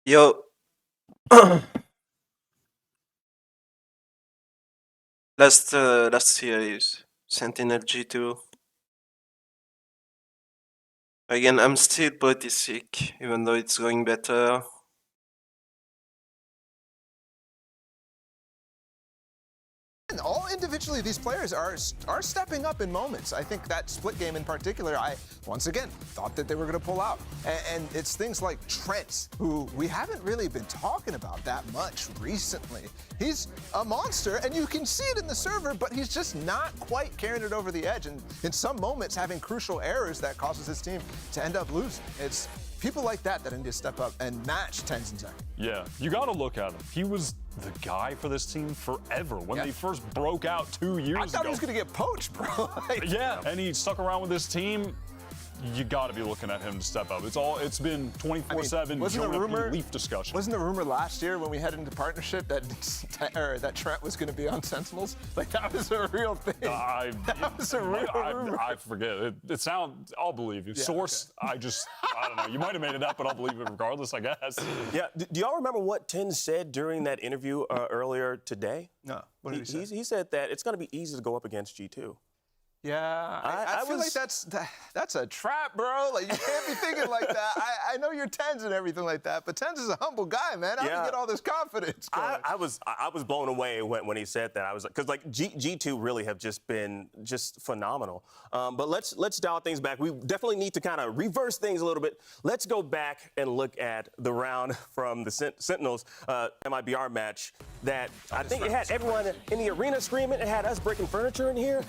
Yo, last series, Sentinel G2. Again, I'm still pretty sick, even though it's going better. And all individually, these players are stepping up in moments. I think that split game in particular, I once again thought that they were going to pull out. And it's things like Trent, who we haven't really been talking about that much recently. He's a monster, and you can see it in the server, but he's just not quite carrying it over the edge. And in some moments, having crucial errors that causes his team to end up losing. It's people like that need to step up and match Tenzin Zek. Yeah, you got to look at him. He was the guy for this team forever when they first broke out 2 years ago. I thought he was going to get poached, bro. Yeah, and he stuck around with this team. You got to be looking at him to step up. It's been 24/7 Leaf discussion. Wasn't the rumor last year when we headed into partnership that Trent was going to be on Sentinels? Like, that was a real thing. That was a real rumor. I forget. It sounds. I'll believe you. Yeah, Source. Okay. I don't know. You might have made it up, but I'll believe it regardless, I guess. Yeah. Do y'all remember what Ten said during that interview earlier today? No. What did he say? He said that it's going to be easy to go up against G2. Yeah, I feel like that's a trap, bro. Like, you can't be thinking like that. I know you're Tens and everything like that, but Tens is a humble guy, man. How do you get all this confidence going? I was blown away when he said that. I was because like G2 really have just been phenomenal. But let's dial things back. We definitely need to kind of reverse things a little bit. Let's go back and look at the round from the Sentinels MIBR match that I think it had everyone in the arena screaming. It had us breaking furniture in here.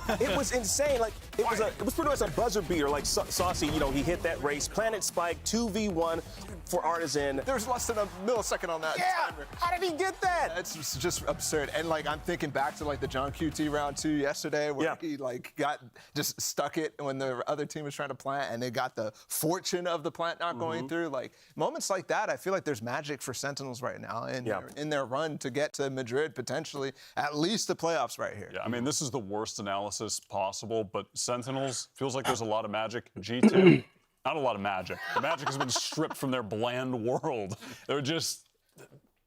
It was insane. Like it was pretty much a buzzer beater. Like Saucy, he hit that race. Planet Spike 2v1 for Artisan. There's less than a millisecond on that timer. How did he get that? It's just absurd. And like I'm thinking back to like the John QT round 2 yesterday, where he like just stuck it when the other team was trying to plant, and they got the fortune of the plant not going through. Like moments like that, I feel like there's magic for Sentinels right now in their run to get to Madrid, potentially at least the playoffs right here. Yeah, I mean, this is the worst analysis possible, but Sentinels feels like there's a lot of magic. G2, not a lot of magic. The magic has been stripped from their bland world. They're just.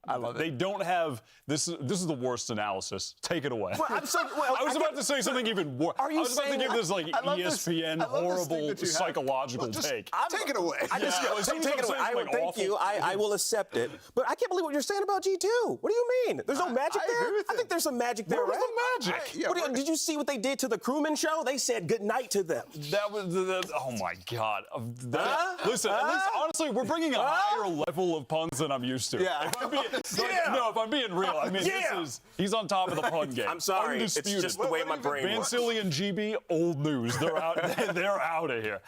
I love it. They don't have this. This is the worst analysis. Take it away. Well, I was about to say something even worse. I was about to give this like ESPN horrible psychological take. Take it away. Take it away. Thank you. I will accept it. But I can't believe what you're saying about G2. What do you mean? There's no magic there? I think there's some magic there, right? Where's the magic? Did you see what they did to the crewman show? They said good night to them. That was oh my God. Listen, at least honestly, we're bringing a higher level of puns than I'm used to. Yeah. No, if I'm being real, I mean, he's on top of the pun game. I'm sorry, Undisputed. it's just the way my brain works. Vancilli and GB, old news. They're out. They're out of here.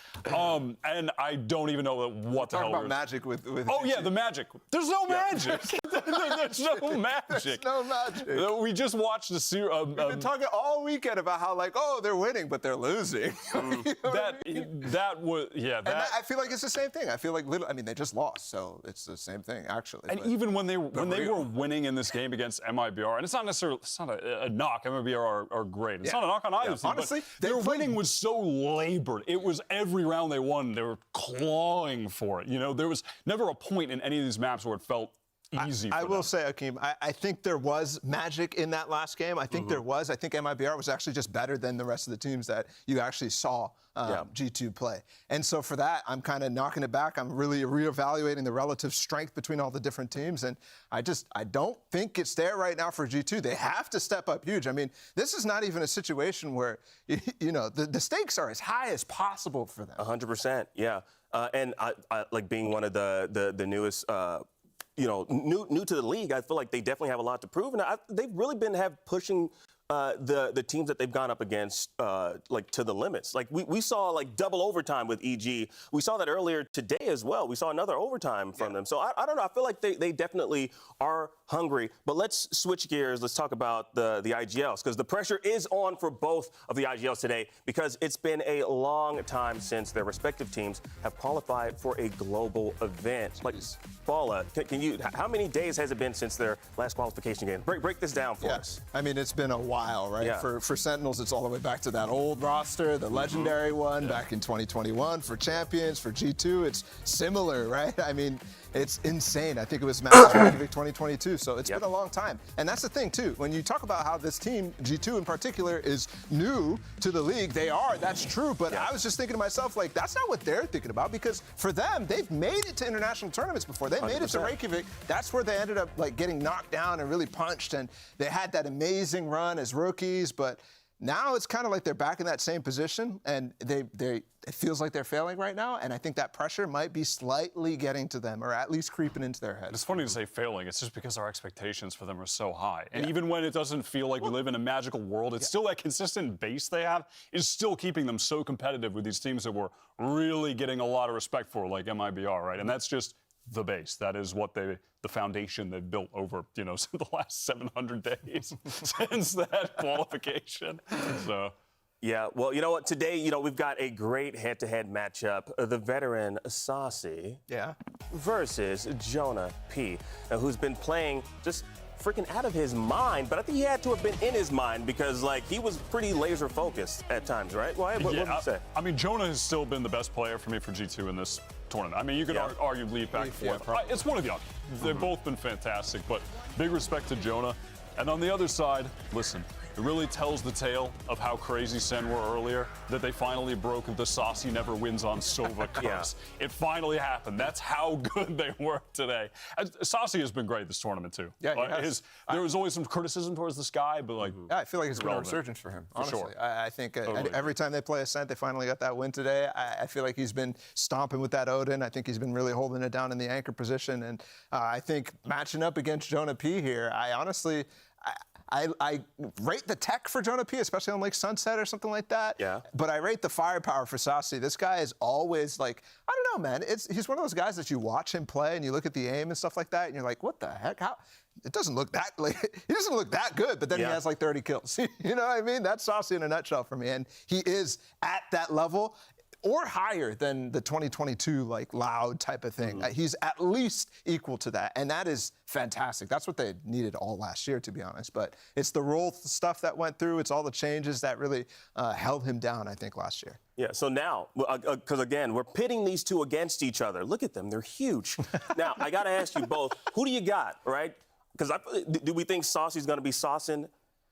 And I don't even know what the hell. Talk about magic with Oh yeah, the magic. There's no magic. There's no magic. There's no magic. We just watched the series. We've been talking all weekend about how they're winning, but they're losing. That was And I feel like it's the same thing. I feel like they just lost, so it's the same thing actually. And even when they were winning in this game against MIBR, and it's not a knock. MIBR are great. It's not a knock on either team. Honestly, but their winning was so labored. It was every round they won, they were clawing for it. There was never a point in any of these maps where it felt easy. I will say, Akeem, I think there was magic in that last game. I think there was. I think MIBR was actually just better than the rest of the teams that you actually saw G2 play. And so for that, I'm kind of knocking it back. I'm really reevaluating the relative strength between all the different teams. And I don't think it's there right now for G2. They have to step up huge. I mean, this is not even a situation where, the stakes are as high as possible for them. 100%, yeah. And I like being one of the newest new to the league, I feel like they definitely have a lot to prove, and they've really been pushing the teams that they've gone up against to the limits. Like we saw double overtime with EG. We saw that earlier today as well. We saw another overtime from them. So I don't know. I feel like they definitely are hungry. But let's switch gears. Let's talk about the IGLs, because the pressure is on for both of the IGLs today, because it's been a long time since their respective teams have qualified for a global event. Like, Paula, how many days has it been since their last qualification game? Break this down for us. I mean, it's been a while, right? Yeah. For Sentinels, it's all the way back to that old roster, the legendary one back in 2021. For Champions, for G2, it's similar, right? I mean, It's insane. I think it was Masters Reykjavik 2022, so it's been a long time. And that's the thing, too. When you talk about how this team, G2 in particular, is new to the league, they are, that's true. But I was just thinking to myself, like, that's not what they're thinking about, because for them, they've made it to international tournaments before. They made it to Reykjavik. That's where they ended up, like, getting knocked down and really punched, and they had that amazing run as rookies, but now it's kind of like they're back in that same position, and it feels like they're failing right now, and I think that pressure might be slightly getting to them, or at least creeping into their heads. It's funny to say failing. It's just because our expectations for them are so high. And even when it doesn't feel like we live in a magical world, it's still that consistent base they have is still keeping them so competitive with these teams that we're really getting a lot of respect for, like MIBR, right? And that's just the base. That is what the foundation they've built over, the last 700 days since that qualification. So. Yeah, well, you know what? Today, we've got a great head-to-head matchup. The veteran Saucy versus Jonah P, who's been playing just freaking out of his mind, but I think he had to have been in his mind because, he was pretty laser-focused at times, right? What would you say? I mean, Jonah has still been the best player for me for G2 in this tournament. I mean, you could argue lead back and forth. It's one of the other. They've both been fantastic, but big respect to Jonah. And on the other side, listen, it really tells the tale of how crazy Sen were earlier, that they finally broke the Saucy never wins on Sova curse. It finally happened. That's how good they were today. And Saucy has been great this tournament, too. Yeah, there was always some criticism towards this guy, but I feel like it's been a resurgence for him, honestly. For sure. I think every time they play Ascent, they finally got that win today. I feel like he's been stomping with that Odin. I think he's been really holding it down in the anchor position. And I think matching up against Jonah P here, I honestly, I rate the tech for Jonah P, especially on like Sunset or something like that. Yeah. But I rate the firepower for Saucy. This guy is always I don't know, man. He's one of those guys that you watch him play and you look at the aim and stuff like that, and you're like, what the heck? How? It doesn't look that he doesn't look that good, but then he has 30 kills. You know what I mean? That's Saucy in a nutshell for me, and he is at that level. Or higher than the 2022 loud type of thing. He's at least equal to that, and that is fantastic. That's what they needed all last year, to be honest. But it's the role stuff that went through. It's all the changes that really held him down, I think, last year. Yeah, so now, because again, we're pitting these two against each other. Look at them, they're huge. Now, I got to ask you both, who do you got, right? Because do we think Saucy's going to be saucing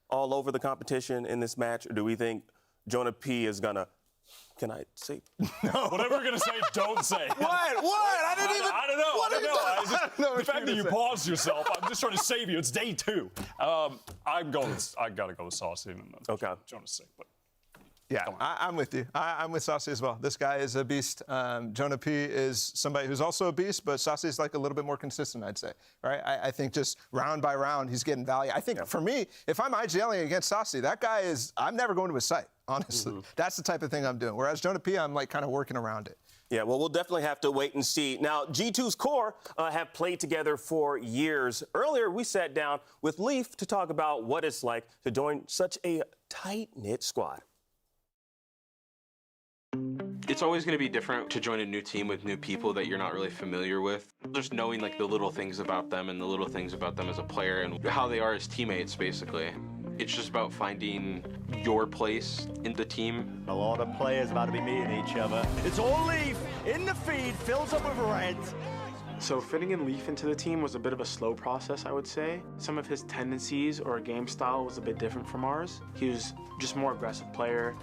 all over the competition in this match, or do we think Jonah P is going to... Can I say? No. Whatever you're going to say, don't say. What? I didn't even... I don't know. What I don't know. The fact that you paused yourself, I'm just trying to save you. It's day 2. I got to go with Saucy. Okay. Jonah's sick, but... Yeah, I'm with you. I'm with Saucy as well. This guy is a beast. Jonah P is somebody who's also a beast, but Saucy is a little bit more consistent, I'd say. Right? I think just round by round, he's getting value. I think for me, if I'm IGLing against Saucy, that guy is, I'm never going to his site, honestly. That's the type of thing I'm doing. Whereas Jonah P, I'm kind of working around it. Yeah, well, we'll definitely have to wait and see. Now, G2's core have played together for years. Earlier, we sat down with Leaf to talk about what it's like to join such a tight-knit squad. It's always going to be different to join a new team with new people that you're not really familiar with. Just knowing the little things about them and the little things about them as a player and how they are as teammates, basically. It's just about finding your place in the team. A lot of players about to be meeting each other. It's all Leaf in the feed, fills up with red. So fitting in Leaf into the team was a bit of a slow process, I would say. Some of his tendencies or game style was a bit different from ours. He was just more aggressive player,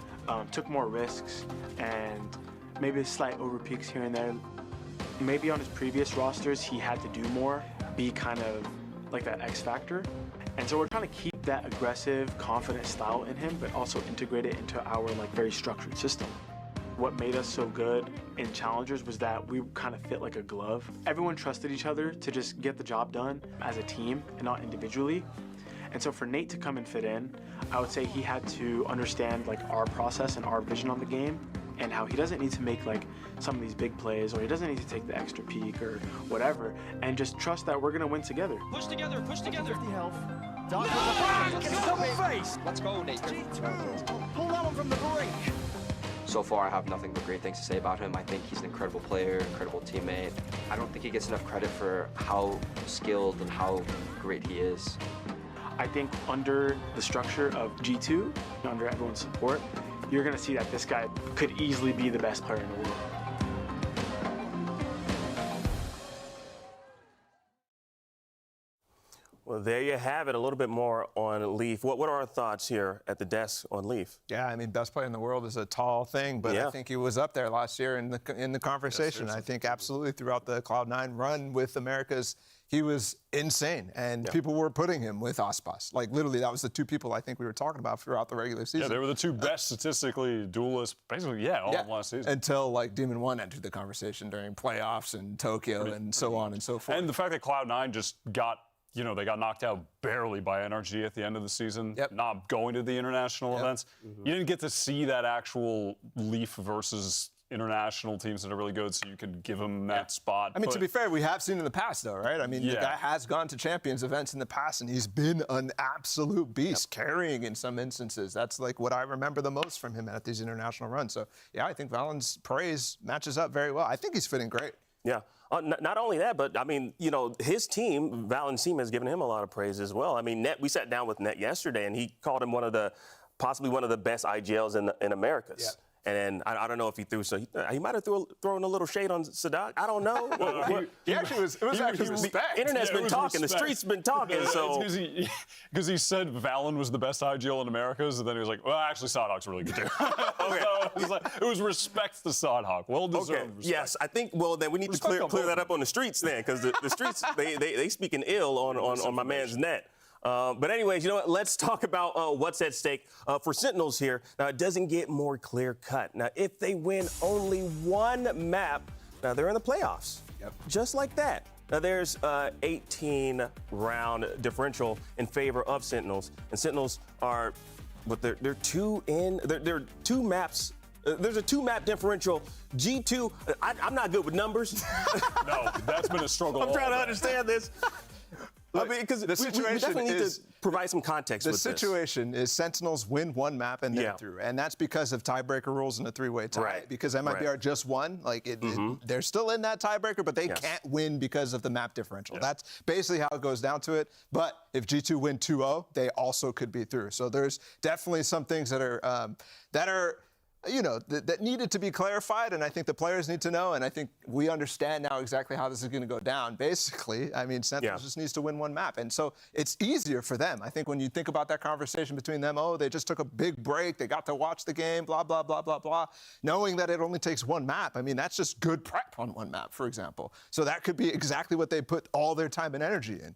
took more risks, and maybe slight over peaks here and there. Maybe on his previous rosters, he had to do more, be kind of like that X factor. And so we're trying to keep that aggressive, confident style in him, but also integrate it into our very structured system. What made us so good in Challengers was that we kind of fit like a glove. Everyone trusted each other to just get the job done as a team and not individually. And so for Nate to come and fit in, I would say he had to understand our process and our vision on the game, and how he doesn't need to make some of these big plays, or he doesn't need to take the extra peek or whatever, and just trust that we're gonna win together. Push together, push together. 50 health. Dark face. Let's go, Nate. Pull that one from the brink. So far, I have nothing but great things to say about him. I think he's an incredible player, incredible teammate. I don't think he gets enough credit for how skilled and how great he is. I think under the structure of G2, under everyone's support, you're gonna see that this guy could easily be the best player in the world. Well, there you have it. A little bit more on Leaf. What are our thoughts here at the desk on Leaf? Yeah, I mean, best player in the world is a tall thing, but I think he was up there last year in the conversation. I think absolutely throughout the Cloud9 run with Americas, he was insane, and people were putting him with Aspas. Like, literally, that was the two people I think we were talking about throughout the regular season. Yeah, they were the two best statistically duelists, basically, all of last season. Until, like, Demon 1 entered the conversation during playoffs in Tokyo and so on and so forth. And the fact that Cloud9 just got, they got knocked out barely by NRG at the end of the season, not going to the international events. You didn't get to see that actual Leaf versus international teams that are really good, so you could give them that spot. I mean, to be fair, we have seen in the past, though, right? I mean, the guy has gone to champions events in the past, and he's been an absolute beast, carrying in some instances. That's like what I remember the most from him at these international runs. So, yeah, I think Valen's praise matches up very well. I think he's fitting great. Yeah. Not only that, but I mean, his team, Valen's team, has given him a lot of praise as well. I mean, we sat down with Net yesterday, and he called him possibly one of the best IGLs in Americas. Yeah. And I don't know if he threw, so he might have thrown a little shade on Sadak. I don't know. It was actually respect. The internet's been talking. The streets been talking. So because he said Valen was the best IGL in Americas, and then he was like, well, actually, Sadhawk's really good too. Okay. So it was respect to Sadhawk. Well deserved. Okay. Respect. Yes, I think. Well, then we need to clear that up on the streets then, because the streets they speaking ill on my man's Net. But anyways, you know what? Let's talk about what's at stake for Sentinels here. Now, it doesn't get more clear-cut. Now, if they win only one map, now they're in the playoffs. Yep. Just like that. Now, there's 18-round differential in favor of Sentinels. And Sentinels are, they're two maps. There's a two-map differential. G2, I'm not good with numbers. No, that's been a struggle. I'm trying to understand this. I mean, because we definitely need to provide some context with this. The situation is Sentinels win one map and they're through. And that's because of tiebreaker rules in a three-way tie. Right. Because MIBR just won. Like, they're still in that tiebreaker, but they can't win because of the map differential. Yeah. That's basically how it goes down to it. But if G2 win 2-0, they also could be through. So there's definitely some things that are that needed to be clarified, and I think the players need to know, and I think we understand now exactly how this is going to go down. Basically, I mean, Sentinels just needs to win one map, and so it's easier for them. I think when you think about that conversation between them, they just took a big break, they got to watch the game, blah, blah, blah, blah, blah, knowing that it only takes one map. I mean, that's just good prep on one map, for example. So that could be exactly what they put all their time and energy in.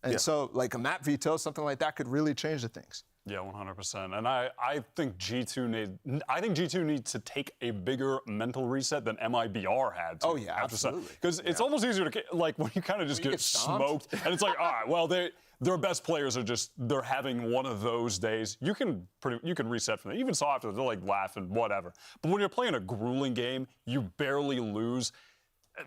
And so, like a map veto, something like that could really change the things. Yeah, 100%. And I think G2 needs to take a bigger mental reset than MIBR had to. Oh, yeah, absolutely. Because it's almost easier to, like, when you kind of just get smoked, and it's like, all right, well, their best players are they're having one of those days. You can reset from that. Even so after, they're like laughing, whatever. But when you're playing a grueling game, you barely lose.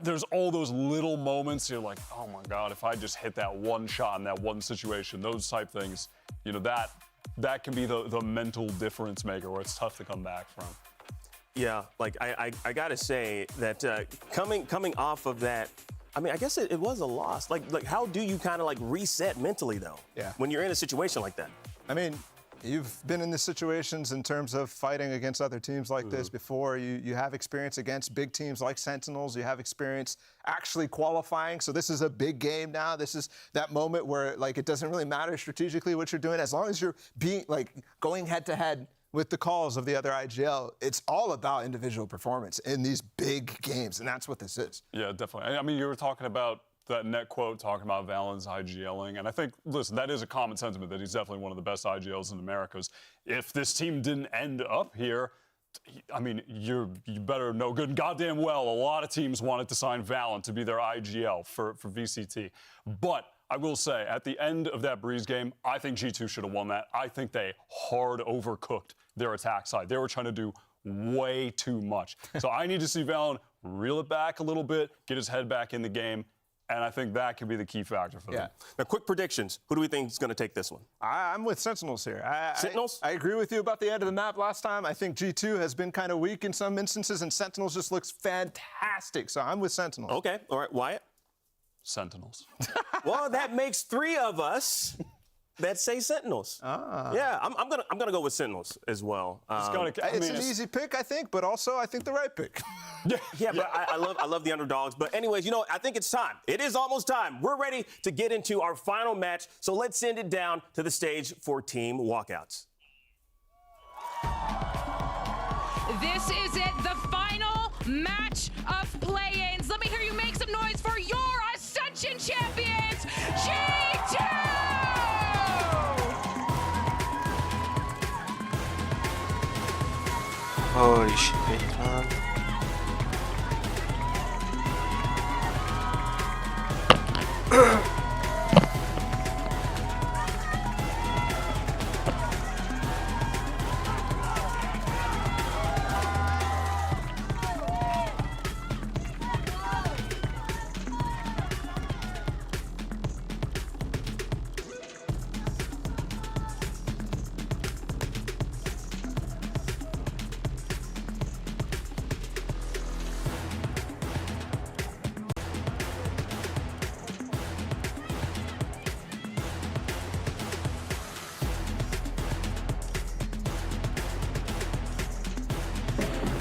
There's all those little moments, you're like, oh my God, if I just hit that one shot in that one situation, those type things, that can be the mental difference maker where it's tough to come back from. Yeah, like I gotta say that coming off of that, I mean, I guess it was a loss. Like how do you kind of like reset mentally though? Yeah. When you're in a situation like that. I mean, you've been in these situations in terms of fighting against other teams like this before. You have experience against big teams like Sentinels. You have experience actually qualifying. So this is a big game now. This is that moment where, like, it doesn't really matter strategically what you're doing. As long as you're going head-to-head with the calls of the other IGL, it's all about individual performance in these big games, and that's what this is. Yeah, definitely. I mean, you were talking about that Net quote talking about Valen's IGLing, and I think, listen, that is a common sentiment that he's definitely one of the best IGLs in Americas. If this team didn't end up here, I mean, you better know good and goddamn well a lot of teams wanted to sign Valen to be their IGL for VCT. But I will say, at the end of that Breeze game, I think G2 should have won that. I think they hard overcooked their attack side. They were trying to do way too much. So I need to see Valen reel it back a little bit, get his head back in the game, and I think that could be the key factor for them. Now, quick predictions. Who do we think is going to take this one? I'm with Sentinels here. Sentinels? I agree with you about the end of the map last time. I think G2 has been kind of weak in some instances, and Sentinels just looks fantastic. So I'm with Sentinels. Okay. All right. Wyatt? Sentinels. Well, that makes three of us. that say Sentinels. Yeah, I'm gonna go with Sentinels as well. It's an easy pick, I think, but also I think the right pick. Yeah, but I love the underdogs. But anyways, you know, I think it's time. It is almost time. We're ready to get into our final match. So let's send it down to the stage for team walkouts. This is it, the final match of play-ins. Let me hear you make some noise for your Ascension champions, G2! Holy shit, man.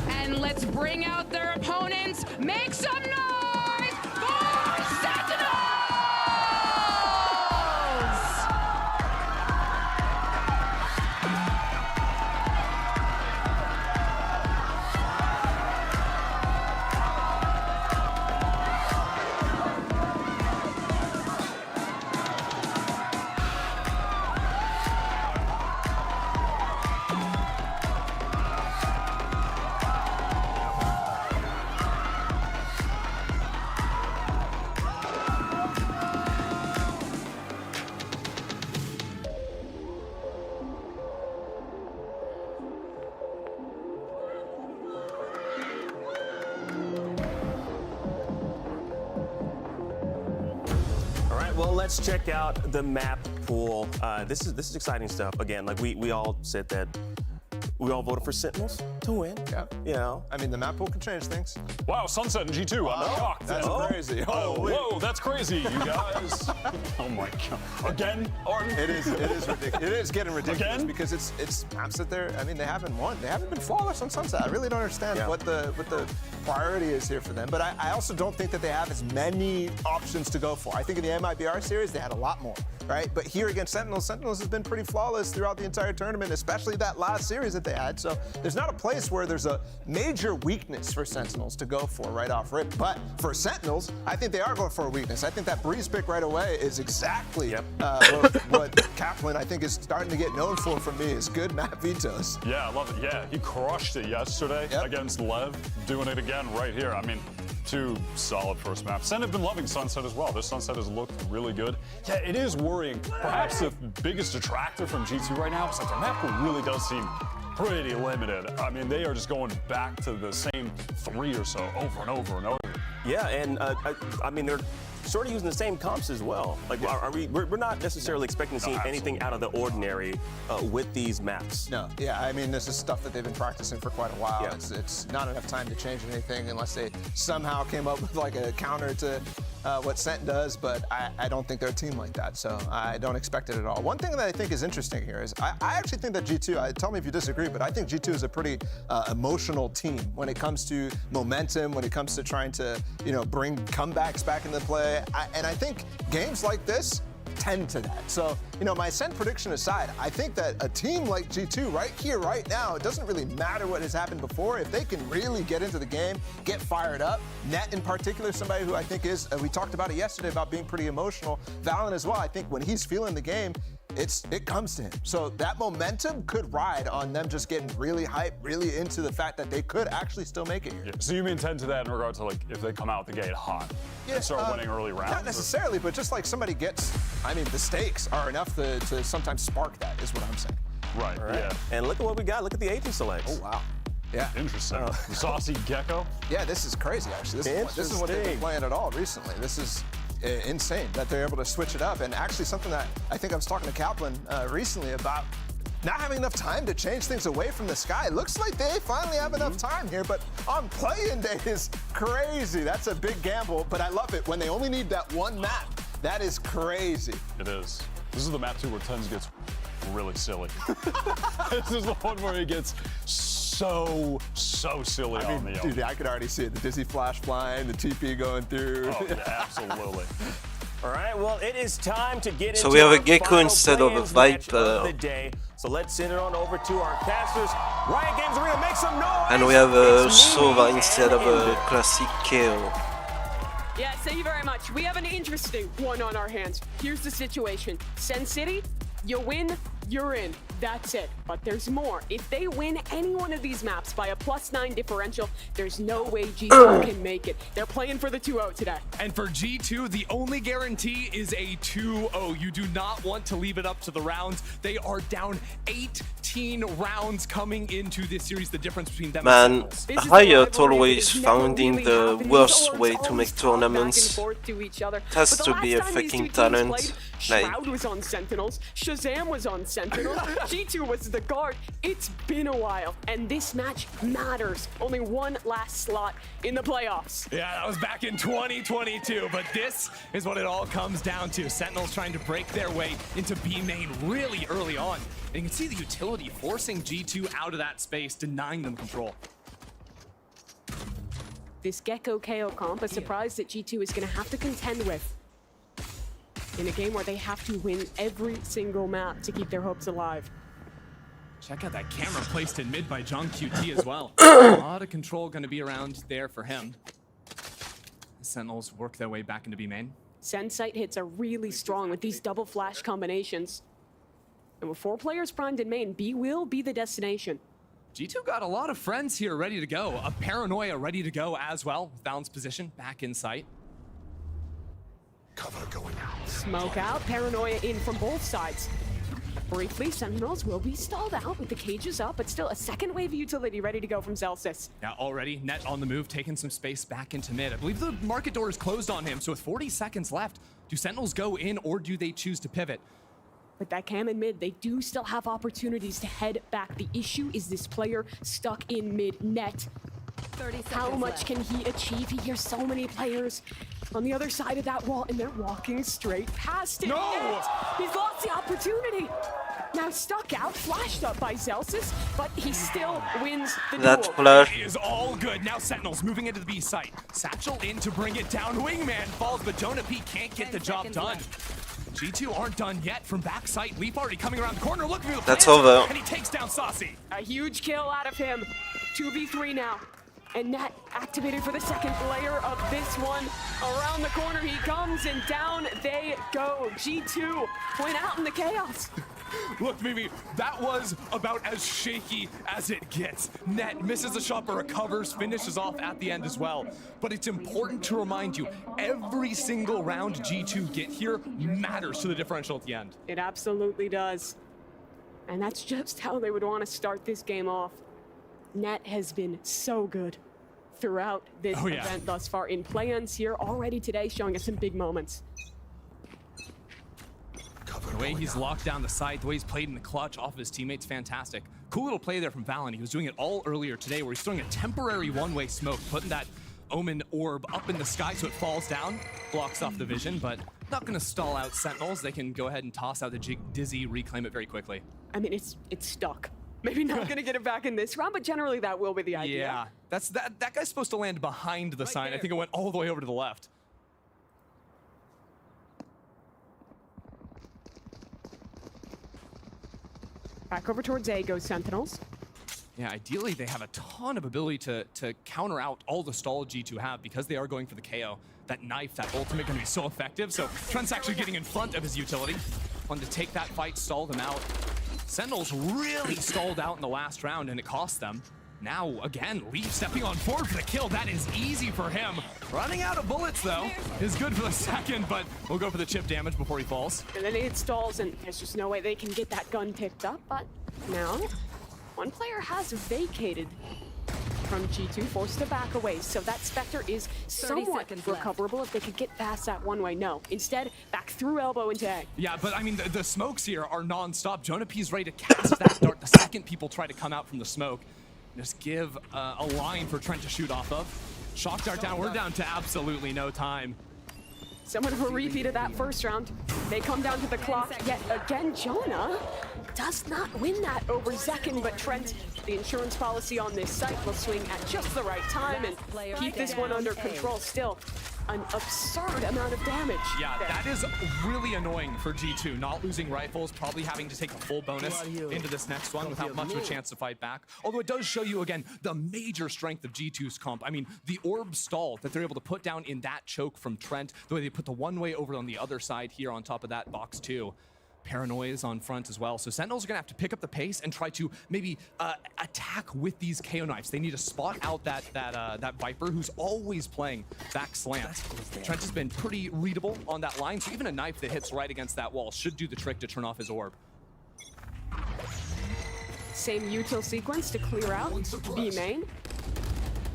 And let's bring out their opponents. Make some noise for Sentinels! Well, let's check out the map pool. This is exciting stuff. Again, like we all said that we all voted for Sentinels to win. Yeah. You know, I mean, the map pool can change things. Wow, Sunset and G2. I'm shocked. That's crazy. Whoa, that's crazy, you guys. Oh my God. Again, Arden? It is ridiculous. It is getting ridiculous Again? because it's maps that they're. I mean, they haven't won. They haven't been flawless on Sunset. I really don't understand what the priority is here for them. But I also don't think that they have as many options to go for. I think in the MIBR series they had a lot more, right? But here against Sentinels has been pretty flawless throughout the entire tournament, especially that last series that they had. So there's not a place where there's a major weakness for Sentinels to go for right off rip. But for Sentinels, I think they are going for a weakness. I think that Breeze pick right away is exactly what Kaplan, I think, is starting to get known for from me, is good map vetoes. Yeah, I love it. Yeah, he crushed it yesterday against Lev, doing it again right here. I mean, two solid first maps. And I've been loving Sunset as well. This Sunset has looked really good. Yeah, it is worrying. Perhaps the biggest detractor from G2 right now is that their map pool really does seem pretty limited. I mean, they are just going back to the same 3 or so over and over and over. Yeah, and I mean, they're sort of using the same comps as well. Like, we're not necessarily expecting to see anything out of the ordinary with these maps. No, yeah, I mean, this is stuff that they've been practicing for quite a while. Yeah. It's not enough time to change anything unless they somehow came up with like a counter to what Sent does, but I don't think they're a team like that, so I don't expect it at all. One thing that I think is interesting here is I actually think that G2, tell me if you disagree, but I think G2 is a pretty emotional team when it comes to momentum, when it comes to trying to, bring comebacks back into play. And I think games like this tend to that. So, my Sent prediction aside, I think that a team like G2 right here, right now, it doesn't really matter what has happened before. If they can really get into the game, get fired up, Net in particular, somebody who I think is, we talked about it yesterday about being pretty emotional, Valen as well, I think when he's feeling the game, it comes to him. So that momentum could ride on them just getting really hyped, really into the fact that they could actually still make it here. Yeah. So you mean tend to that in regard to like if they come out the gate hot and start winning early rounds? Not necessarily, but just like somebody gets, the stakes are enough to sometimes spark that, is what I'm saying. Right, yeah. And look at what we got. Look at the agent selects. Oh, wow. Yeah. Interesting. Saucy Gecko? Yeah, this is crazy, actually. This is what they've been playing at all recently. This is insane that they're able to switch it up. And actually something that I think I was talking to Kaplan recently about not having enough time to change things away from the sky. Looks like they finally have enough time here, but on play-in day is crazy. That's a big gamble, but I love it when they only need that one map. That is crazy. It is. This is the map too where Tens gets really silly. This is the one where he gets so silly on the dude, I could already see it. The dizzy flash flying, the TP going through. Oh, yeah, absolutely. All right, well, it is time to get into So we have a our Gecko final instead of a play-ins match Viper. of the day. So let's send it on over to our casters. Riot Games Arena, make some noise! And we have a It's Sova Mimi instead of and a classic KO. Yeah, thank you very much. We have an interesting one on our hands. Here's the situation. Sen City, you win, you're in. That's it. But there's more. If they win any one of these maps by a +9 differential, there's no way G2 can make it. They're playing for the 2-0 today. And for G2, the only guarantee is a 2-0. You do not want to leave it up to the rounds. They are down 18 rounds coming into this series. The difference between them Man, and Sentinels. Riot always finding the worst way to make tournaments. It has to be a fucking talent. Like, Shroud was on Sentinels, Shazam was on Sentinels, G2 was the guard. It's been a while, and this match matters. Only one last slot in the playoffs. Yeah, that was back in 2022, but this is what it all comes down to. Sentinels trying to break their way into B main really early on. And you can see the utility forcing G2 out of that space, denying them control. This Gecko KO comp, a surprise that G2 is going to have to contend with in a game where they have to win every single map to keep their hopes alive. Check out that camera placed in mid by John QT as well. A lot of control going to be around there for him. The Sentinels work their way back into B main. Sen site hits are really strong with these double flash combinations. And with 4 players primed in main, B will be the destination. G2 got a lot of friends here ready to go. A Paranoia ready to go as well. With balanced position, back in sight. Cover going out. Smoke out, Paranoia in from both sides. Briefly, Sentinels will be stalled out with the cages up, but still a second wave of utility ready to go from Celsius. Yeah, already Net on the move, taking some space back into mid. I believe the market door is closed on him, so with 40 seconds left, do Sentinels go in or do they choose to pivot? With that cam in mid, they do still have opportunities to head back. The issue is this player stuck in mid Net. 30 seconds How much left. can he achieve? He hears so many players on the other side of that wall, and they're walking straight past him. No! He's lost the opportunity. Now stuck out, flashed up by Celsius, but he still wins the that duel. flash. It is all good. Now Sentinels moving into the B site. Satchel in to bring it down. Wingman falls, but Jonah P can't get the job done. G2 aren't done yet from back site. Leap already coming around the corner, looking for the That's plant, over. and he takes down Saucy. A huge kill out of him. 2v3 now. And Nat activated for the second layer of this one. Around the corner he comes, and down they go. G2 went out in the chaos. Look, Mimi, that was about as shaky as it gets. Net misses a shot but recovers, finishes off at the end as well. But it's important to remind you, every single round G2 get here matters to the differential at the end. It absolutely does. And that's just how they would want to start this game off. Net has been so good throughout this event thus far. In play-ins here already today, showing us some big moments. The way he's locked down the site, the way he's played in the clutch off of his teammates, fantastic. Cool little play there from Valen. He was doing it all earlier today where he's throwing a temporary one-way smoke, putting that Omen orb up in the sky so it falls down, blocks off the vision, but not going to stall out Sentinels. They can go ahead and toss out the Dizzy, reclaim it very quickly. I mean, it's stuck. Maybe not going to get it back in this round, but generally that will be the idea. Yeah, that guy's supposed to land behind the sign. I think it went all the way over to the left. Back over towards A goes Sentinels. Yeah, ideally they have a ton of ability to counter out all the stall G2 have because they are going for the KO. That knife, that ultimate going to be so effective. So Trent's actually getting in front of his utility. Wanted to take that fight, stall them out. Sentinels really stalled out in the last round and it cost them. Now, again, Leaf stepping on forward for the kill. That is easy for him. Running out of bullets, though, is good for the second, but we'll go for the chip damage before he falls. And then it stalls, and there's just no way they can get that gun picked up. But now, one player has vacated from G2, forced to back away. So that Spectre is somewhat recoverable if they could get past that one way. No, instead, back through elbow into A. Yeah, but I mean, the smokes here are non-stop. Jonah P's ready to cast that dart the second people try to come out from the smoke. Just give a line for Trent to shoot off of. Shock dart down, we're down to absolutely no time. Somewhat of a repeat of that first round. They come down to the clock yet again. Jonah does not win that over Zekin, but Trent, the insurance policy on this site, will swing at just the right time and keep this one under control. Still, an absurd amount of damage. Yeah, that is really annoying for G2, not losing rifles, probably having to take a full bonus into this next one without much of a chance to fight back. Although it does show you, again, the major strength of G2's comp. I mean, the orb stall that they're able to put down in that choke from Trent, the way they put the one-way over on the other side here on top of that box too. Paranoia's on front as well. So Sentinels are gonna have to pick up the pace and try to maybe attack with these KO knives. They need to spot out that Viper who's always playing back slant. Trent has been pretty readable on that line, so even a knife that hits right against that wall should do the trick to turn off his orb. Same util sequence to clear out B main.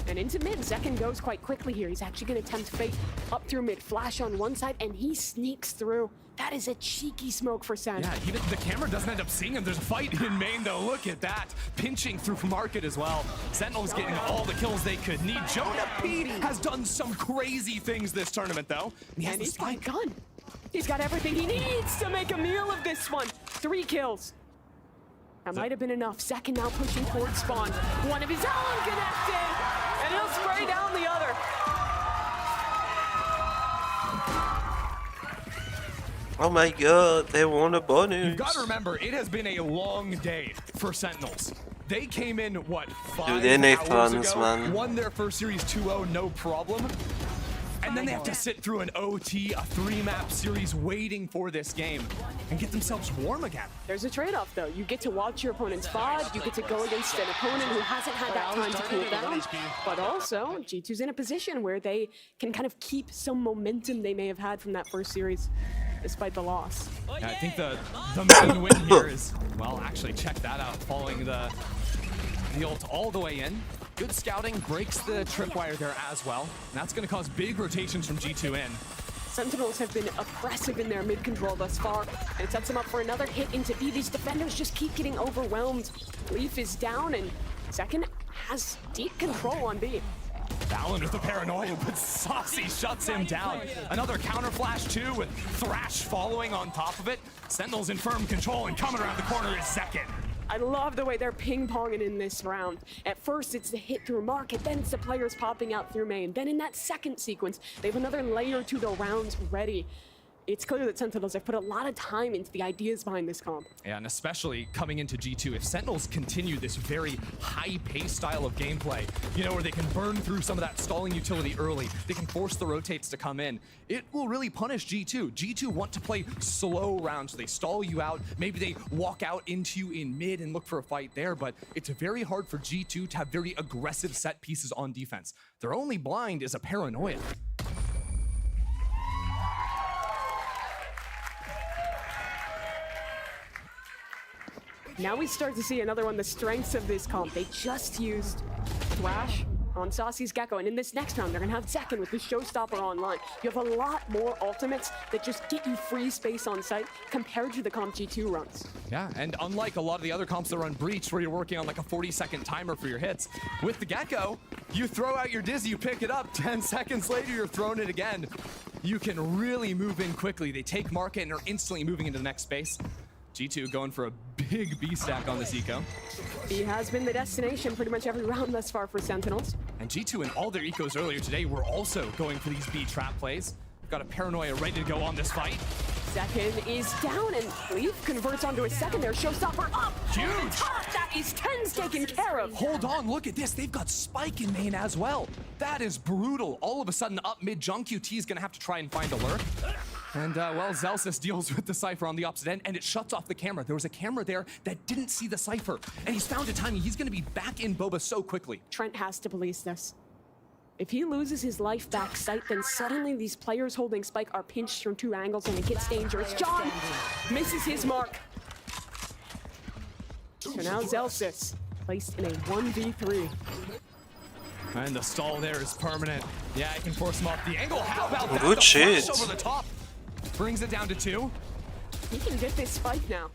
And into mid, Zekin goes quite quickly here. He's actually gonna attempt fate up through mid, flash on one side, and he sneaks through. That is a cheeky smoke for Sen. Yeah, even the camera doesn't end up seeing him. There's a fight in main though, look at that. Pinching through market as well. Sentinel's getting all the kills they could need. Jonah Pete has done some crazy things this tournament though. And he's got a gun. He's got everything he needs to make a meal of this one. 3 kills. That might have been enough. Zekin now pushing towards spawn. One of his own connected, and he'll spray down the other. Oh my god, they won a bonus. You've got to remember, it has been a long day for Sentinels. They came in, what, 5 Dude, hours fans, ago, man. won their first series 2-0, no problem. And then they have to sit through an OT, a 3-map series, waiting for this game and get themselves warm again. There's a trade-off, though. You get to watch your opponent's VOD, you get to go against an opponent who hasn't had that time to cool down, but also G2's in a position where they can kind of keep some momentum they may have had from that first series, despite the loss. Yeah, I think the main win here is, well, actually check that out, following the ult all the way in. Good scouting, breaks the tripwire there as well. And that's going to cause big rotations from G2 in. Sentinels have been oppressive in their mid control thus far, and it sets them up for another hit into B. These defenders just keep getting overwhelmed. Leaf is down, and Zekin has deep control on B. Valen with the paranoia, but Saucy shuts him down. Another counter flash too, with Thrash following on top of it. Sentinels in firm control, and coming around the corner is Zekin. I love the way they're ping-ponging in this round. At first, it's the hit through market, then it's the players popping out through main. Then in that second sequence, they have another layer to the rounds ready. It's clear that Sentinels have put a lot of time into the ideas behind this comp. Yeah, and especially coming into G2, if Sentinels continue this very high-paced style of gameplay, you know, where they can burn through some of that stalling utility early, they can force the rotates to come in, it will really punish G2. G2 want to play slow rounds. They stall you out, maybe they walk out into you in mid and look for a fight there, but it's very hard for G2 to have very aggressive set pieces on defense. Their only blind is a paranoia. Now we start to see another one of the strengths of this comp. They just used Thrash on Saucy's Gecko, and in this next round, they're gonna have Zekin with the Showstopper online. You have a lot more ultimates that just get you free space on site compared to the comp G2 runs. Yeah, and unlike a lot of the other comps that run Breach, where you're working on like a 40-second timer for your hits, with the Gecko, you throw out your Dizzy, you pick it up, 10 seconds later, you're throwing it again. You can really move in quickly. They take market and are instantly moving into the next space. G2 going for a big B stack on this eco. B has been the destination pretty much every round thus far for Sentinels. And G2 in all their ecos earlier today were also going for these B trap plays. Got a paranoia ready to go on this fight. Zekin is down, and Leaf converts onto a second there. Showstopper up! Huge! That is 10's taken care of! Hold on, look at this. They've got Spike in main as well. That is brutal. All of a sudden, up mid, Junk QT is going to have to try and find a lurk. And, well, Zelsis deals with the Cypher on the opposite end, and it shuts off the camera. There was a camera there that didn't see the Cypher, and he's found a timing. He's going to be back in Boba so quickly. Trent has to police this. If he loses his life back sight, then suddenly these players holding Spike are pinched from 2 angles, and it gets dangerous. John misses his mark. So now Zelsis placed in a 1v3. And the stall there is permanent. Yeah, I can force him off the angle. How about that? Good shit. Over the top. Brings it down to 2. He can get this Spike now.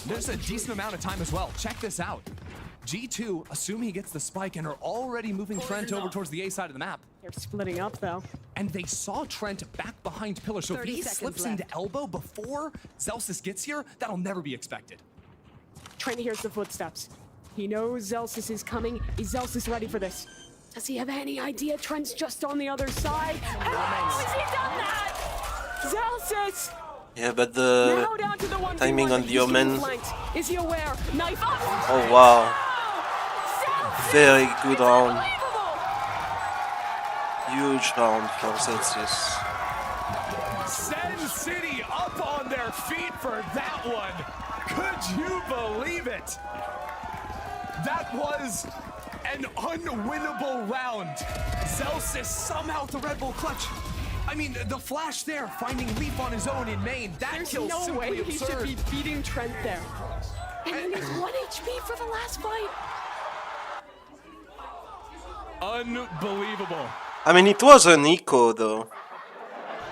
There's a decent amount of time as well. Check this out. G2 assume he gets the Spike and are already moving Trent over towards the A side of the map. They're splitting up, though. and they saw Trent back behind Pillar. So if he slips into elbow before Zelsis gets here, that'll never be expected. Trent hears the footsteps. He knows Zelsis is coming. Is Zelsis ready for this? Does he have any idea Trent's just on the other side? How has he done that? Zelsis! Yeah, but the Now down to the 1v1, timing on but the he's getting Omen. flanked. Is he aware? Knife up! Oh wow. Very good round. Huge round for Celsius. Sen City up on their feet for that one. Could you believe it? That was an unwinnable round. Zelsis somehow the Red Bull clutch. I mean, the flash there, finding Leaf on his own in main. That There's kill's no simply way he should absurd. be beating Trent there. And then he's 1 HP for the last fight. Unbelievable. I mean, it was an eco though,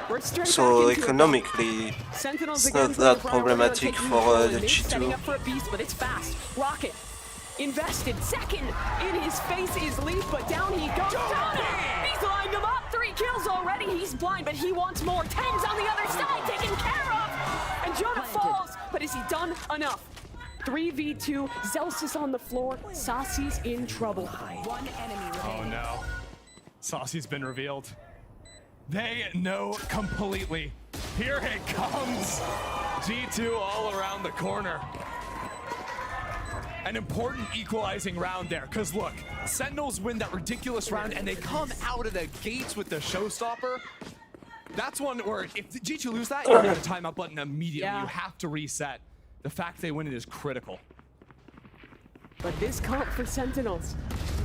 We're straight so back into it. economically, Sentinels it's again not for that the crown. We're gonna problematic take for the It's setting G2. up for a beast, but it's fast. Rocket invested. Second in his face is Leaf, but down he goes. He's lined him up. 3 kills already. He's blind, but he wants more. Tens on the other side, taken care of. And Jonah falls, but is he done enough? 3v2, Zelsis on the floor. Saucy's in trouble. One enemy Oh no. Saucy's been revealed. They know completely. Here it comes. G2 all around the corner. An important equalizing round there, because look, Sentinels win that ridiculous round and they come out of the gates with the showstopper. That's one where if the G2 lose that, you're going to timeout button immediately. Yeah. You have to reset. The fact they win it is critical. But this comp for Sentinels,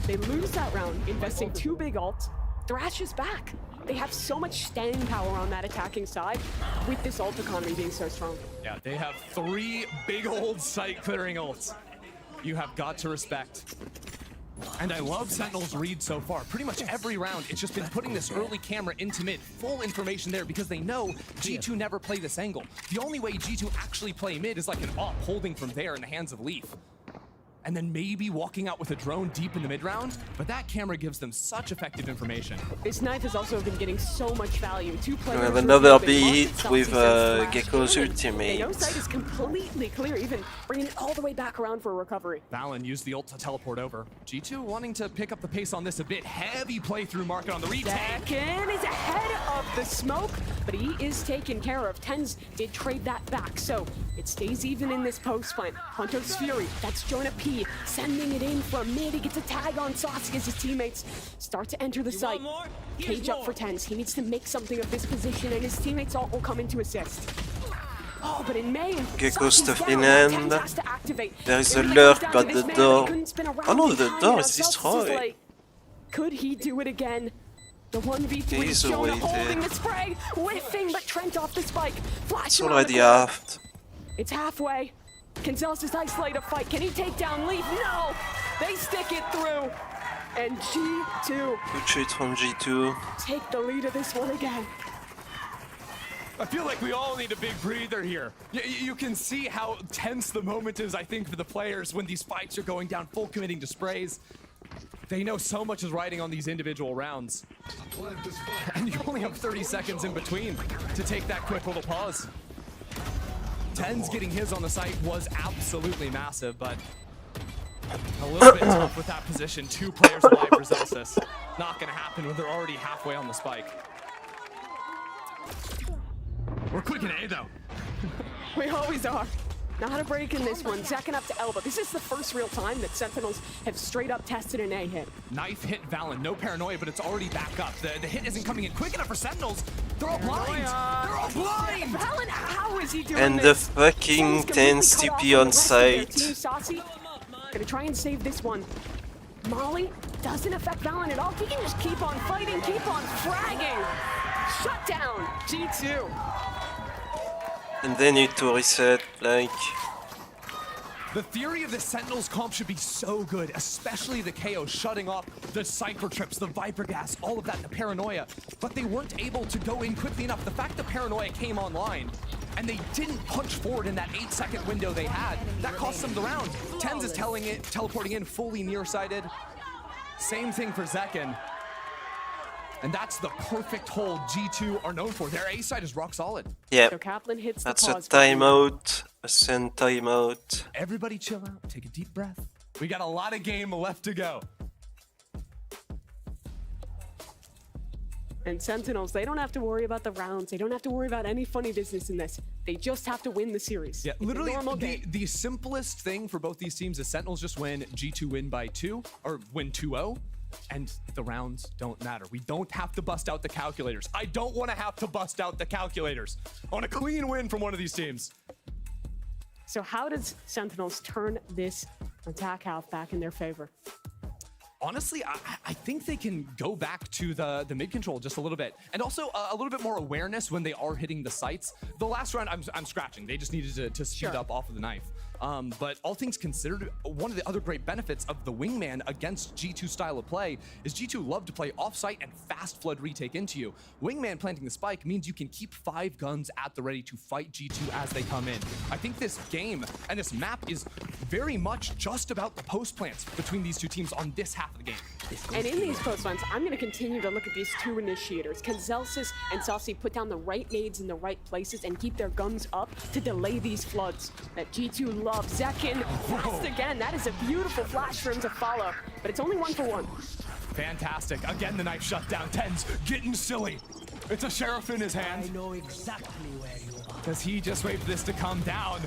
they lose that round, investing 2 big ults. Thrash is back. They have so much staying power on that attacking side with this ult economy being so strong. Yeah, they have 3 big old site clearing ults. You have got to respect. And I love Sentinel's read so far. Pretty much every round, it's just been putting this early camera into mid. Full information there because they know G2 never play this angle. The only way G2 actually play mid is like an op holding from there in the hands of Leaf. And then maybe walking out with a drone deep in the mid round, but that camera gives them such effective information. This knife has also been getting so much value. 2 players We have who another have been big lost hit with Saucy since Gecko's Flash. ultimate. They know site is completely clear, even bringing it all the way back around for a recovery. Valen used the ult to teleport over. G2 wanting to pick up the pace on this a bit. Heavy playthrough market on the retake. Second is ahead of the smoke, but he is taken care of. Tens did trade that back, so it stays even in this post fight. Hunter's Fury, that's Jonah P, sending it in from mid. He gets a tag on Saucy as his teammates start to enter the site. Cage up for Tens. He needs to make something of this position, and his teammates all will come in to assist. Oh, but in main, Gecko Saucy's stuff down. in Tens hand. has to activate. There is a Everything lurk comes down by to the this man, door. he couldn't spin around Oh no, in the time, door and is Zelsis destroyed. late. Could he do it again? The 1v3, He's Jonah awaited. holding the spray, whiffing, but Trent off the spike. It's Flashing already halved. It's halfway. Can Zelsis isolate a fight? Can he take down Leaf? No! They stick it through. And G2 Good trade from G2. take the lead of this one again. I feel like we all need a big breather here. You can see how tense the moment is, I think, for the players when these fights are going down, full committing to sprays. They know so much is riding on these individual rounds. And you only have 30 seconds in between to take that quick little pause. Tens getting his on the site was absolutely massive, but a little bit tough with that position. 2 players alive for Zelsis. Not gonna happen when they're already halfway on the spike. We're quick in A though. We always are. Not a break in this one. Second up to Elba. This is the first real time that Sentinels have straight up tested an A hit. Knife hit Valen. No paranoia, but it's already back up. The hit isn't coming in quick enough for Sentinels. They're all blind. They're all blind. Valen, how is he doing And the this? fucking Sentinels completely tense cut off TP from on the rest of their site. team. Saucy gonna try and save this one. Molly doesn't affect Valen at all. He can just keep on fighting, keep on fragging. Shut down, G2. And they need to reset, like... The theory of the Sentinels comp should be so good, especially the KO shutting off the Cypher Trips, the Viper Gas, all of that, the Paranoia. But they weren't able to go in quickly enough. The fact the Paranoia came online and they didn't punch forward in that 8-second window they had, that cost them the round. Tens is teleporting in fully nearsighted. Same thing for Zekin. And that's the perfect hold G2 are known for. Their A side is rock solid. Yeah, So Kaplan hits that's the a pause button. timeout, a send timeout. Everybody chill out, take a deep breath. We got a lot of game left to go. And Sentinels, they don't have to worry about the rounds. They don't have to worry about any funny business in this. They just have to win the series. Yeah, It's a literally, normal game. the simplest thing for both these teams is Sentinels just win, G2 win by 2, or win 2-0, and the rounds don't matter. We don't have to bust out the calculators. I don't want to have to bust out the calculators. I want a clean win from one of these teams. So how does Sentinels turn this attack half back in their favor? Honestly, I think they can go back to the mid control just a little bit, and also a little bit more awareness when they are hitting the sights. The last round, I'm scratching. They just needed to speed up off of the knife. But all things considered, one of the other great benefits of the wingman against G2 style of play is G2 love to play offsite and fast flood retake into you. Wingman planting the spike means you can keep 5 guns at the ready to fight G2 as they come in. I think this game and this map is very much just about the post plants between these two teams on this half of the game. And in these post plants, I'm going to continue to look at these two initiators. Can Zelsis and Saucy put down the right nades in the right places and keep their guns up to delay these floods that G2 loves? Zekin, fast again. That is a beautiful flash for him to follow, but it's only 1 for 1. Fantastic. Again, the knife shut down. Tens getting silly. It's a sheriff in his hand. I know exactly where you are. Does he just wait for this to come down?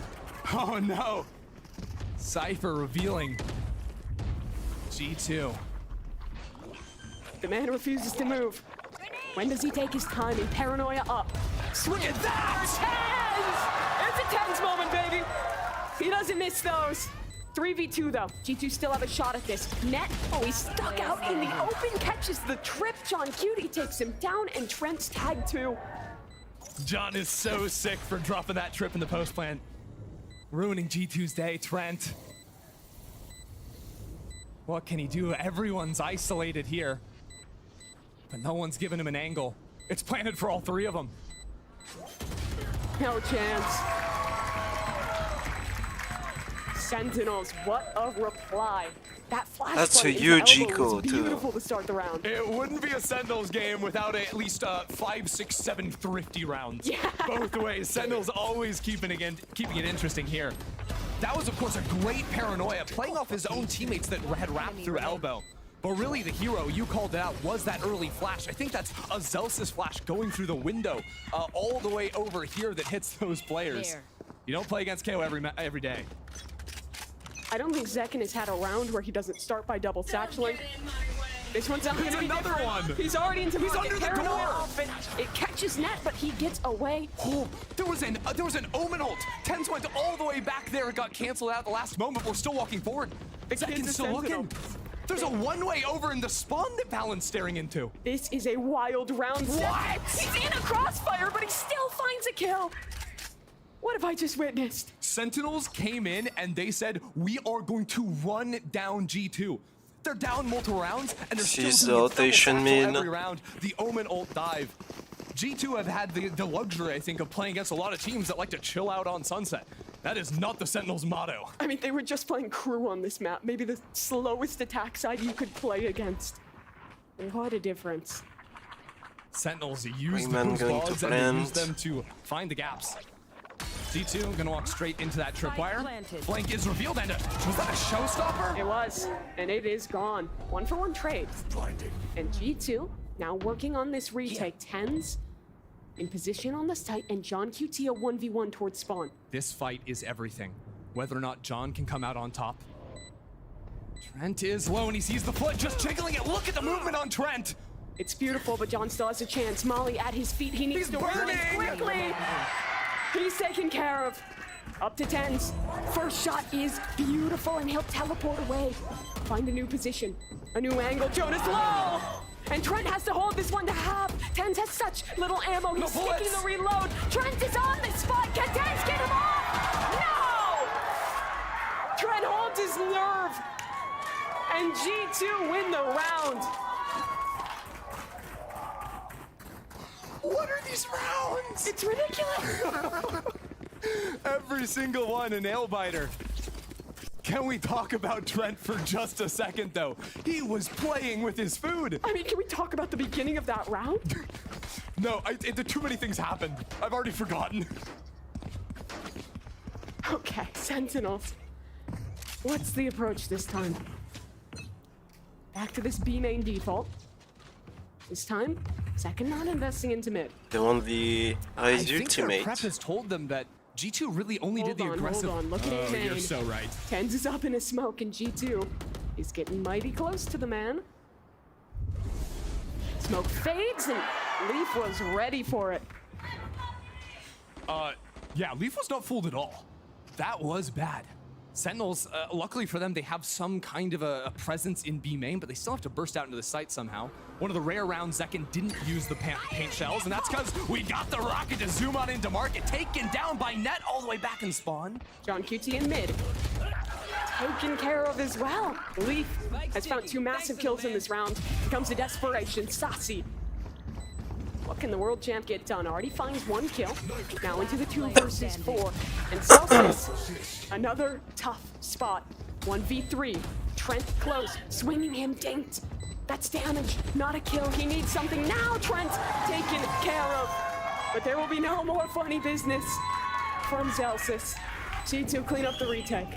Oh no. Cypher revealing G2. The man refuses to move. When does he take his time and paranoia up? Swing at that! Tens! It's a Tens moment, baby! He doesn't miss those. 3v2 though. G2 still have a shot at this. Net, oh, he's stuck out in the open, catches the trip. John Cutie takes him down, and Trent's tagged too. John is so sick for dropping that trip in the post plant. Ruining G2's day, Trent. What can he do? Everyone's isolated here. But no one's giving him an angle. It's planted for all 3 of them. No chance. Sentinels, what a reply. That flash That's a play into huge elbow eco, was too. beautiful to start the round. It wouldn't be a Sentinels game without at least 5, 6, 7 thrifty rounds. Yeah. Both ways. Sentinels always keeping it interesting here. That was, of course, a great paranoia, playing off his own teammates that had wrapped through elbow. But really, the hero, you called it out, was that early flash. I think that's a Zelsis flash going through the window all the way over here that hits those players. You don't play against KO every day. I don't think Zekin has had a round where he doesn't start by double satcheling. This one's not gonna be another different. one. He's already into He's pocket. under the Paranoia door. off it. It catches Net, but he gets away. Oh, there was an Omen ult. Tens went all the way back there. It got canceled out at the last moment. We're still walking forward. Zekin's still looking. There's a one-way over in the spawn that Balin's staring into. This is a wild round. What? He's in a crossfire, but he still finds a kill. What have I just witnessed? Sentinels came in and they said, we are going to run down G2. They're down multiple rounds and they're She's still doing the rotation double satchel min. every round. The Omen ult dive. G2 have had the luxury, I think, of playing against a lot of teams that like to chill out on Sunset. That is not the Sentinels' motto. I mean, they were just playing crew on this map. Maybe the slowest attack side you could play against. And what a difference. Sentinels use Wingman those going to balls and they use plant. them to find the gaps. G2 gonna walk straight into that tripwire. Flank is revealed, and was that a showstopper? It was, and it is gone. 1-for-1 trade. And G2 now working on this retake. Tens in position on the site, and John QT a 1v1 towards spawn. This fight is everything. Whether or not John can come out on top. Trent is low, and he sees the foot just jiggling it. Look at the movement on Trent. It's beautiful, but John still has a chance. Molly at his feet. He needs He's to run quickly. He's taken care of. Up to Tens. First shot is beautiful, and he'll teleport away. Find a new position, a new angle. Jonas low! And Trent has to hold this one to half. Tens has such little ammo. He's sticking the reload. Trent is on the spot. Can Tens get him off? No! Trent holds his nerve. And G2 win the round. What are these rounds? It's ridiculous. Every single one a nail biter. Can we talk about Trent for just a second, though? He was playing with his food. I mean, can we talk about the beginning of that round? No, too many things happened. I've already forgotten. Okay, Sentinels. What's the approach this time? Back to this B main default. This time, second not investing into mid. They want the I Raise think their ultimate. prep has told them that G2 really only did the aggressive. Hold on, look at it, man. You're so right. Tens is up in a smoke, and G2 is getting mighty close to the man. Smoke fades, and Leaf was ready for it. Yeah, Leaf was not fooled at all. That was bad. Sentinels, luckily for them, they have some kind of a presence in B main, but they still have to burst out into the site somehow. One of the rare rounds Zekken didn't use the paint shells, and that's because we got the rocket to zoom on into market, taken down by Net all the way back in spawn. John QT in mid. Taken care of as well. Leaf has found 2 massive kills in this round. Here comes the desperation. Sassy. What can the world champ get done? Already finds 1 kill. Now into the 2 versus 4. And Celsius, another tough spot. 1v3. Trent close, swinging him dinked. That's damage, not a kill. He needs something now. Trent taken care of. But there will be no more funny business from Celsius. G2 clean up the retake.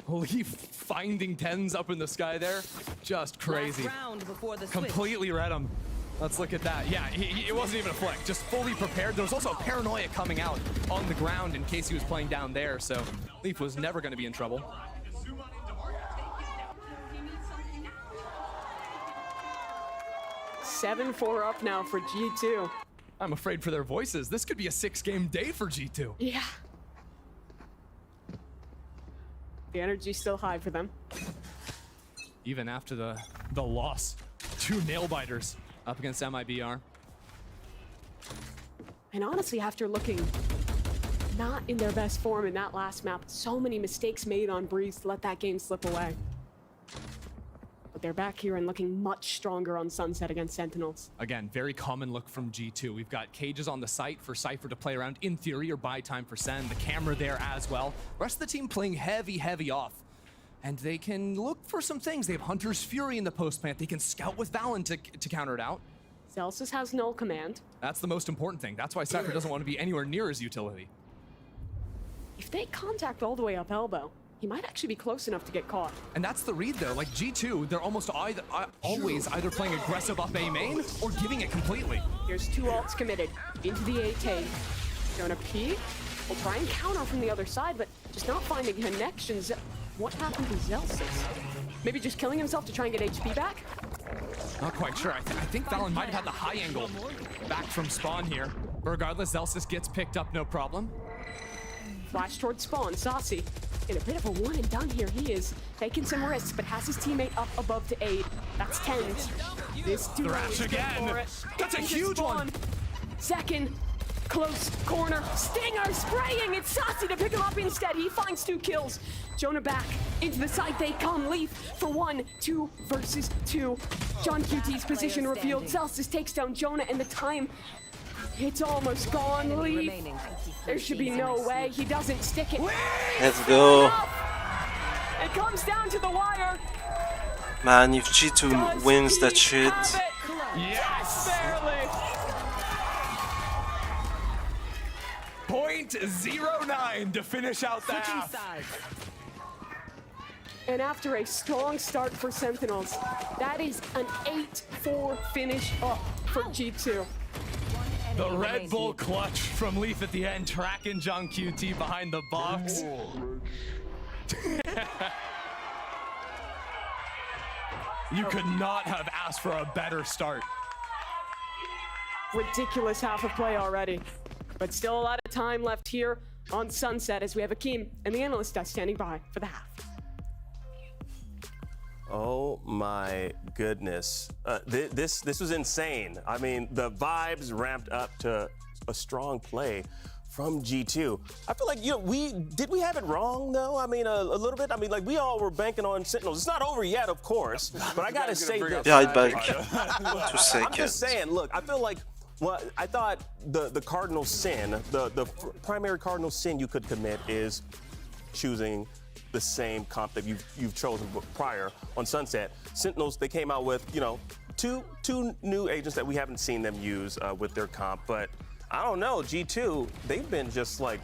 Leaf finding 10s up in the sky there, just crazy. Completely read him. Let's look at that. Yeah, it wasn't even a flick, just fully prepared. There was also a paranoia coming out on the ground in case he was playing down there, so Leaf was never going to be in trouble. 7-4 up now for G2. I'm afraid for their voices. This could be a 6-game day for G2. Yeah. The energy's still high for them. Even after the loss. 2 nail-biters up against MIBR. And honestly, after looking not in their best form in that last map, so many mistakes made on Breeze to let that game slip away. But they're back here and looking much stronger on Sunset against Sentinels. Again, very common look from G2. We've got cages on the site for Cypher to play around, in theory, or buy time for Sen. The camera there as well. Rest of the team playing heavy off. And they can look for some things. They have Hunter's Fury in the post plant. They can scout with Valen to counter it out. Celsius has null command. That's the most important thing. That's why Cypher doesn't want to be anywhere near his utility. If they contact all the way up elbow, he might actually be close enough to get caught. And that's the read, though. Like G2, they're almost always either playing aggressive up A main or giving it completely. Here's 2 ults committed into the A-Tag. Jonah P will try and counter from the other side, but just not finding connections. What happened to Celsius? Maybe just killing himself to try and get HP back? Not quite sure. I think Valen might have had the high angle back from spawn here. But regardless, Celsius gets picked up, no problem. Flash towards spawn. Saucy in a bit of a one and done here. He is taking some risks, but has his teammate up above to aid. That's 10. This duo Thrash again. That's a huge one. Second, close corner. Stinger spraying. It's Saucy to pick him up instead. He finds 2 kills. Jonah back into the side. They come. Leaf for 1, 2 versus 2. John QT's position revealed. Celsius takes down Jonah, and the time, it's almost gone. Leaf. There should be no way he doesn't stick it. Let's go. It comes down to the wire. Man, if G2 wins that shit. Yes, barely. .09 to finish out the half. And after a strong start for Sentinels, that is an 8-4 finish up for G2. The Red Bull clutch from Leaf at the end, tracking John QT behind the box. You could not have asked for a better start. Ridiculous half of play already. But still a lot of time left here on Sunset as we have Akeem and the analyst desk standing by for the half. Oh my goodness. This was insane. I mean, the vibes ramped up to a strong play from G2. I feel like, did we have it wrong though? I mean, a little bit. I mean, like we all were banking on Sentinels. It's not over yet, of course, but I gotta say this. Yeah, I'd back to second. I'm just saying, look, I feel like Well, I thought the cardinal sin, the primary cardinal sin you could commit is choosing the same comp that you've chosen prior on Sunset. Sentinels, they came out with, you know, two new agents that we haven't seen them use with their comp, but I don't know, G2, they've been just like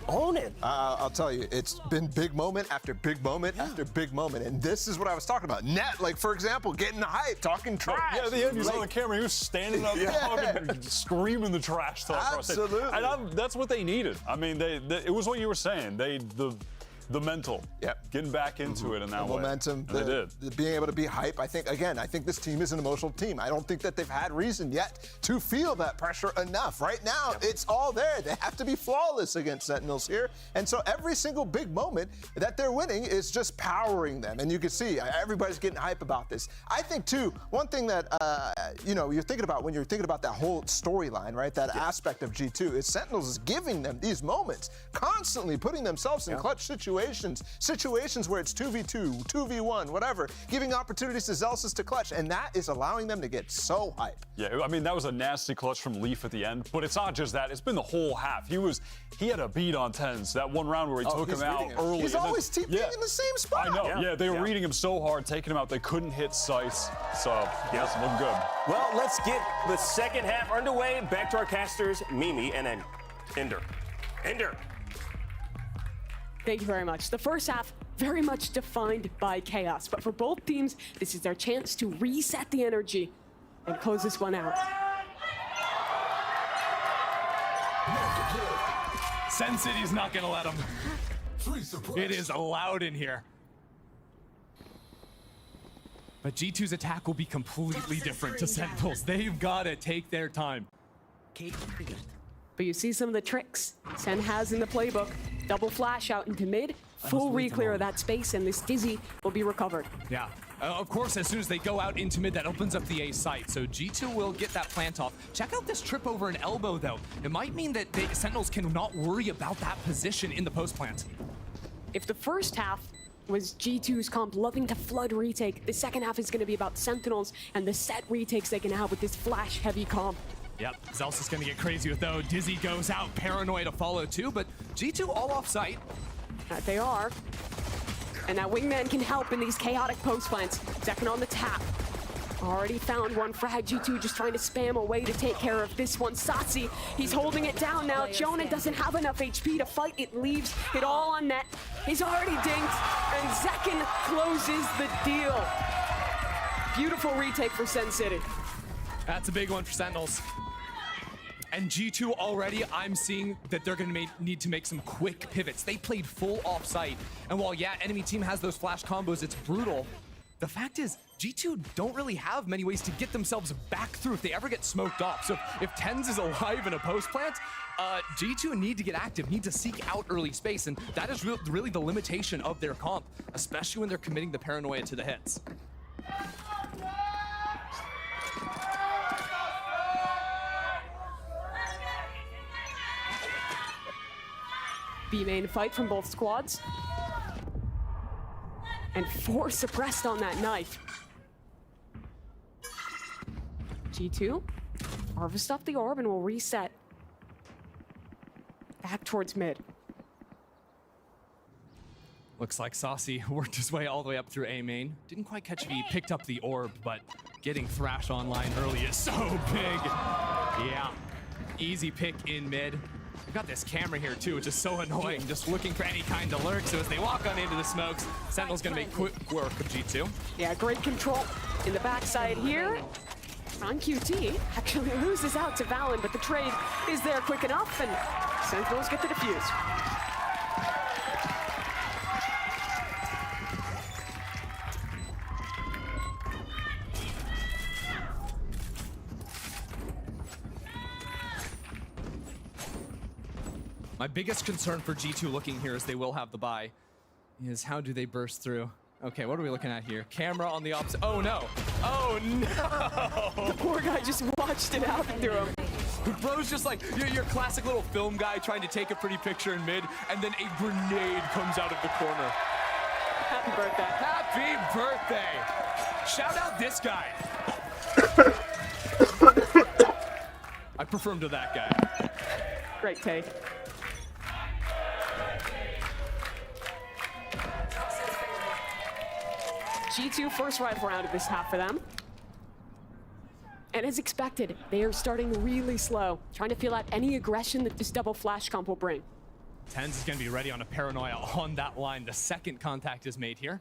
own it. I'll tell you, it's been big moment after big moment after big moment, and this is what I was talking about. Net, like for example, getting hype, talking trash. Yeah, the end, he's on the camera, he was standing up, talking, screaming the trash talk. Absolutely. And that's what they needed. I mean, it was what you were saying. The mental, getting back into it in that way. Momentum, they did. Being able to be hype. I think this team is an emotional team. I don't think that they've had reason yet to feel that pressure enough. Right now, it's all there. They have to be flawless against Sentinels here. And so every single big moment that they're winning is just powering them. And you can see everybody's getting hype about this. I think, too, one thing that, you're thinking about when you're thinking about that whole storyline, right, that aspect of G2, is Sentinels is giving them these moments, constantly putting themselves in clutch situations where it's 2v2, 2v1, whatever, giving opportunities to Zelsis to clutch, and that is allowing them to get so hype. Yeah, I mean, that was a nasty clutch from Leaf at the end, but it's not just that. It's been the whole half. He had a beat on TenZ, that one round where he took him out early. He's always TPing in the same spot. I know, they were reading him so hard, taking him out. They couldn't hit sights, so yes, looking good. Well, let's get the second half underway. Back to our casters, Mimi and then Ender. Thank you very much. The first half, very much defined by chaos, but for both teams, this is their chance to reset the energy and close this one out. Sen City's not gonna let them. It is loud in here. But G2's attack will be completely different to Sentinels. They've gotta take their time. But you see some of the tricks Sen has in the playbook. Double flash out into mid, full re-clear of that space, and this Dizzy will be recovered. Yeah. Of course, as soon as they go out into mid, that opens up the A site. So G2 will get that plant off. Check out this trip over an elbow, though. It might mean that the Sentinels cannot worry about that position in the post plant. If the first half was G2's comp loving to flood retake, the second half is going to be about Sentinels and the set retakes they can have with this flash-heavy comp. Yep, Zelsis is gonna get crazy with though. Dizzy goes out, Paranoia to follow too, but G2 all off site. That they are. And that wingman can help in these chaotic post plants. Second on the tap. Already found one frag. G2 just trying to spam away to take care of this one. Satsi, he's holding it down now. Jonah doesn't have enough HP to fight. It leaves it all on net. He's already dinked, and Zekin closes the deal. Beautiful retake for Sen City. That's a big one for Sentinels. And G2 already, I'm seeing that they're going to need to make some quick pivots. They played full off-site. And while, enemy team has those flash combos, it's brutal. The fact is, G2 don't really have many ways to get themselves back through if they ever get smoked off. So if TenZ is alive in a post plant, G2 need to get active, need to seek out early space. And that is really the limitation of their comp, especially when they're committing the Paranoia to the hits. B-main fight from both squads. And 4 suppressed on that knife. G2, harvest up the orb and we'll reset. Back towards mid. Looks like Saucy worked his way all the way up through A main. Didn't quite catch if he picked up the orb, but getting Thrash online early is so big. Yeah, easy pick in mid. We've got this camera here too, which is so annoying, just looking for any kind of lurk. So as they walk on into the smokes, Sentinel's gonna make quick work of G2. Yeah, great control in the backside here. On QT, actually loses out to Valen, but the trade is there quick enough, and Sentinels get the defuse. My biggest concern for G2 looking here, as they will have the buy, is how do they burst through? Okay, what are we looking at here? Camera on the opposite. Oh no! Oh no! The poor guy just watched it happen to him. Bro's just like your classic little film guy trying to take a pretty picture in mid, and then a grenade comes out of the corner. Happy birthday. Happy birthday! Shout out this guy. I I prefer him to that guy. Great take. G2 first rifle round of this half for them. And as expected, they are starting really slow, trying to feel out any aggression that this double flash comp will bring. Tens is going to be ready on a paranoia on that line. The second contact is made here.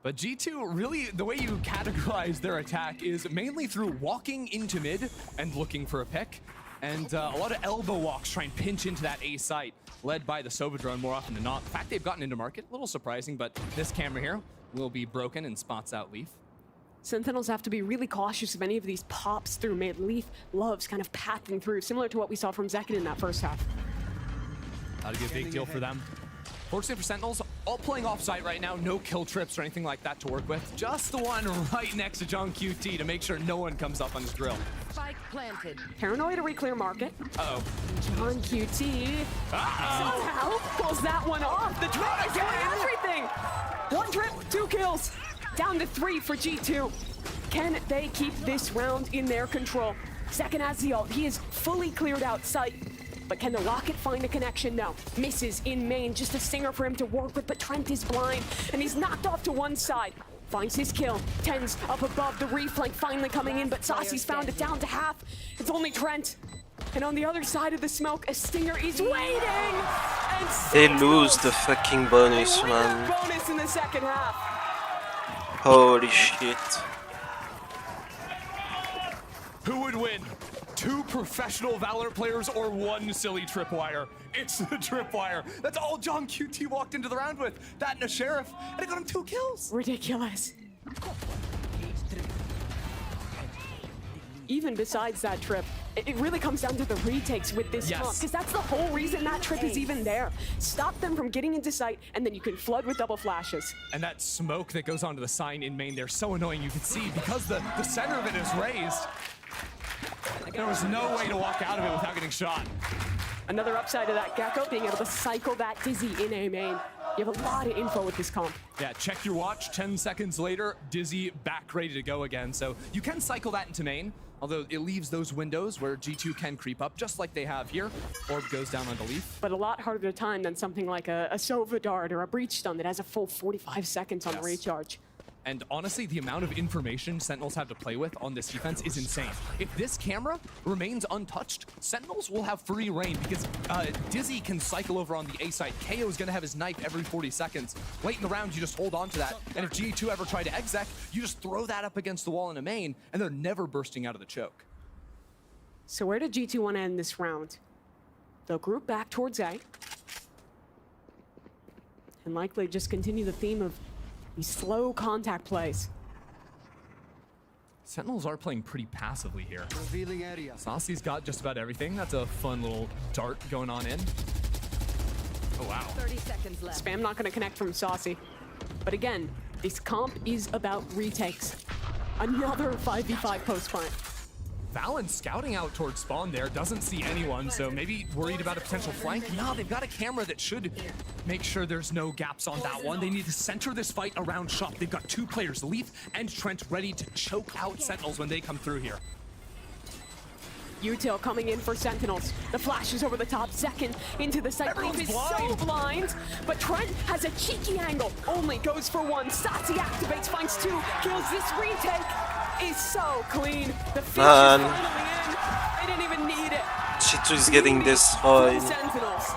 But G2, really, the way you categorize their attack is mainly through walking into mid and looking for a pick. And a lot of elbow walks try and pinch into that A site, led by the Sova drone more often than not. The fact they've gotten into market, a little surprising, but this camera here will be broken and spots out Leaf. Sentinels have to be really cautious of any of these pops through mid. Leaf loves kind of pathing through, similar to what we saw from Zekin in that first half. That'll be a big deal for them. Fortunately for Sentinels, all playing off-site right now, no kill trips or anything like that to work with. Just the one right next to John QT to make sure no one comes up on his drill. Spike planted. Paranoia to reclear market. Uh-oh. John QT somehow pulls that one off. The drip is doing everything. One drip, 2 kills. Down to 3 for G2. Can they keep this round in their control? Second has the ult. He is fully cleared out sight. But can the rocket find a connection? No. Misses in main. Just a stinger for him to work with, but Trent is blind, and he's knocked off to one side. Finds his kill. Tens up above, the reflank finally coming in, but Saucy's found it down to half. It's only Trent. And on the other side of the smoke, a stinger is waiting! And They lose the fucking bonus, they win man. that bonus in the second half. Holy shit. Who would win? 2 professional Valorant players or 1 silly tripwire? It's the tripwire. That's all John QT walked into the round with. That and a sheriff, and it got him 2 kills. Ridiculous. Even besides that trip, it really comes down to the retakes with this comp, because that's the whole reason that trip is even there. Stop them from getting into sight, and then you can flood with double flashes. And that smoke that goes onto the sign in main, they're so annoying. You can see because the center of it is raised. There was no way to walk out of it without getting shot. Another upside of that Gecko, being able to cycle that Dizzy in A main. You have a lot of info with this comp. Yeah, check your watch. 10 seconds later, Dizzy back ready to go again. So you can cycle that into main, although it leaves those windows where G2 can creep up, just like they have here. Orb goes down onto Leaf. But a lot harder to time than something like a Sova Dart or a Breach Stun that has a full 45 seconds on the recharge. And honestly, the amount of information Sentinels have to play with on this defense is insane. If this camera remains untouched, Sentinels will have free reign because Dizzy can cycle over on the A side. KO is going to have his knife every 40 seconds. Late in the round, you just hold on to that. And if G2 ever try to exec, you just throw that up against the wall in a main, and they're never bursting out of the choke. So where did G2 want to end this round? They'll group back towards A. And likely just continue the theme of these slow contact plays. Sentinels are playing pretty passively here. Saucy's got just about everything. That's a fun little dart going on in. Oh, wow. 30 seconds left. Spam not going to connect from Saucy. But again, this comp is about retakes. Another 5v5 post-plant. Valen scouting out towards spawn there, doesn't see anyone, so maybe worried about a potential flank. No, they've got a camera that should make sure there's no gaps on that one. They need to center this fight around shop. They've got 2 players, Leaf and Trent, ready to choke out Sentinels when they come through here. Util coming in for Sentinels. The flash is over the top, second into the site. Everyone's Leaf is blind. so blind, but Trent has a cheeky angle. Only goes for 1. Saucy activates, finds 2, kills. This retake is so clean. The fish is finally in. They didn't even need it. G2 is getting destroyed. Sentinels.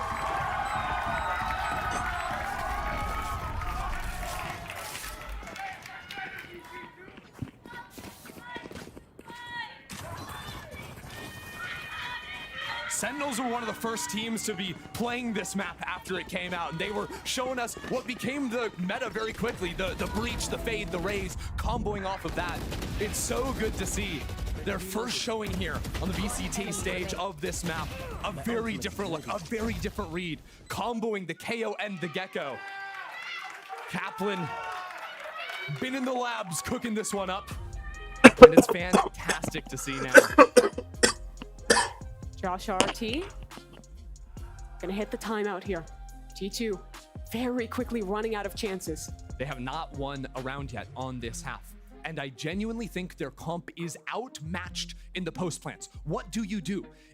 Sentinels were one of the first teams to be playing this map after it came out, and they were showing us what became the meta very quickly. The breach, the fade, the raise, comboing off of that. It's so good to see. Their first showing here on the VCT stage of this map. A very different look, a very different read. Comboing the KO and the Gecko. Kaplan, been in the labs cooking this one up. And it's fantastic to see now. Josh RT gonna hit the timeout here. G2 very quickly running out of chances. They have not won a round yet on this half. and I genuinely think their comp is outmatched in the post plants. What do?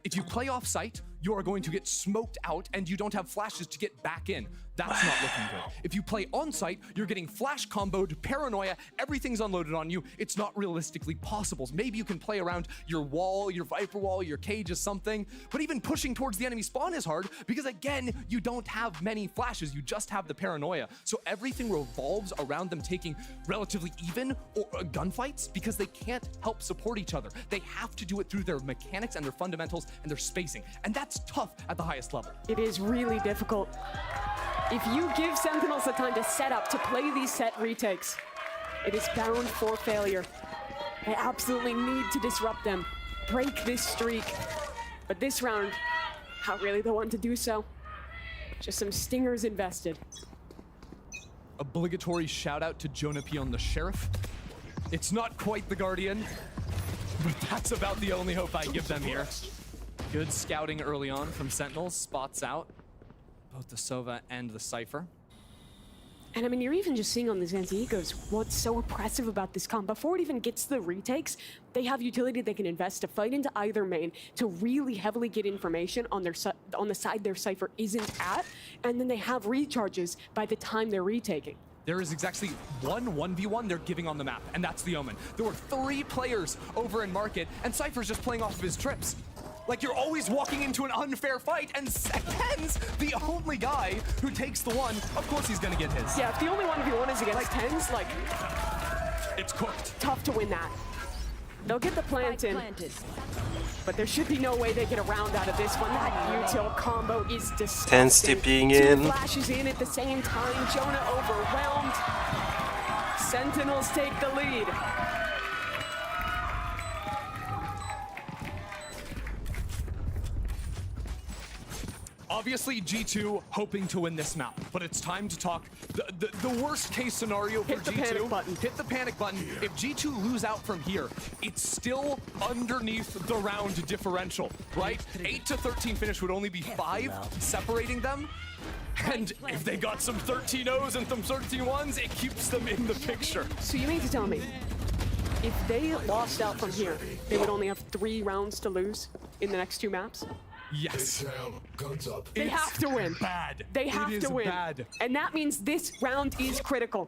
If you play off site, you are going to get smoked out and you don't have flashes to get back in. That's not looking good. If you play on site, you're getting flash comboed, paranoia, everything's unloaded on you. It's not realistically possible. Maybe you can play around your wall, your Viper wall, your cage is something, but even pushing towards the enemy spawn is hard because again, you don't have many flashes, you just have the paranoia. So everything revolves around them taking relatively even or gunfights because they can't help support each other. They have to do it through their mechanics and their fundamentals and their spacing. And that's tough at the highest level. It is really difficult. If you give Sentinels the time to set up, to play these set retakes, it is bound for failure. They absolutely need to disrupt them, break this streak. But this round, not really the one to do so. Just some stingers invested. Obligatory shout out to Jonah P on the Sheriff. It's not quite the Guardian, but that's about the only hope I give them here. Good scouting early on from Sentinels, spots out both the Sova and the Cypher. And I mean, you're even just seeing on these anti-egos what's so oppressive about this comp. Before it even gets the retakes, they have utility they can invest to fight into either main to really heavily get information on their on the side their Cypher isn't at, and then they have recharges by the time they're retaking. There is exactly one 1v1 they're giving on the map, and that's the Omen. There were 3 players over in Market, and Cypher's just playing off of his trips. Like, you're always walking into an unfair fight, and Tens, the only guy who takes the one, of course he's gonna get his. Yeah, if the only 1v1 is against Tens, like, it's cooked. Tough to win that. They'll get the plant in, but there should be no way they get a round out of this one. That util combo is disgusting. Tens tipping 2 in. flashes in at the same time. Jonah overwhelmed. Sentinels take the lead. Obviously, G2 hoping to win this map, but it's time to talk the worst case scenario for Hit the G2. panic button. Hit the panic button. If G2 lose out from here, it's still underneath the round differential, right? 8 to 13 finish would only be 5 separating them. And if they got some 13-0s and some 13-1s, it keeps them in the picture. So you mean to tell me, if they lost out from here, they would only have 3 rounds to lose in the next 2 maps? Yes. They have to win. Bad. They have it is to win. Bad. And that means this round is critical.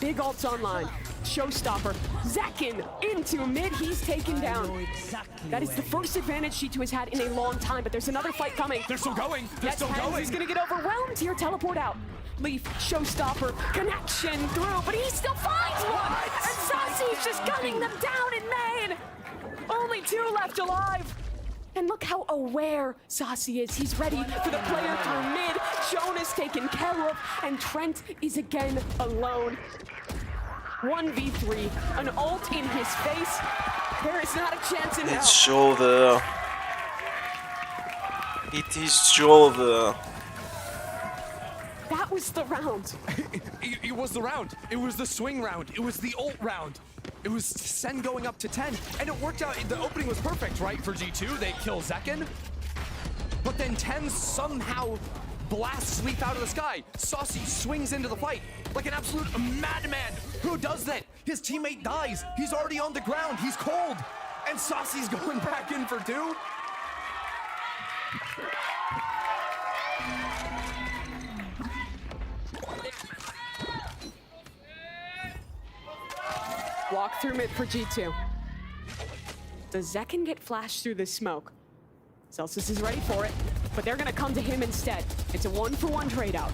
Big ults online. Showstopper. Zekin into mid. He's taken down. That is the first advantage G2 has had in a long time, but there's another fight coming. They're still going. They're still going. He's going to get overwhelmed here. Teleport out. Leaf, Showstopper, connection through, but he still finds one! And Sassy's just gunning them down in main! Only 2 left alive! And look how aware Sassy is. He's ready for the player through mid. Jonah's taken care of, and Trent is again alone. 1v3, an ult in his face. There is not a chance in hell. It's over. It is over. That was the round. It was the round. It was the swing round. It was the ult round. It was Sen going up to 10, and it worked out. The opening was perfect, right, for G2. They kill Zekin, but then 10 somehow blasts Leaf out of the sky. Saucy swings into the fight like an absolute madman. Who does that? His teammate dies. He's already on the ground. He's cold, and Saucy's going back in for 2. Walk through mid for G2. Does Zekin get flashed through the smoke? Celsius is ready for it, but they're gonna come to him instead. It's a 1-for-1 trade out.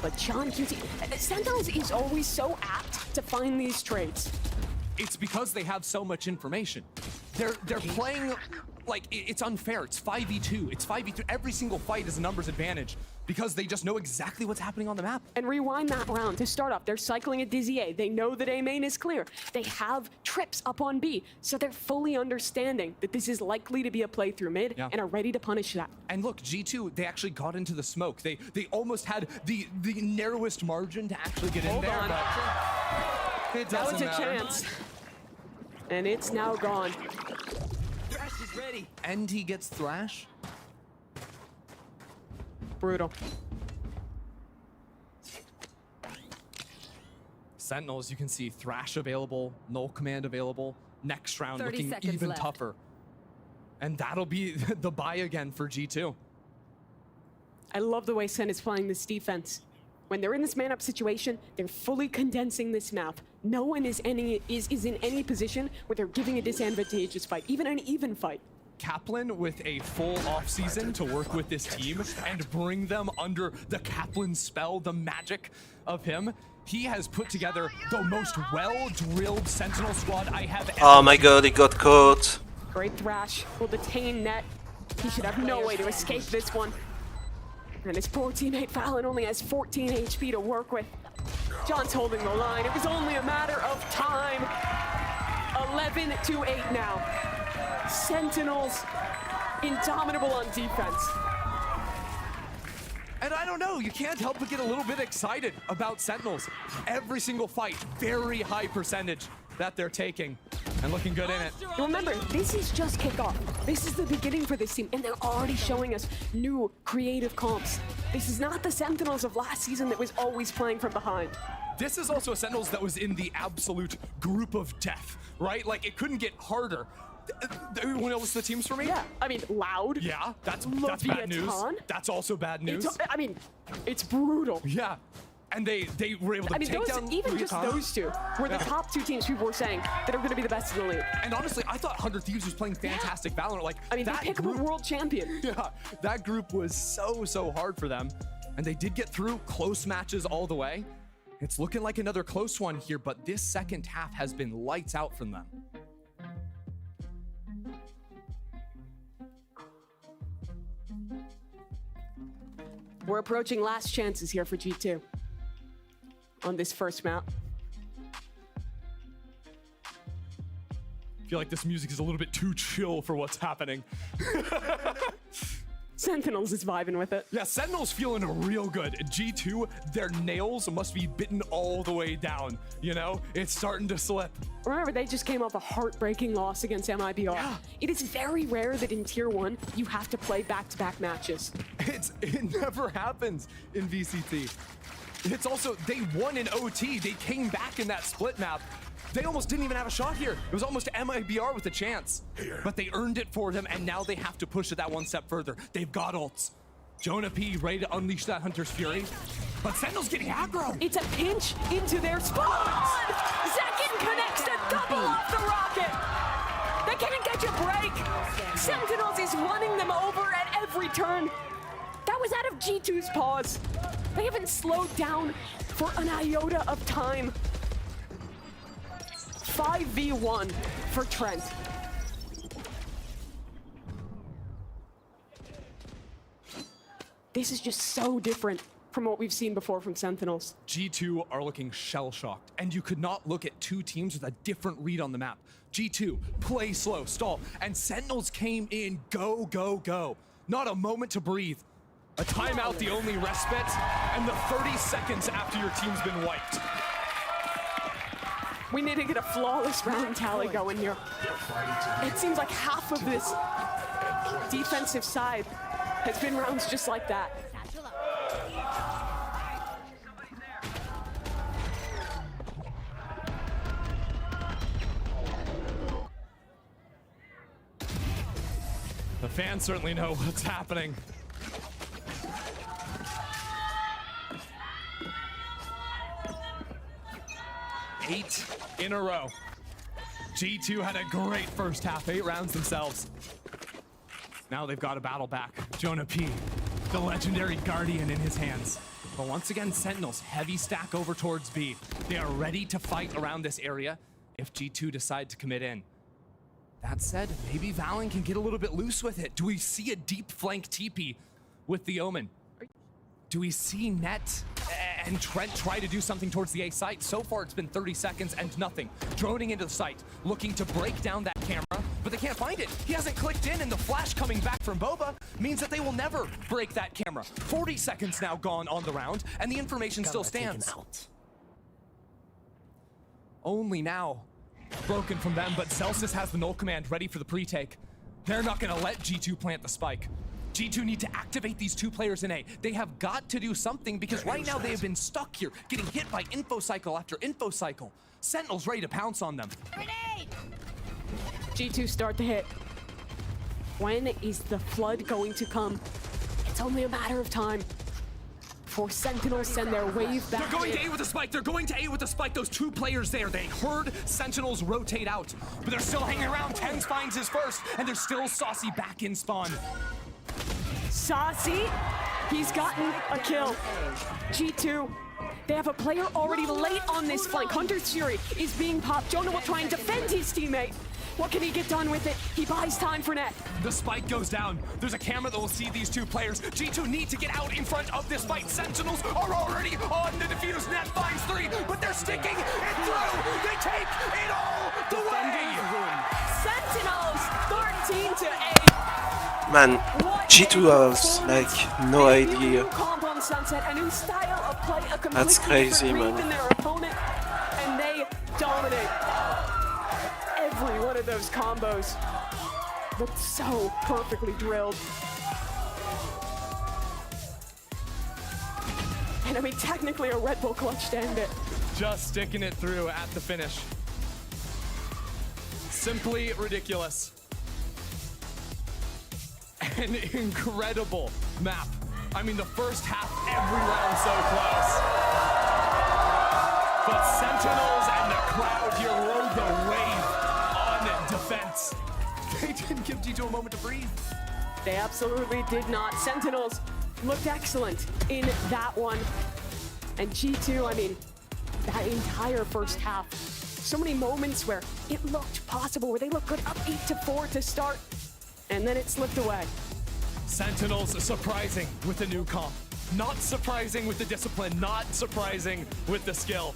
But John QT, Sentinels is always so apt to find these trades. It's because they have so much information. They're playing like it's unfair. It's 5v2. It's 5v2. Every single fight is a numbers advantage because they just know exactly what's happening on the map. And rewind that round to start off. They're cycling a Dizzy A. They know that A main is clear. They have trips up on B, so they're fully understanding that this is likely to be a play through mid and are ready to punish that. And look, G2, they actually got into the smoke. They almost had the narrowest margin to actually get in there. Hold on. But it That doesn't was a matter. chance. And it's now gone. Thrash is ready. And he gets Thrash. Brutal. Sentinels, you can see Thrash available, Null Command available. Next round 30 looking seconds even left. tougher. And that'll be the buy again for G2. I love the way Sen is playing this defense. When they're in this man-up situation, they're fully condensing this map. No one is in any position where they're giving a disadvantageous fight, even an even fight. Kaplan with a full offseason to work with this team and bring them under the Kaplan spell, the magic of him. He has put together the most well-drilled Sentinel squad I have ever Oh my god, he got caught. Great Thrash will detain Net. He should have no way to escape this one. And his poor teammate Fallon only has 14 HP to work with. John's holding the line. It was only a matter of time. 11-8 now. Sentinels indomitable on defense. And I don't know, you can't help but get a little bit excited about Sentinels. Every single fight, very high percentage that they're taking and looking good in it. Remember, this is just kickoff. This is the beginning for this team, and they're already showing us new creative comps. This is not the Sentinels of last season that was always playing from behind. This is also a Sentinels that was in the absolute group of death, right? Like, it couldn't get harder. You want to list the teams for me? Yeah, I mean, Loud. Yeah, that's bad news. That's also bad news. It's brutal. Yeah, and they were able to take down even just Recon. those two were the top two teams people were saying that are going to be the best in the league. And honestly, I thought 100 Thieves was playing fantastic Valorant. Like, I mean, they picked up a world champion. Yeah, that group was so hard for them, and they did get through close matches all the way. It's looking like another close one here, but this second half has been lights out from them. We're approaching last chances here for G2 on this first map. I feel like this music is a little bit too chill for what's happening. Sentinels is vibing with it. Yeah, Sentinel's feeling real good. G2, their nails must be bitten all the way down. You know, it's starting to slip. Remember, they just came off a heartbreaking loss against MIBR. Yeah. It is very rare that in Tier 1, you have to play back-to-back matches. It never happens in VCT. It's also, they won in OT. They came back in that split map. They almost didn't even have a shot here. It was almost MIBR with a chance. But they earned it for them, and now they have to push it that one step further. They've got ults. Jonah P ready to unleash that Hunter's Fury. But Sentinel's getting aggro. It's a pinch into their spawn. Zekin connects to double off the rocket. They can't catch a break. Sentinels is running them over at every turn. That was out of G2's paws. They haven't slowed down for an iota of time. 5v1 for Trent. This is just so different from what we've seen before from Sentinels. G2 are looking shell-shocked, and you could not look at two teams with a different read on the map. G2, play slow, stall, and Sentinels came in, go, go, go. Not a moment to breathe. A timeout, the only respite, and the 30 seconds after your team's been wiped. We need to get a flawless round tally going here. It seems like half of this defensive side has been rounds just like that. The fans certainly know what's happening. Eight in a row. G2 had a great first half, 8 rounds themselves. Now they've got a battle back. Jonah P, the legendary Guardian in his hands. But once again, Sentinels, heavy stack over towards B. They are ready to fight around this area if G2 decide to commit in. That said, maybe Valen can get a little bit loose with it. Do we see a deep flank TP with the Omen? Do we see Net and Trent try to do something towards the A site? So far, it's been 30 seconds and nothing. Droning into the site, looking to break down that camera, but they can't find it. He hasn't clicked in, and the flash coming back from Boba means that they will never break that camera. 40 seconds now gone on the round, and the information still stands. Only now broken from them, but Celsius has the null command ready for the pre-take. They're not gonna let G2 plant the spike. G2 need to activate these 2 players in A. They have got to do something because right now they have been stuck here, getting hit by info cycle after info cycle. Sentinel's ready to pounce on them. Grenade! G2 start to hit. When is the flood going to come? It's only a matter of time. For Sentinels send their wave back. They're going to A with a spike. They're going to A with a spike. Those 2 players there. They heard Sentinels rotate out, but they're still hanging around. Tens finds his first, and there's still Saucy back in spawn. Saucy, he's gotten a kill. G2, they have a player already late on this flank. Hunter's Fury is being popped. Jonah will try and defend his teammate. What can he get done with it? He buys time for net. The spike goes down. There's a camera that will see these 2 players. G2 need to get out in front of this fight. Sentinels are already on the defuse. Net finds 3, but they're sticking it through. They take it all the way. Sentinels 13 to 8. Man, G2 has like no idea. A new style of play, a That's crazy, man. Than their opponent, and they dominate. Every one of those combos looked so perfectly drilled. And I mean, technically a Red Bull clutch to end it. Just sticking it through at the finish. Simply ridiculous. An incredible map. I mean, the first half, every round so close. But Sentinels and the crowd here rode the wave on defense. They didn't give G2 a moment to breathe. They absolutely did not. Sentinels looked excellent in that one. And G2, I mean, that entire first half, so many moments where it looked possible, where they looked good up 8-4 to start, and then it slipped away. Sentinels surprising with the new comp. Not surprising with the discipline, not surprising with the skill.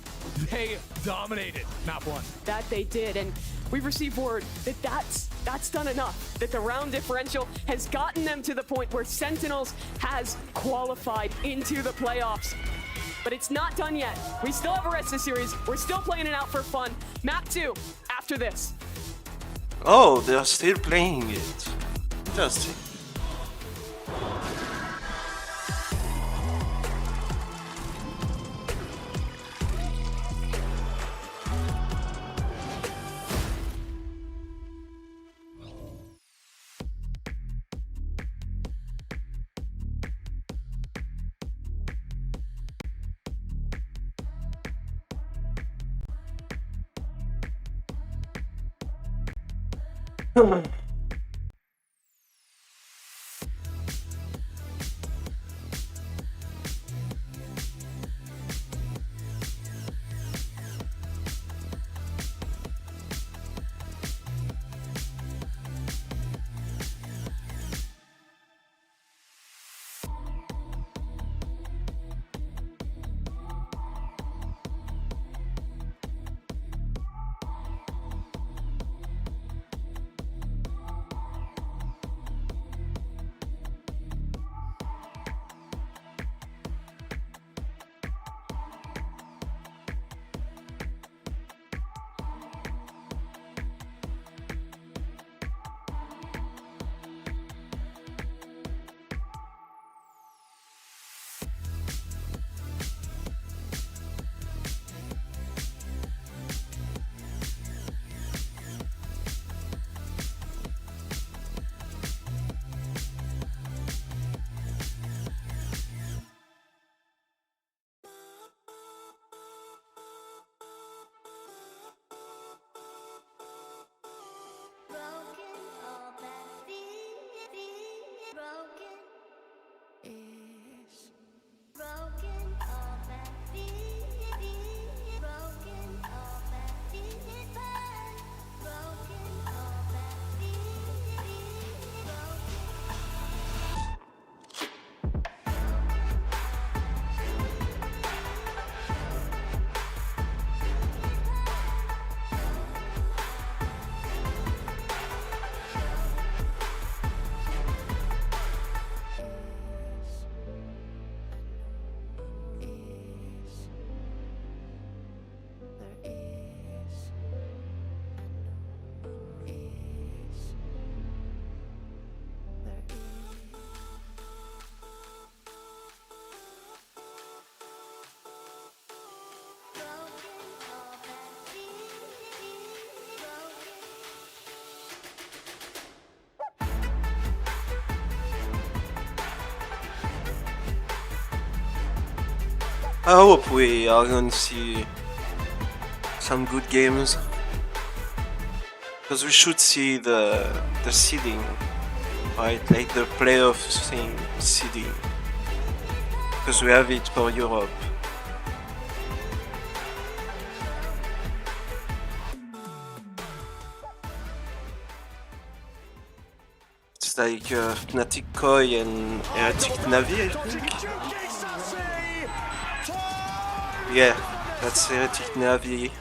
They dominated map 1. That they did, and we've received word that that's done enough, that the round differential has gotten them to the point where Sentinels has qualified into the playoffs. But it's not done yet. We still have a rest of the series. We're still playing it out for fun. Map 2, after this. Oh, they're still playing it. Interesting. I hope we are going to see some good games. Because we should see the seeding, right? Like the playoff thing, seeding. Because we have it for Europe. It's like Fnatic Koi and Heretic Navi, I think. Yeah, that's Heretic Navi.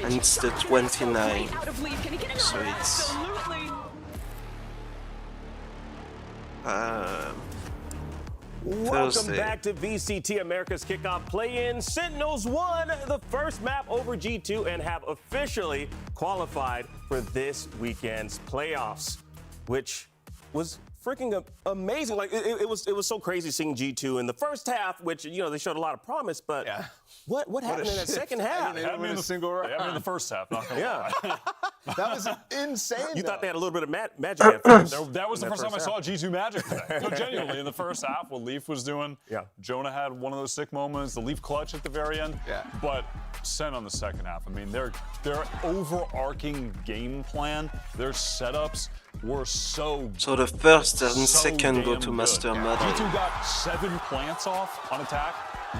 And it's the 29. So it's Welcome Thursday. back to VCT America's Kickoff Play-In. Sentinels won the first map over G2 and have officially qualified for this weekend's playoffs, which was freaking amazing. Like it was so crazy seeing G2 in the first half, which they showed a lot of promise, but what happened in that second half? They didn't win a single round. I mean, the first half, not gonna lie. That was insane. You though. thought they had a little bit of magic at first. That was the first time I saw G2 magic today. No, genuinely, in the first half, what Leaf was doing, Jonah had one of those sick moments, the Leaf clutch at the very end. Yeah. But Sen on the second half, I mean, their overarching game plan, their setups were so the first and so second go damn to good. Master Magic. G2 got 7 plants off on attack,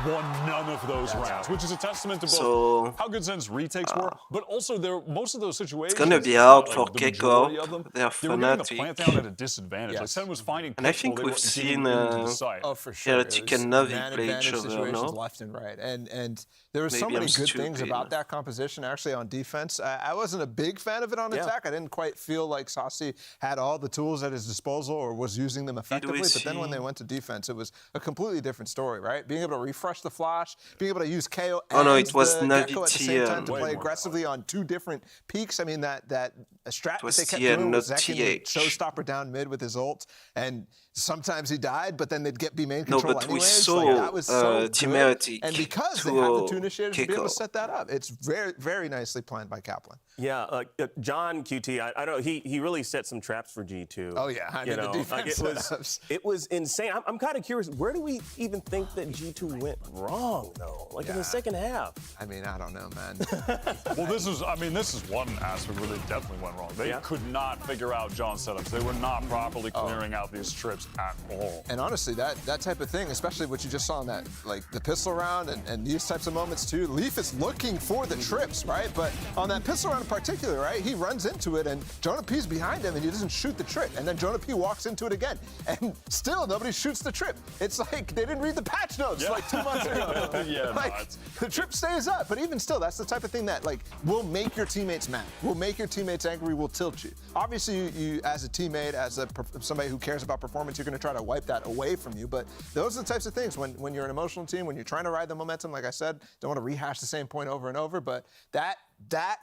won none of those rounds, which is a testament to both So, how good Zen's retakes were, but also most of those situations. It's gonna be hard like for the majority Kickoff. of them, They're they were getting the Fnatic. plant down at a disadvantage. Like Sen was finding And I picks while think they we've weren't seen getting into the site. Oh, for sure. Heretic and Navi play each other, situations no? left and right, and there were so Maybe many I'm good things stupid. about that composition. Actually, on defense, I wasn't a big fan of it on attack. I didn't quite feel like Saucy had all the tools at his disposal or was using them effectively. But then when they went to defense, it was a completely different story, right? Being able to refresh the flash, being able to use KO Oh, no, and it was the Navi Gecko at the same time to TM. play aggressively on 2 different peaks. I mean, that strat that was they kept TM, doing was not Zek TH. showstopper down mid with his ult, and sometimes he died, but then they'd be main No, control but we anyways. saw Like, that was so Team good. Heretic And because they to have the two initiators to be able to Kickoff. set that up, it's very, very nicely planned by Kaplan. Yeah, John QT, I don't know, he really set some traps for G2. Oh yeah, I mean the defense setups. it was insane. I'm kind of curious, where do we even think that G2 went wrong though? Like in the second half? I mean, I don't know, man. Well, this is one aspect where they definitely went wrong. They could not figure out John's setups. They were not properly clearing out these trips at all. And honestly, that type of thing, especially what you just saw in that, like the pistol round and these types of moments too, Leaf is looking for the trips, right? But on that pistol round in particular, right, he runs into it and Jonah P's behind him and he doesn't shoot the trip. And then Jonah P walks into it again and still nobody shoots the trip. It's like they didn't read the patch notes like 2 months ago. The trip stays up, but even still, that's the type of thing that like will make your teammates mad, will make your teammates angry, will tilt you. Obviously, you as a teammate, as somebody who cares about performance, you're going to try to wipe that away from you. But those are the types of things when you're an emotional team, when you're trying to ride the momentum. Like I said, don't want to rehash the same point over and over, but that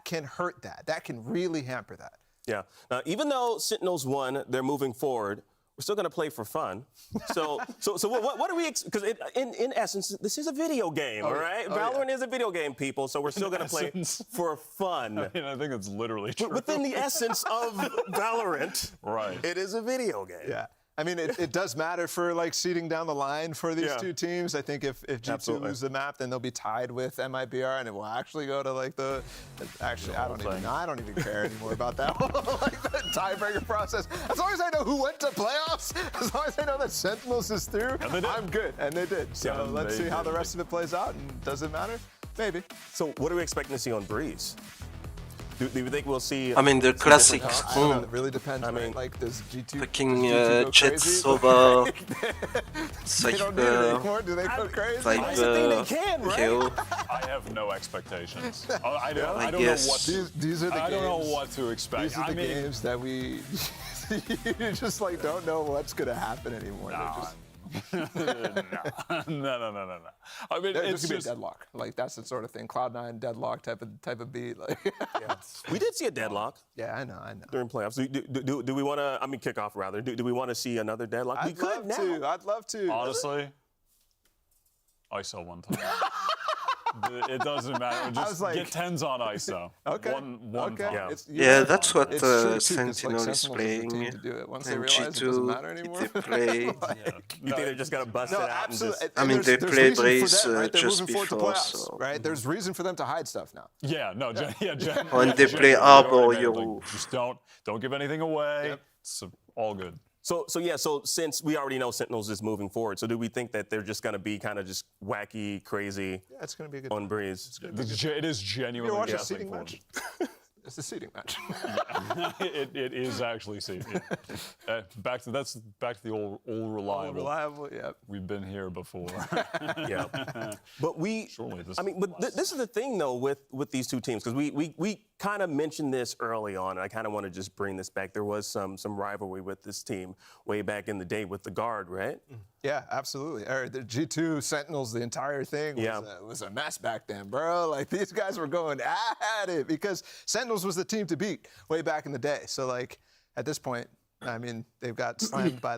can hurt that. That can really hamper that. Yeah. Now, even though Sentinels won, they're moving forward. We're still going to play for fun. So what do we? Because in essence, this is a video game, all right? Valorant is a video game, people. So we're still going to play for fun. I mean, I think it's literally true. Within the essence of Valorant, right? It is a video game. Yeah. I mean, it does matter for like seeding down the line for these two teams. I think if G2 lose the map, then they'll be tied with MIBR, and it will actually go to like the. Actually, I don't even know. I don't even care anymore about that like the tiebreaker process. As long as I know who went to playoffs, as long as I know that Sentinels is through, I'm good. And they did. So let's see how the rest of it plays out. And does it matter? Maybe. So what are we expecting to see on Breeze? Do you think we'll see? I mean, the classic. It really depends. I mean, like, does G2 fucking go Jet crazy? Soba, They don't need it anymore. Do they go crazy? KO. I have no expectations. I don't know guess. what. These are the I games. don't know what to expect. These are the games that we you just like don't know what's gonna happen anymore. No. I mean, There's it's gonna be a just deadlock. Like that's the sort of thing. Cloud9 deadlock type of beat. Like We did see a deadlock. Yeah, I know. During playoffs, do we want to? I mean, kickoff rather. Do we want to see another deadlock? I'd love to. honestly, I saw one time. It doesn't matter. Just like- get 10s on ISO. Okay. One Okay. foul. It's- Yeah, that's what it's true, too, 'cause, Sentinel is Sentinels playing. the team to do it. Once they And realize it doesn't matter G2, anymore. they play. You think they're just gonna bust it out absolutely. and just? I mean, they There's played reason for Brace them, right? They're just moving forward to before, playoffs, so. right? There's reason for them to hide stuff now. Yeah, no, Jen. When they play Jen, Arbor, already made it, you- just don't give anything away. Yep. It's all good. So since we already know Sentinels is moving forward, so do we think that they're just gonna be kind of just wacky, crazy Yeah, it's going to be a good on Breeze? It is You genuinely watch a depressing seating for match? them. It's a seating match. It is actually seating. Back to the old reliable. Reliable, yeah. We've been here before. Yeah. But Surely this. this is the thing though with these two teams, because we kind of mentioned this early on, and I kind of want to just bring this back. There was some rivalry with this team way back in the day with the Guard, right? Yeah, absolutely. The G2 Sentinels, the entire thing was a mess back then, bro. Like, these guys were going at it because Sentinels was the team to beat way back in the day. So, like, at this point, I mean, they've got slammed by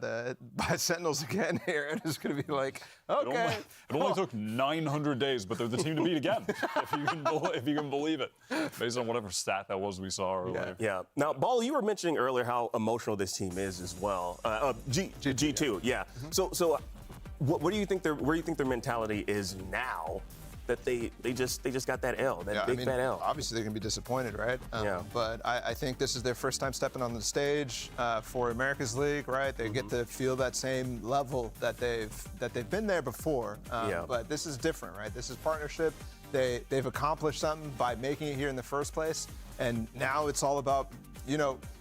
Sentinels again here, and it's going to be like, okay. It only took 900 days, but they're the team to beat again, if you can believe it, based on whatever stat that was we saw earlier. Yeah. Now, Ball, you were mentioning earlier how emotional this team is as well. G2, yeah. So, what do you think where do you think their mentality is now? That they just got that L, big fat L. Obviously, they're going to be disappointed, right? But I think this is their first time stepping on the stage for America's League, right? They get to feel that same level that they've been there before. But this is different, right? This is partnership. They've accomplished something by making it here in the first place, and now it's all about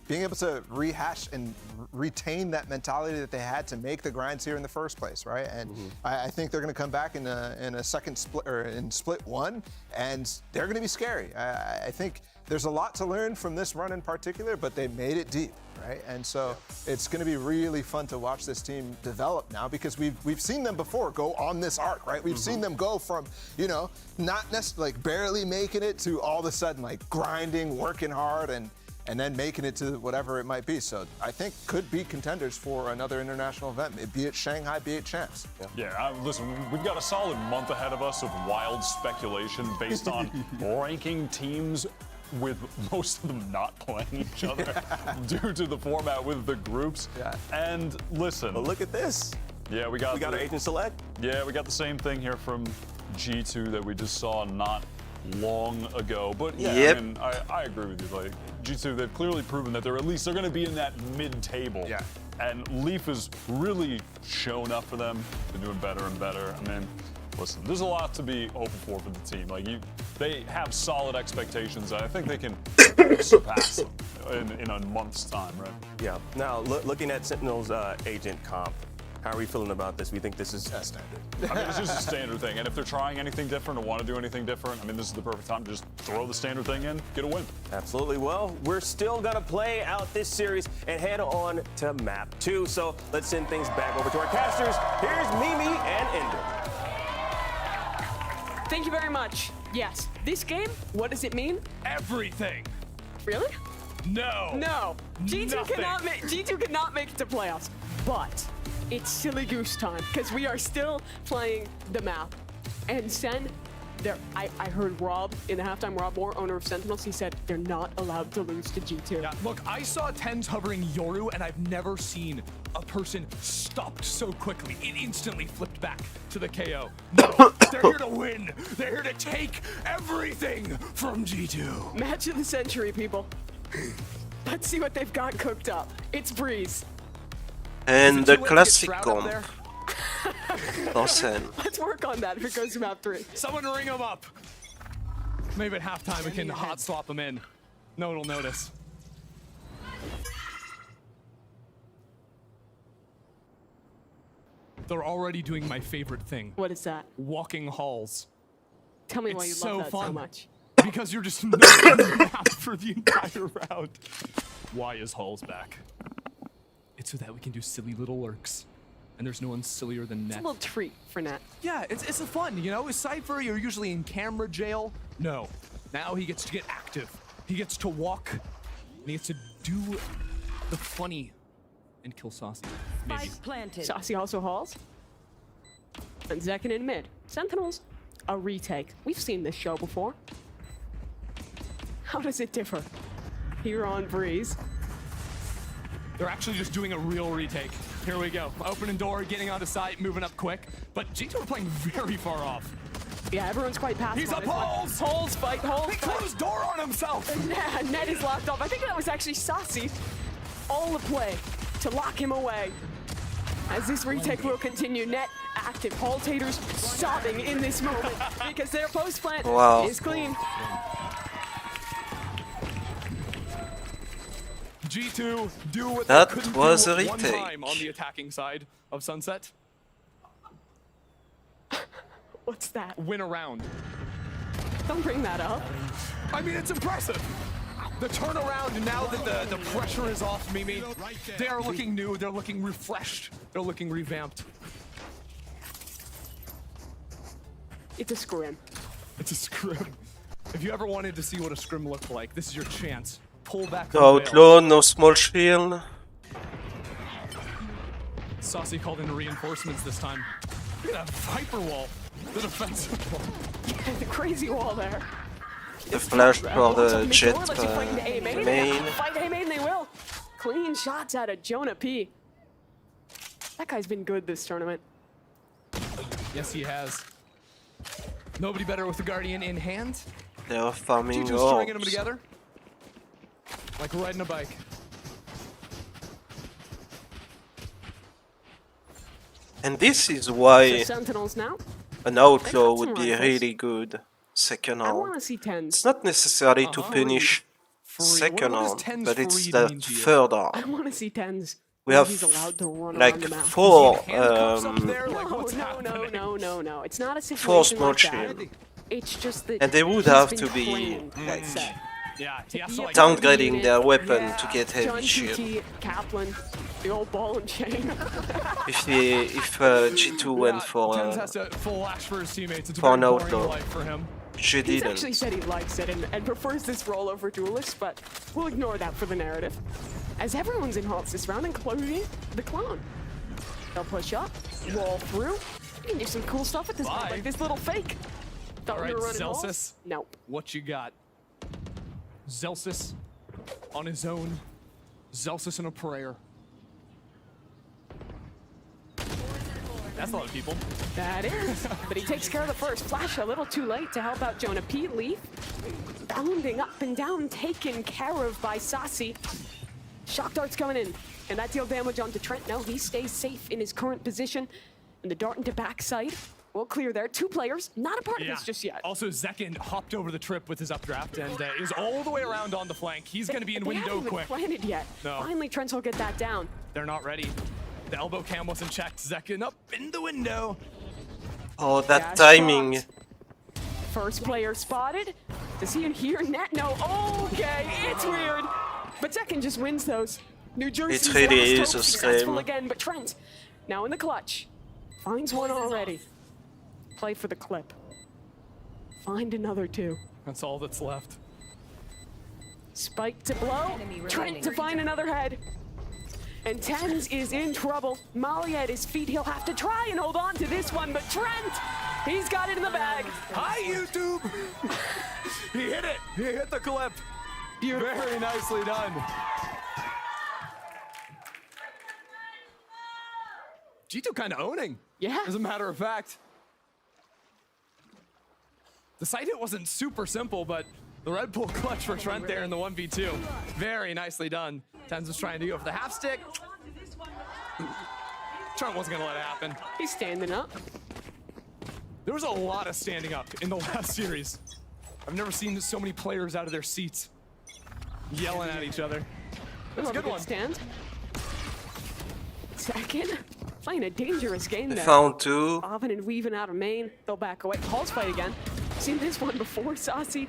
being able to rehash and retain that mentality that they had to make the grinds here in the first place, right? And I think they're going to come back in a second split, or in split one, and they're going to be scary. I think there's a lot to learn from this run in particular, but they made it deep, right? And so it's going to be really fun to watch this team develop now, because we've seen them before go on this arc, right? We've seen them go from not necessarily like barely making it to all of a sudden like grinding, working hard, and then making it to whatever it might be. So I think could be contenders for another international event, be it Shanghai, be it Champs. Yeah, listen, we've got a solid month ahead of us of wild speculation based on ranking teams with most of them not playing each other due to the format with the groups. And listen. But look at this. Yeah, we got our agent select. Yeah, we got the same thing here from G2 that we just saw not long ago. But yeah, I mean, I agree with you. Like G2, they've clearly proven that they're going to be in that mid-table. Yeah. And Leaf has really shown up for them. They're doing better and better. I mean, listen, there's a lot to be hoping for the team. Like they have solid expectations. And I think they can surpass them in a month's time, right? Yeah. Now, looking at Sentinel's agent comp, how are we feeling about this? We think this is standard. I mean, it's just a standard thing. And if they're trying anything different or want to do anything different, I mean, this is the perfect time to just throw the standard thing in, get a win. Absolutely. Well, we're still going to play out this series and head on to map 2. So let's send things back over to our casters. Here's Mimi and Ender. Thank you very much. Yes, this game, what does it mean? Everything. Really? No. No. G2 Nothing. cannot make it to playoffs. But it's silly goose time, because we are still playing the map. And Sen, I heard Rob in the halftime, Rob Moore, owner of Sentinels, he said they're not allowed to lose to G2. Yeah, look, I saw Tens hovering Yoru, and I've never seen a person stopped so quickly. It instantly flipped back to the KO. No, they're here to win. They're here to take everything from G2. Match of the century, people. Let's see what they've got cooked up. It's Breeze. And the classic comp. Awesome. Let's work on that if it goes to map 3. Someone ring them up. Maybe at halftime we can hot swap them in. No one will notice. They're already doing my favorite thing. What is that? Walking halls. Tell me why It's you love so that fun. so much. Because you're just not the map for the entire round. Why is Halls back? It's so that we can do silly little lurks. And there's no one sillier than Net. It's a little treat for Net. Yeah, it's a fun, you know? With Cypher, you're usually in camera jail. No. Now he gets to get active. He gets to walk. And he gets to do the funny and kill Saucy. Maybe. Saucy also hauls. And Zekin in mid. Sentinels. a retake. We've seen this show before. How does it differ here on Breeze? They're actually just doing a real retake. Here we go. Opening door, getting onto site, moving up quick. But G2 are playing very far off. Yeah, everyone's quite passive. He's up Holes! Holes fight, Holes He fight. closed door on himself! Net is locked off. I think that was actually Saucy. All the play to lock him away. As this retake will continue, Net active. Holes haters sobbing in this moment because their post plant is clean. G2 do what That they couldn't was do a one retake. time on the attacking side of Sunset. What's that? Win a round. Don't bring that up. I mean, it's impressive. The turnaround now that the pressure is off Mimi, they are looking new, they're looking refreshed, they're looking revamped. It's a scrim. It's a scrim. If you ever wanted to see what a scrim looked like, this is your chance. Pull back. No outlaw, no small shield. Saucy called in reinforcements this time. Look at that Viper wall. The defensive wall. The crazy wall there. The flash for the jet main. main. Fight A main, they will. Clean shots out of Jonah P. That guy's been good this tournament. Yes, he has. Nobody better with the Guardian in hand. They are farming G2 stringing them orbs. together. Like riding a bike. And this is So why Sentinels now. an outlaw got some would be rifles. really good second I want round. to see 10s. It's not necessary to finish second What does round, 10s but it's free the mean to you? third I round. want to see 10s. We where have he's allowed to run like around the map. four Handcuffs up there? Like, what's No. happening? It's not a Four situation small like that. shield. It's just that And they would he's have been to be trained, let's say. Yeah, he has to like downgrading their weapon Yeah. to get John heavy shield. TT, Kaplan, the old ball and chain. If G2 went for Tens has to full lash for his teammates. It's a for very an boring outlaw. life for him. she He's actually didn't. said he likes it and prefers this role over Duelist, but we'll ignore that for the narrative. As everyone's in halts this round, including the clone. They'll push up, roll through. You can do some cool stuff with this one, like this little fake. Thought we Alright, were running Celsius. walls? Nope. What you got? Zelsis on his own. Zelsis in a prayer. That's a lot of people. That is. But he takes care of the first. Flash a little too late to help out Jonah P. Leaf. Bounding up and down, taken care of by Saucy. Shock darts coming in. And that deal damage onto Trent. No, he stays safe in his current position. And the dart into backside. Well, clear there. Two players. Not a part of this just yet. Also, Zekin hopped over the trip with his updraft and is all the way around on the flank. He's going to be in They window haven't even quick. planted yet. No. Finally, Trent will get that down. They're not ready. The elbow cam wasn't checked. Zekin up in the window. Oh, that Dash timing. blocked. First player spotted. Does he hear net? No. Okay, it's weird. But Zekin just wins those. New Jersey's really last is hope a successful scam. again, but Trent now in the clutch. Finds one already. Play for the clip. Find another two. That's all that's left. Spike to blow. Trent to find another head. And Tens is in trouble. Molly at his feet. He'll have to try and hold on to this one, but Trent, he's got it in the bag. Hi, YouTube! He hit it! He hit the clip! Beautiful. Very nicely done. G2 kind of owning. Yeah. As a matter of fact. The side hit wasn't super simple, but the Red Bull clutch for Trent there in the 1v2. Very nicely done. Tens was trying to go for the half stick. Trent wasn't gonna let it happen. He's standing up. There was a lot of standing up in the last series. I've never seen so many players out of their seats yelling at each other. That's a good one. Stand. Second. Playing a dangerous game They there. found two. Bobbing and weaving out of main. They'll back away. Hall's fight again. Seen this one before, Saucy.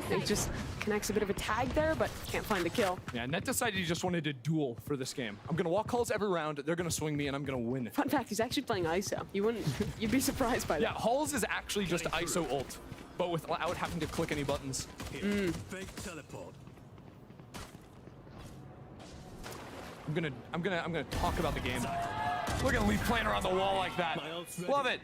They just connects a bit of a tag there, but can't find the kill. Yeah, Net decided he just wanted to duel for this game. I'm gonna walk calls every round, they're gonna swing me, and I'm gonna win. Fun fact, he's actually playing ISO. You'd be surprised by that. Yeah, Halls is actually just ISO ult, but without having to click any buttons. Fake teleport. I'm gonna talk about the game. Look at Leaf playing around the wall like that. Love it.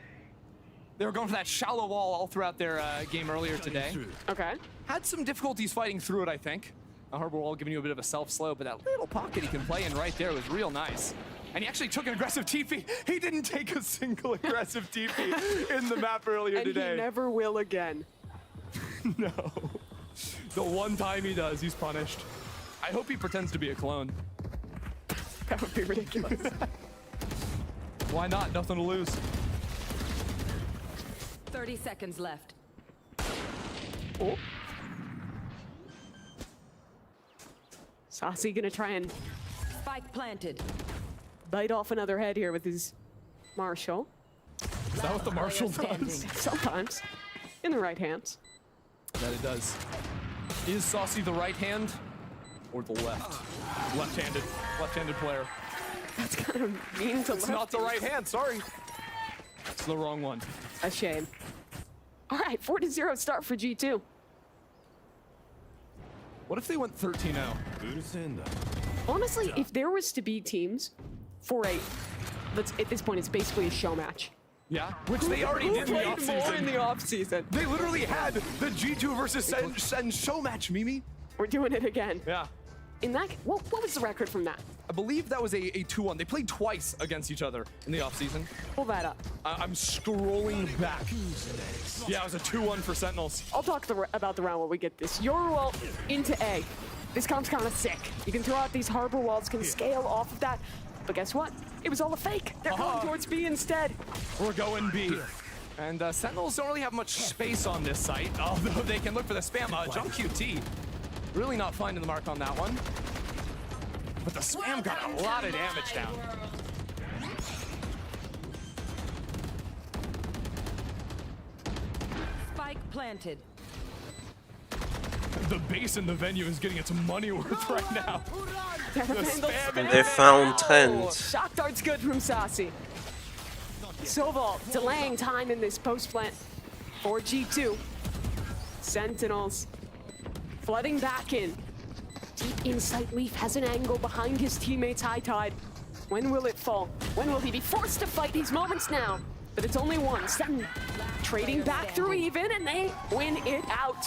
They were going for that shallow wall all throughout their game earlier today. Okay. Had some difficulties fighting through it, I think. A harbor wall giving you a bit of a self-slow, but that little pocket he can play in right there was real nice. And he actually took an aggressive TP. He didn't take a single aggressive TP in the map earlier today. And he never will again. No. The one time he does, he's punished. I hope he pretends to be a clone. That would be ridiculous. Why not? Nothing to lose. 30 seconds left. Oh. Saucy gonna try and Spike planted. bite off another head here with his Marshall. Is that what the Marshall does? Sometimes. In the right hands. That it does. Is Saucy the right hand or the left? Left-handed. Left-handed player. That's kind of mean to It's not the right hand, sorry. It's the wrong one. A shame. All right, 4-0 start for G2. What if they went 13-0? Honestly, if there was to be teams for a, at this point, it's basically a show match. Yeah, which they already did in the offseason. In the offseason. They literally had the G2 versus Sen show match, Mimi. We're doing it again. Yeah. In that, what was the record from that? I believe that was a 2-1. They played twice against each other in the offseason. Pull that up. I'm scrolling back. Yeah, it was a 2-1 for Sentinels. I'll talk about the round when we get this. Your wall into A. This comp's kind of sick. You can throw out these harbor walls, can scale off of that. But guess what? It was all a fake. They're going towards B instead. We're going B. And Sentinels don't really have much space on this site, although they can look for the spam. Jump QT. Really not finding the mark on that one. But the spam got a lot of damage down. Spike planted. The base in the venue is getting its money worth right now. The spam And they found Trent. Oh, shock dart's good from Saucy. Soval delaying time in this post plant for G2. Sentinels flooding back in. Deep inside, Leaf has an angle behind his teammates High Tide. When will it fall? When will he be forced to fight these moments now? But it's only one. Sen trading back through even, and they win it out.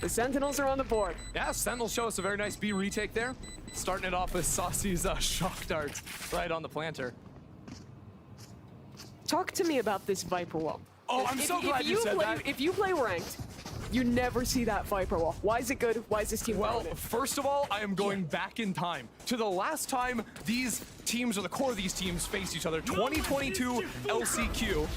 The Sentinels are on the board. Yeah, Sentinels show us a very nice B retake there. Starting it off with Saucy's shock dart right on the planter. Talk to me about this Viper wall. Oh, I'm so glad you said that. If you play ranked, you never see that Viper wall. Why is it good? Why is this team Well, dominant? first of all, I am going back in time to the last time these teams, or the core of these teams, faced each other. 2022 LCQ.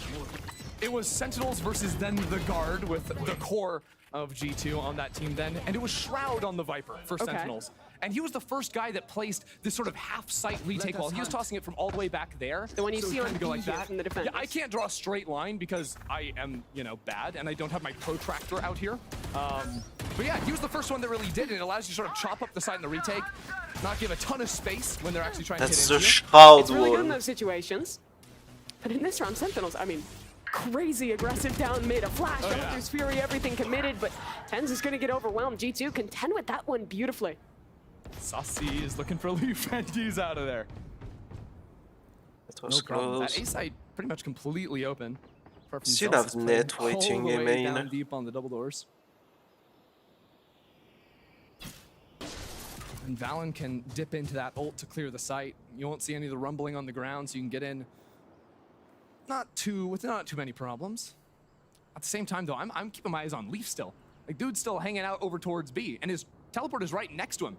It was Sentinels versus then the Guard with the core of G2 on that team then, and it was Shroud on the Viper for Sentinels. And he was the first guy that placed this sort of half-sight retake wall. He was tossing it from all the way back there. The one you see on go like B here that. from the defense. Yeah, I can't draw a straight line because I am, you know, bad, and I don't have my protractor out here. But yeah, he was the first one that really did, and it allows you to sort of chop up the side in the retake, not give a ton of space when they're actually trying to That's hit the into you. Shroud It's really good in wall. those situations. But in this round, Sentinels, I mean, crazy aggressive down mid, a flash, There's Fury, everything committed, but Tens is gonna get overwhelmed. G2 contend with that one beautifully. Saucy is looking for Leaf, and he's out of there. That was No problem. That close. A side pretty much completely open. Apart from Still Celsius have playing net waiting all the in way main. down deep on the double doors. And Valen can dip into that ult to clear the site. You won't see any of the rumbling on the ground, so you can get in with not too many problems. At the same time, though, I'm keeping my eyes on Leaf still. Like, dude's still hanging out over towards B, and his teleport is right next to him.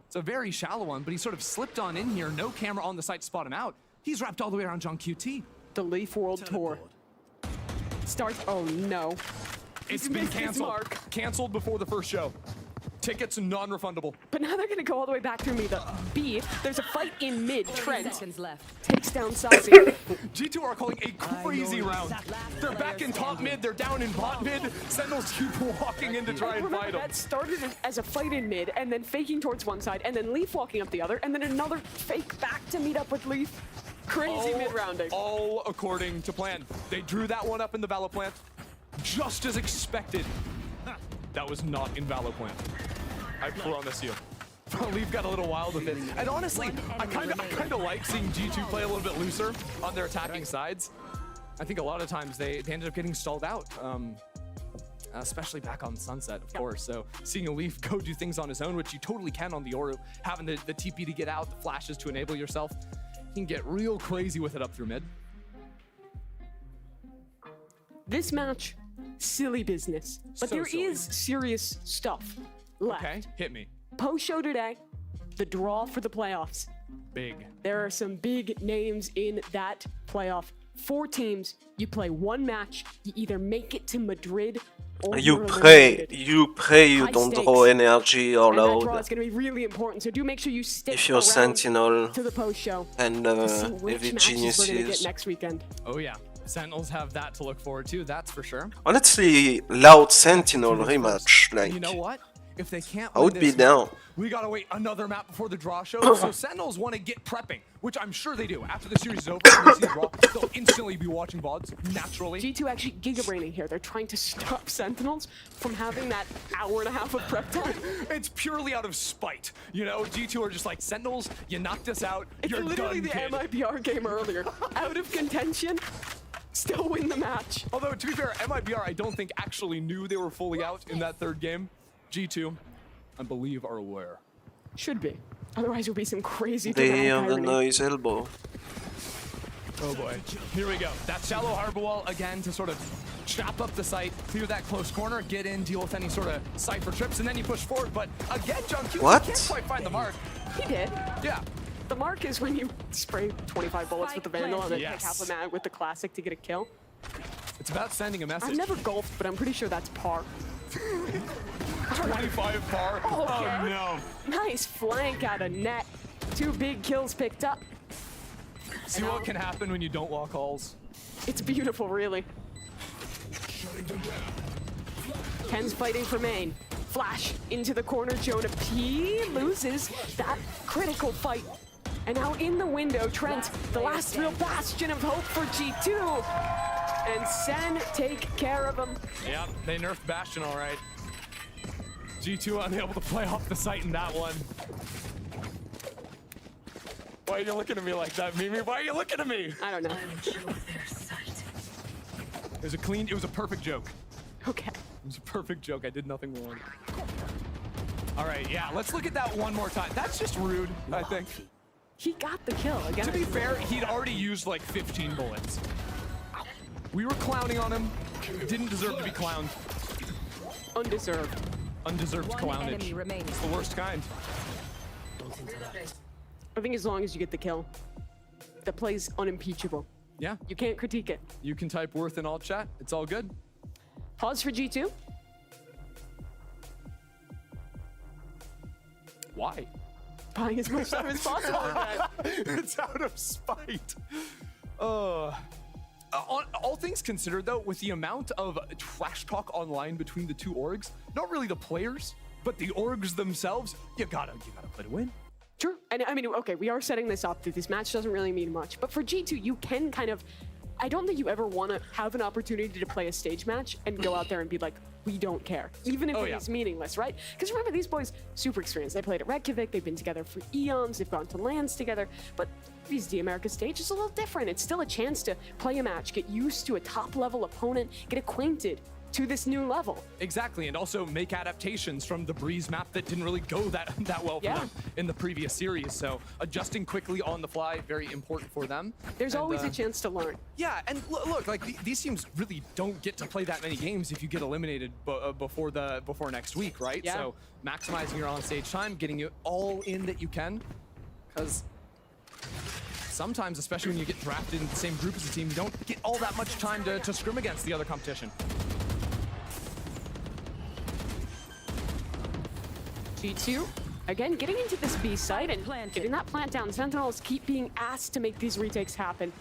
It's a very shallow one, but he sort of slipped on in here. No camera on the site to spot him out. He's wrapped all the way around John QT. The Leaf World Tour starts. Oh no. It's been canceled. Canceled before the first show. Tickets non-refundable. But now they're gonna go all the way back through me. The B. There's a fight in mid. 30 Trent seconds left. takes down Saucy. G2 are calling a crazy round. They're back in top mid. They're down in bot mid. Sentinels keep walking in to try and Remember, fight them. that started as a fight in mid, and then faking towards one side, and then Leaf walking up the other, and then another fake back to meet up with Leaf. Crazy mid-rounding. All according to plan. They drew that one up in the Valo plant, just as expected. That was not in Valo plant. I promise you. Leaf got a little wild with it. And honestly, I kind of like seeing G2 play a little bit looser on their attacking sides. I think a lot of times they ended up getting stalled out, especially back on Sunset, of course. So seeing a Leaf go do things on his own, which you totally can on the Oru, having the TP to get out, the flashes to enable yourself, you can get real crazy with it up through mid. This match, silly business, but So there silly. is serious stuff left. Okay, hit me. Post-show today, the draw for the playoffs. Big. There are some big names in that playoff. 4 teams, you play 1 match, you either make it to Madrid or You you're pray eliminated. you High don't stakes. draw energy or And that draw load. is going to be really important, so do make sure you stick If you're around Sentinel to the post-show and to see which heavy matches we're going to get geniuses. next weekend. Oh yeah, Sentinels have that to look forward to, that's for sure. Honestly, loud Sentinel rematch, like, You know what? If they can't I win would be this down. map, we gotta wait another map before the draw show. So Sentinels want to get prepping, which I'm sure they do. After the series is over, and they see the draw, they'll instantly be watching VODs, naturally. G2 actually giga-braining here. They're trying to stop Sentinels from having that hour and a half of prep time. It's purely out of spite. You know, G2 are just like, Sentinels, you knocked us out, It's you're literally done, the kid. MIBR game earlier. Out of contention, still win the match. Although, to be fair, MIBR, I don't think actually knew they were fully out in that 3rd game. G2, I believe, are aware. Should be. Otherwise, it would be some crazy They dramatic hear the irony. noise elbow. Oh boy. Here we go. That shallow harbor wall again to sort of chop up the site, clear that close corner, get in, deal with any sort of cypher trips, and then you push forward. But again, John Q What? can't quite find the mark. He did. Yeah. The mark is when you spray 25 bullets with the Vandal and then Yes. pick half a mag with the Classic to get a kill. It's about sending a message. I've never golfed, but I'm pretty sure that's par. 25 par. Okay. Oh no. Nice flank out of net. 2 big kills picked up. See what can happen when you don't walk halls. It's beautiful, really. Ken's fighting for main. Flash into the corner. Jonah P loses that critical fight. And now in the window, Trent, the last real bastion of hope for G2. And Sen take care of him. Yeah, they nerfed Bastion all right. G2 unable to play off the site in that one. Why are you looking at me like that, Mimi? Why are you looking at me? I don't know. It was a perfect joke. Okay. It was a perfect joke. I did nothing wrong. All right, yeah, let's look at that one more time. That's just rude, I think. He got the kill again. To be fair, he'd already used like 15 bullets. We were clowning on him. Didn't deserve to be clowned. Undeserved. Undeserved clownage. It's the worst kind. I think as long as you get the kill, the play's unimpeachable. Yeah. You can't critique it. You can type worth in alt chat. It's all good. Pause for G2. Why? Buying as much time as possible. It's out of spite. All things considered, though, with the amount of trash talk online between the 2 orgs, not really the players, but the orgs themselves, you gotta play to win. True. And I mean, okay, we are setting this up that this match doesn't really mean much, but for G2, you can kind of, I don't think you ever want to have an opportunity to play a stage match and go out there and be like, we don't care, even if it's meaningless, right? Because remember, these boys, super experienced. They played at Reykjavik, they've been together for eons, they've gone to LANs together, but VCT America stage is a little different. It's still a chance to play a match, get used to a top-level opponent, get acquainted to this new level. Exactly, and also make adaptations from the Breeze map that didn't really go that well for them in the previous series. So adjusting quickly on the fly, very important for them. There's always a chance to learn. Yeah, and look, like these teams really don't get to play that many games if you get eliminated before next week, right? Yeah. So maximizing your on-stage time, getting you all in that you can, because sometimes, especially when you get drafted in the same group as a team, you don't get all that much time to scrim against the other competition. G2, again, getting into this B site and getting that plant down. Sentinels keep being asked to make these retakes happen.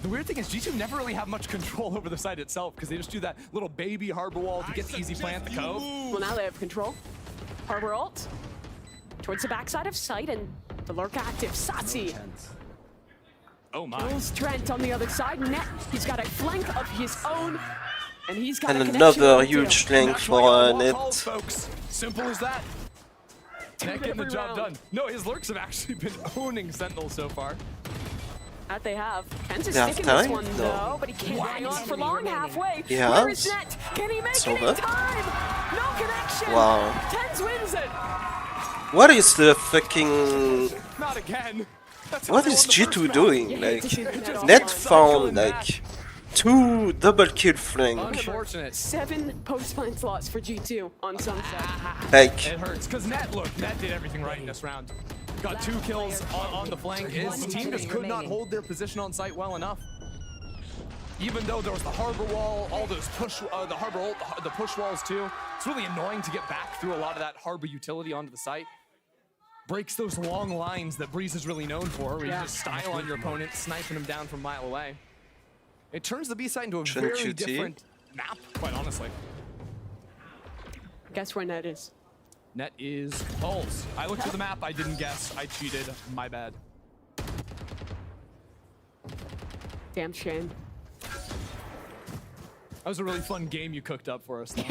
The weird thing is G2 never really have much control over the site itself because they just do that little baby harbor wall to get the easy plant at the cove. Well, now they have control. Harbor ult towards the backside of site and the lurk active. Satsi Oh my. kills Trent on the other side. Net, he's got a flank of his own. And he's got And a connection another with huge Dale. flank for Net, Net. folks. Simple as that. Net getting the every job round. done. No, his lurks have actually been owning Sentinel so far. That they have. Ken's is They have sticking this time? one No. though, but he can't hang on for long halfway. Yeah. Where is Net? Can he make It's it over. in time? No connection. Wow. Tens wins it. What is the fucking... Not again. That's how What they is won the first G2 match. doing? Yeah, Like, just Net offline. found like 2 double kill flank. Unfortunate. 7 post-line slots for G2 on Sunset. Like, It hurts because Net did everything right in this round. Got 2 kills on the flank. His team just could not hold their position on site well enough. Even though there was the harbor wall, all those push, the harbor ult, the push walls too. It's really annoying to get back through a lot of that harbor utility onto the site. Breaks those long lines that Breeze is really known for, where you just style on your opponent, sniping them down from a mile away. It turns the B side into a very QT. different map, quite honestly. Guess where Net is? Net is Pulse. I looked at the map, I didn't guess. I cheated. My bad. Damn shame. That was a really fun game you cooked up for us, though.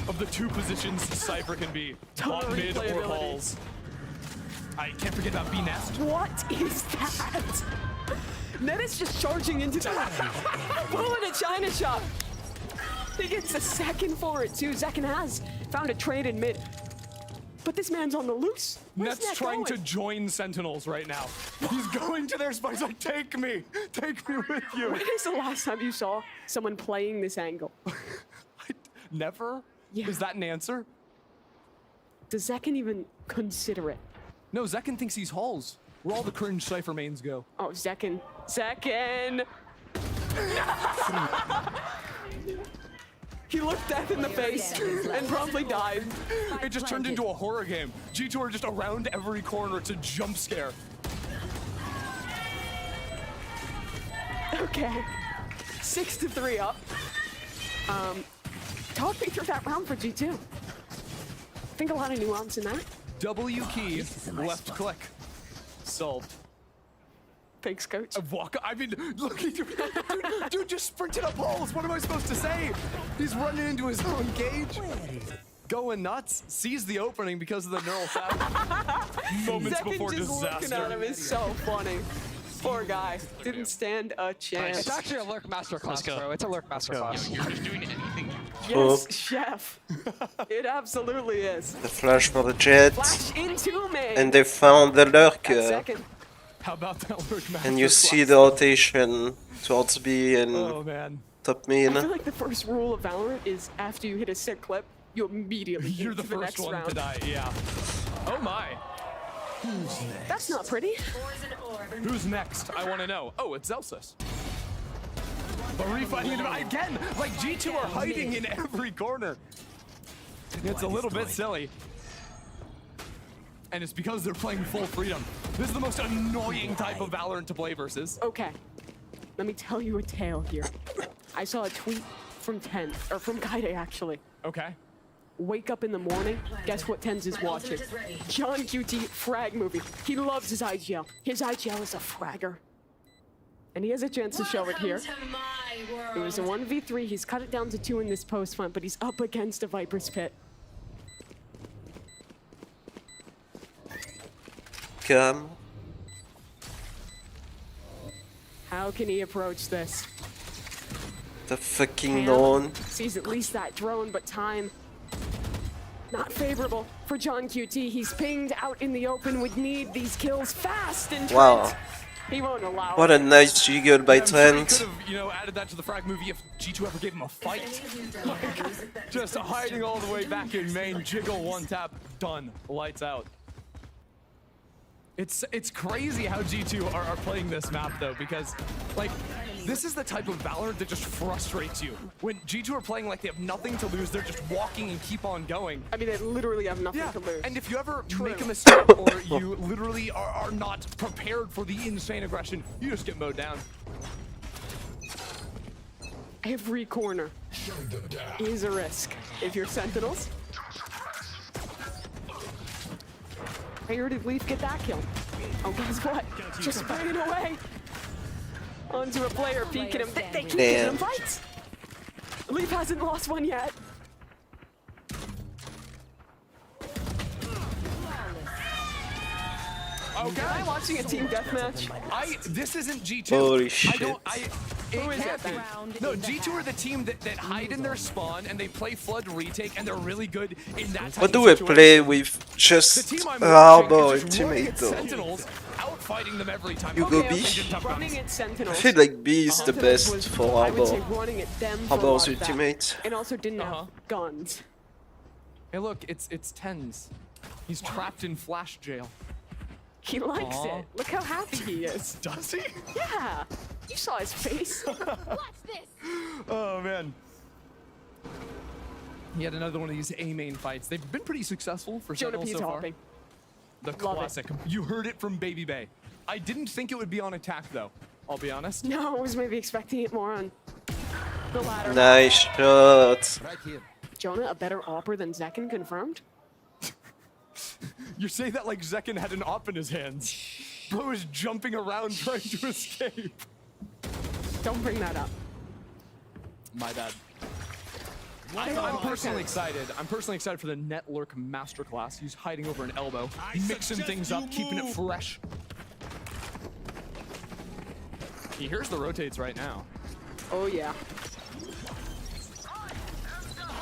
Of the 2 positions Cypher can be, bot, mid, or replayability. halls. I can't forget about B Nest. What is that? Net is just charging into that. Pulling a China shop. He gets the second for it too. Zekin has found a trade in mid. But this man's on the loose. Where's Net's Net trying going? to join Sentinels right now. He's going to their spikes like, take me with you. When is the last time you saw someone playing this angle? Never? Yeah. Is that an answer? Does Zekin even consider it? No, Zekin thinks he's halls, where all the cringe Cypher mains go. Oh, Zekin. Zekin! He looked death in the face and promptly died. It just turned into a horror game. G2 are just around every corner. It's a jump scare. Okay. 6-3 up. Talk me through that round for G2. I think a lot of nuance in that. W key, left click. Solved. Thanks, coach. I mean, look, dude just sprinted up walls. What am I supposed to say? He's running into his own cage. Going nuts. Sees the opening because of the neural tap. Moments Zekin before just looking at disaster. him is so funny. Poor guy. Didn't stand a chance. It's actually a lurk masterclass, bro. It's a lurk masterclass. You're just doing anything. Yes, chef. It absolutely is. the flash for the jet. Flash into man. And they found the lurk. Second. How about that lurk masterclass? And you see the rotation towards B and Oh, man. top I main. feel like the first rule of Valorant is after you hit a sick clip, you immediately You're into the the first next one round. to die, yeah. Oh, my. That's not pretty. Who's next? I want to know. Oh, it's Zelsis. But refighting it again. Like G2 are hiding in every corner. It's a little bit silly. And it's because they're playing full freedom. This is the most annoying type of Valorant to play versus. Okay, let me tell you a tale here. I saw a tweet from from Kaide actually. Okay. Wake up in the morning, guess what Tens is watching? John QT frag movie. He loves his IGL. His IGL is a fragger. And he has a chance to show it here. It was a 1v3. He's cut it down to 2 in this post fight, but he's up against a Viper's Pit. Come. How can he approach this? The fucking Cam dawn. sees at least that drone, but time not favorable for John QT. He's pinged out in the open. Would need these kills fast and Wow. he won't allow What it. a nice jiggle by I'm sure he Trent. could have, added that to the frag movie if G2 ever gave him a fight. Like, just hiding all the way back in main, jiggle, one tap, done, lights out. It's crazy how G2 are playing this map though, because like this is the type of Valorant that just frustrates you. When G2 are playing like they have nothing to lose, they're just walking and keep on going. I mean, they literally have nothing Yeah, to lose. and if you ever make a mistake or you literally are not prepared for the insane aggression, you just get mowed down. Every corner is a risk. If you're Sentinels, where did Leaf get that kill? Oh, guess what? Just spraying away onto a player, peeking him. They keep giving him fights. Leaf hasn't lost one yet. Okay. Am I watching a team deathmatch? This isn't G2. Holy shit. Who is can't it then? be. No, G2 are the team that hide in their spawn and they play flood retake and they're really good in that type What do of we situation. play with just The team I'm Harbor watching is just running ultimate at though? Sentinels, outfighting them every time. You go Okay, B? they did tough Running guns. at I Sentinels. feel like B is the Sentinels best was, for I would say, Harbor. running at them for Harbor's a lot of that. ultimate. And also didn't have guns. Hey, look, it's TenZ. He's trapped in flash jail. He likes Aw. it. Look how happy he is. Does he? Yeah. You saw his face. Oh man. He had another one of these A main fights. They've been pretty successful for Jonah Sentinels P's so far. hopping. The Love it. classic. You heard it from Baby Bay. I didn't think it would be on attack though. I'll be honest. No, I was maybe expecting it more on the ladder. Nice shot. Jonah, a better opper than Zekken confirmed? You say that like Zekken had an op in his hands. Bro is jumping around trying to escape. Don't bring that up. My bad. I'm personally excited. I'm personally excited for the Net Lurk Masterclass. He's hiding over an elbow, mixing things up, keeping it fresh. He hears the rotates right now. Oh yeah.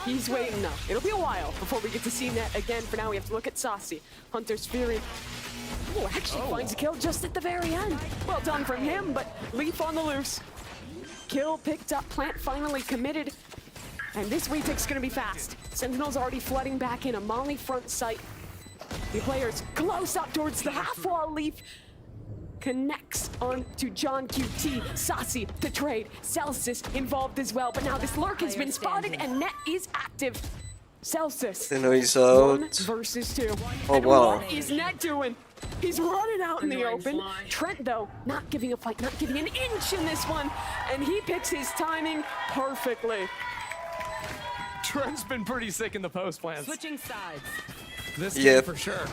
He's waiting now. It'll be a while before we get to see Net again. For now, we have to look at Saucy. Hunter's Fury. Oh, actually finds a kill just at the very end. Well done from him, but Leaf on the loose. Kill picked up, Plant finally committed. And this retake's gonna be fast. Sentinel's already flooding back in a Molly front sight. The players close up towards the half wall. Leaf connects on to John QT. Saucy to trade. Celsius involved as well, but now this lurk has been spotted and Net is active. Celsius. Then he's 1 out. versus 2. Oh, And wow. what is Net doing? He's running out in the open. Trent, though, not giving a fight, not giving an inch in this one. And he picks his timing perfectly. Trent's been pretty sick in the post plants. Switching sides. This Yep. game for sure.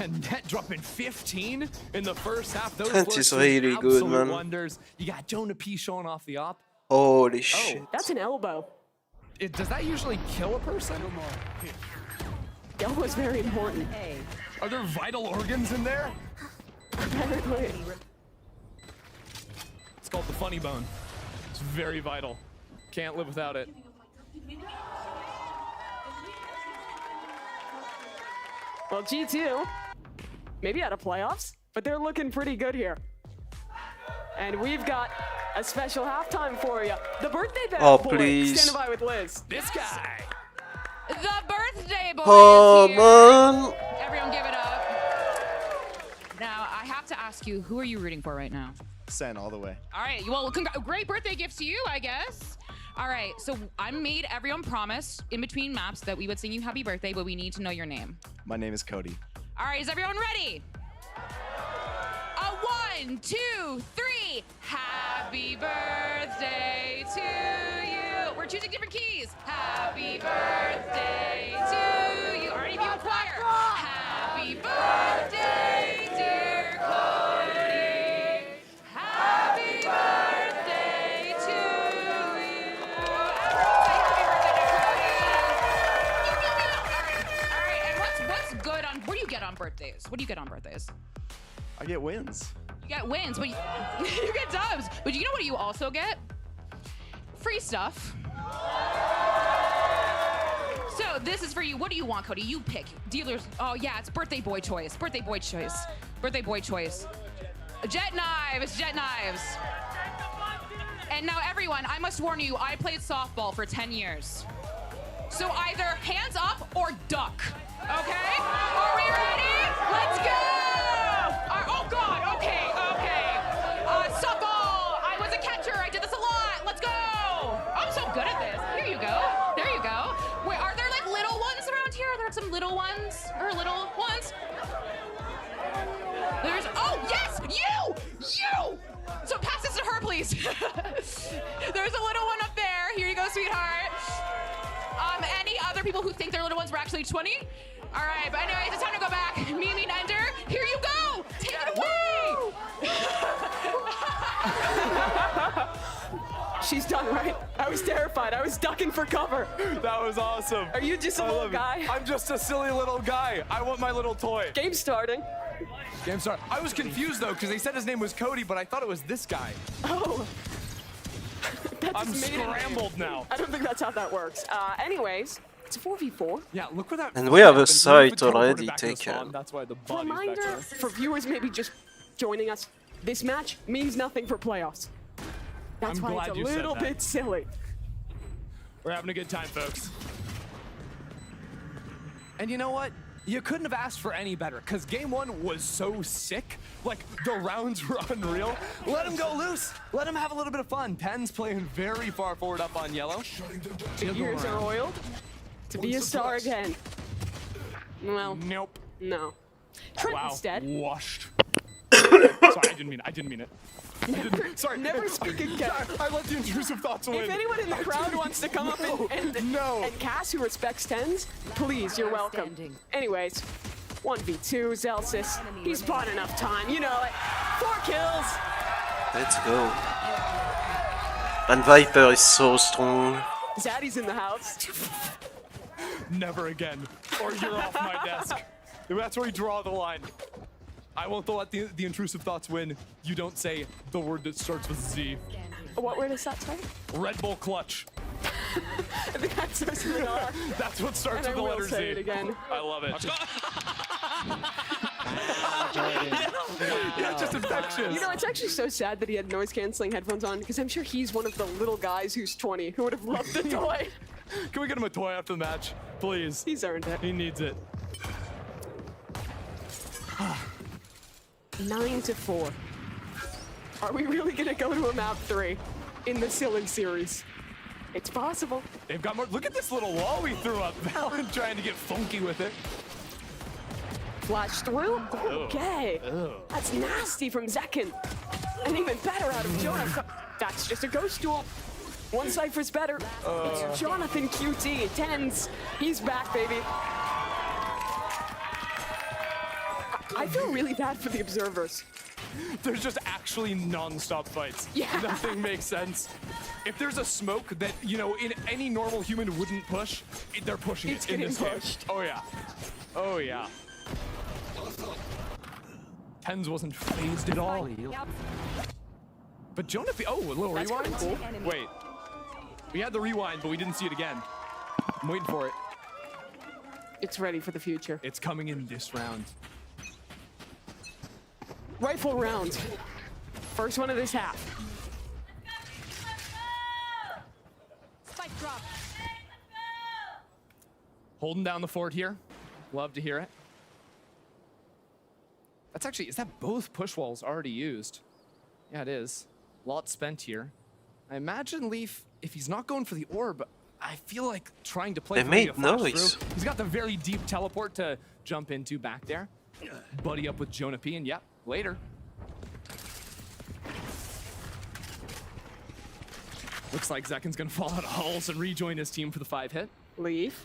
And Net dropping 15 in the first half. Those Trent lurks is was really good, absolute man. wonders. You got Jonah P showing off the op. Holy shit. That's an elbow. Does that usually kill a person? The elbow is very important. Are there vital organs in there? Apparently. It's called the funny bone. It's very vital. Can't live without it. Well, G2, maybe out of playoffs, but they're looking pretty good here. And we've got a special halftime for you. The birthday Oh, boy. please. Standing by with Liz. This guy. The birthday boy Oh, is here. man. Everyone give it up. Now, I have to ask you, who are you rooting for right now? Sen all the way. All right, well, great birthday gift to you, I guess. All right, so I made everyone promise in between maps that we would sing you happy birthday, but we need to know your name. My name is Cody. All right, is everyone ready? 1, 2, 3. Happy birthday to you. We're choosing different keys. Happy birthday to you. Already be in choir. Happy birthday, dear Cody. Happy birthday to you. All right, and what's good on? What do you get on birthdays? What do you get on birthdays? I get wins. You get wins, but you get dubs. But you know what you also get? Free stuff. So this is for you. What do you want, Cody? You pick. Dealers. Oh yeah, it's birthday boy choice. Birthday boy choice. Birthday boy choice. Jet knives. Jet knives. And now everyone, I must warn you, I played softball for 10 years. So either hands up or duck. Okay? Are we ready? Let's go! Oh God, okay. Softball, I was a catcher, I did this a lot, let's go! I'm so good at this. Here you go, there you go. Wait, are there like little ones around here? Are there some little ones, or little ones? There's, oh yes, you! So pass this to her, please. There's a little one up there. Here you go, sweetheart. Any other people who think their little ones were actually 20? All right, but anyways, it's time to go back. Mimi and Ender, here you go. Take it away. she's done, right? I was terrified. I was ducking for cover. That was awesome. Are you just a little guy? I'm just a silly little guy. I want my little toy. Game starting. Game start. I was confused though because they said his name was Cody, but I thought it was this guy. Oh. I'm scrambled now. I don't think that's how that works. Anyways, it's a 4v4. Yeah, look where that. And we have a happened. site Move the teleporter already back to the taken. spawn. That's why the body's back Reminder there. for viewers maybe just joining us. This match means nothing for playoffs. That's I'm why glad it's a you said little that. bit silly. We're having a good time, folks. And you know what? You couldn't have asked for any better, because game one was so sick. Like, the rounds were unreal. Let him go loose. Let him have a little bit of fun. Ten's playing very far forward up on yellow. The gears are oiled to be a star again. Well, nope. No. Trent Wow. instead. Washed. Sorry, I didn't mean it. Sorry. Never speak again. I let the intrusive thoughts win. If anyone in the crowd wants to come up and Cass, who respects Tens, please, you're welcome. Anyways, 1v2, Zelsis. He's bought enough time, you know it. 4 kills. Let's go. And Viper is so strong. Zaddy's in the house. Never again. Or you're off my desk. That's where we draw the line. I won't let the intrusive thoughts win. You don't say the word that starts with Z. What word is that, sorry? Red Bull clutch. I think that starts with an R. That's what starts And with the I will letter say Z. it again. I love it. Yeah, just infectious. You know, it's actually so sad that he had noise-canceling headphones on, because I'm sure he's one of the little guys who's 20 who would have loved the toy. Can we get him a toy after the match? Please. He's earned it. He needs it. 9-4. Are we really gonna go to a map 3 in the Silly series? It's possible. They've got more. Look at this little wall we threw up. Valen trying to get funky with it. Flash through? Okay. That's nasty from Zekin. And even better out of Jonah. That's just a ghost duel. One Cypher's better. It's Jonathan QT. Tens. He's back, baby. I feel really bad for the observers. There's just actually non-stop fights. Yeah. Nothing makes sense. If there's a smoke that, you know, in any normal human wouldn't push, they're pushing It's it in getting this game. pushed. Oh yeah. Oh yeah. Tens wasn't phased at all. But Jonah, oh, a little That's rewind? kinda cool. Wait. We had the rewind, but we didn't see it again. I'm waiting for it. It's ready for the future. It's coming in this round. Rifle round. First one of this half. Spike drop. Holding down the fort here. Love to hear it. That's actually, is that both push walls already used? Yeah, it is. Lot spent here. I imagine Leaf, if he's not going for the orb, I feel like trying to play They for made a flash noise. through. He's got the very deep teleport to jump into back there. Buddy up with Jonah P, and yep, later. Looks like Zekin's gonna fall out of hulls and rejoin his team for the 5-hit. Leaf.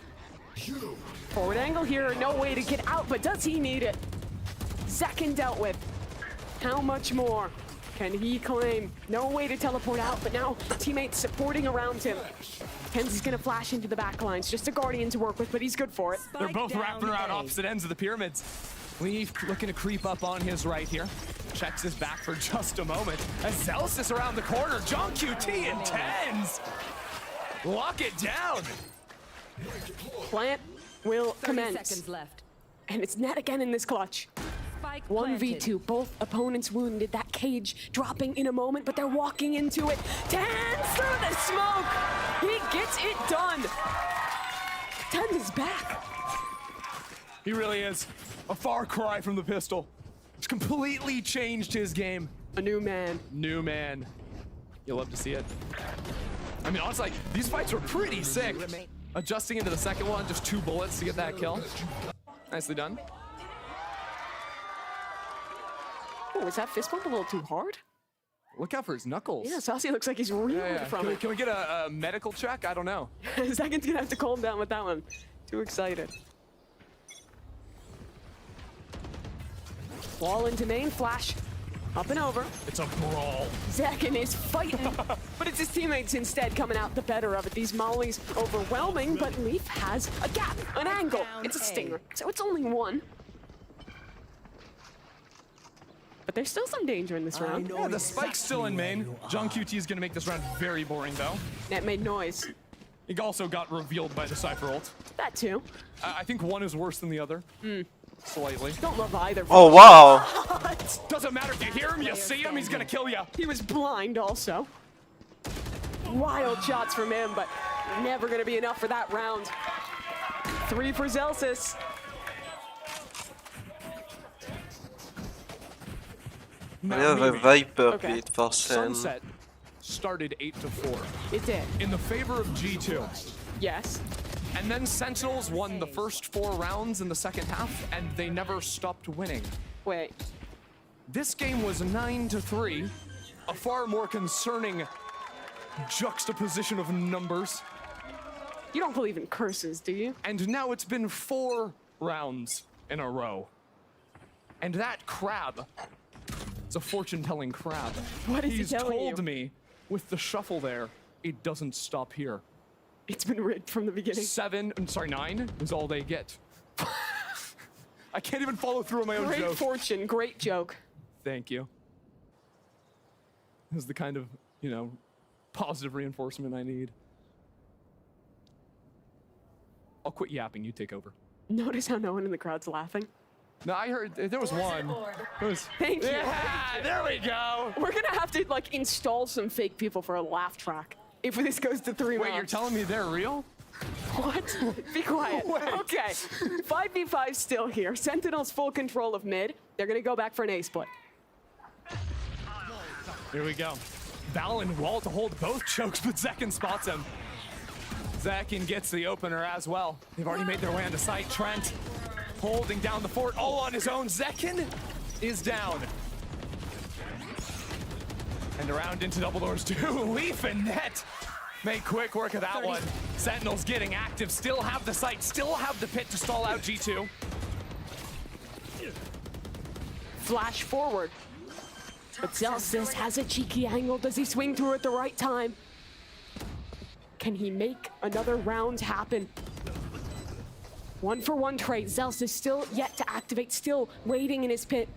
Forward angle here, no way to get out, but does he need it? Zekin dealt with. How much more can he claim? No way to teleport out, but now teammates supporting around him. Tens is gonna flash into the back lines, just a Guardian to work with, but he's good for it. They're both wrapping around opposite ends of the pyramids. Leaf looking to creep up on his right here. Checks his back for just a moment. As Zelsis around the corner, John QT and Tens. Lock it down. Plant will 30 commence. seconds left. And it's net again in this clutch. Spike 1v2, both opponents wounded. That cage dropping in a moment, but they're walking into it. Tens through the smoke. He gets it done. Tens is back. He really is. A far cry from the pistol. It's completely changed his game. A new man. New man. You'll love to see it. I mean, honestly, these fights were pretty sick. Adjusting into the second one, just 2 bullets to get that kill. Nicely done. Oh, was that fist bump a little too hard? Look out for his knuckles. Yeah, Saucy looks like he's reeling from it. Can we get a medical check? I don't know. Zekin's gonna have to calm down with that one. Too excited. Wall into main, flash. Up and over. It's a brawl. Zekin is fighting, but it's his teammates instead coming out the better of it. These mollies overwhelming, but Leaf has a gap, an angle. It's a stinger, so it's only one. But there's still some danger in this round. Yeah, the spike's still in main. John QT is going to make this round very boring, though. Net made noise. It also got revealed by the Cypher ult. That too. I think one is worse than the other. Slightly. Don't love either. Oh wow! Doesn't matter if you hear him, you see him, he's gonna kill you. He was blind also. Wild shots from him, but never gonna be enough for that round. 3 for Zelsis. We have a Viper Okay. pit for Sen. Sunset started 8-4 It did. in the favor of G2. Yes. And then Sentinels won the first 4 rounds in the second half, and they never stopped winning. Wait. This game was 9-3, a far more concerning juxtaposition of numbers. You don't believe in curses, do you? And now it's been 4 rounds in a row. And that crab, it's a fortune-telling crab. What is he He's telling told you? me, with the shuffle there, it doesn't stop here. It's been rigged from the beginning. 9 is all they get. I can't even follow through on my own Great joke. fortune, great joke. Thank you. This is the kind of, you know, positive reinforcement I need. I'll quit yapping, you take over. Notice how no one in the crowd's laughing? No, I heard there was one. There was, Thank you. yeah, there we go. We're gonna have to like install some fake people for a laugh track if this goes to 3 rounds. Wait, you're telling me they're real? What? Be quiet. Wait. Okay. 5v5 still here. Sentinels full control of mid. They're gonna go back for an A split. Here we go. Val and Wall to hold both chokes, but Zekin spots him. Zekin gets the opener as well. They've already made their way onto site. Trent holding down the fort all on his own. Zekin is down. And around into double doors too. Leaf and Net make quick work of that one. Sentinels getting active, still have the site, still have the pit to stall out G2. Flash forward. But Zelsis has a cheeky angle. Does he swing through at the right time? Can he make another round happen? 1-for-1 trade. Zelsis still yet to activate, still waiting in his pit.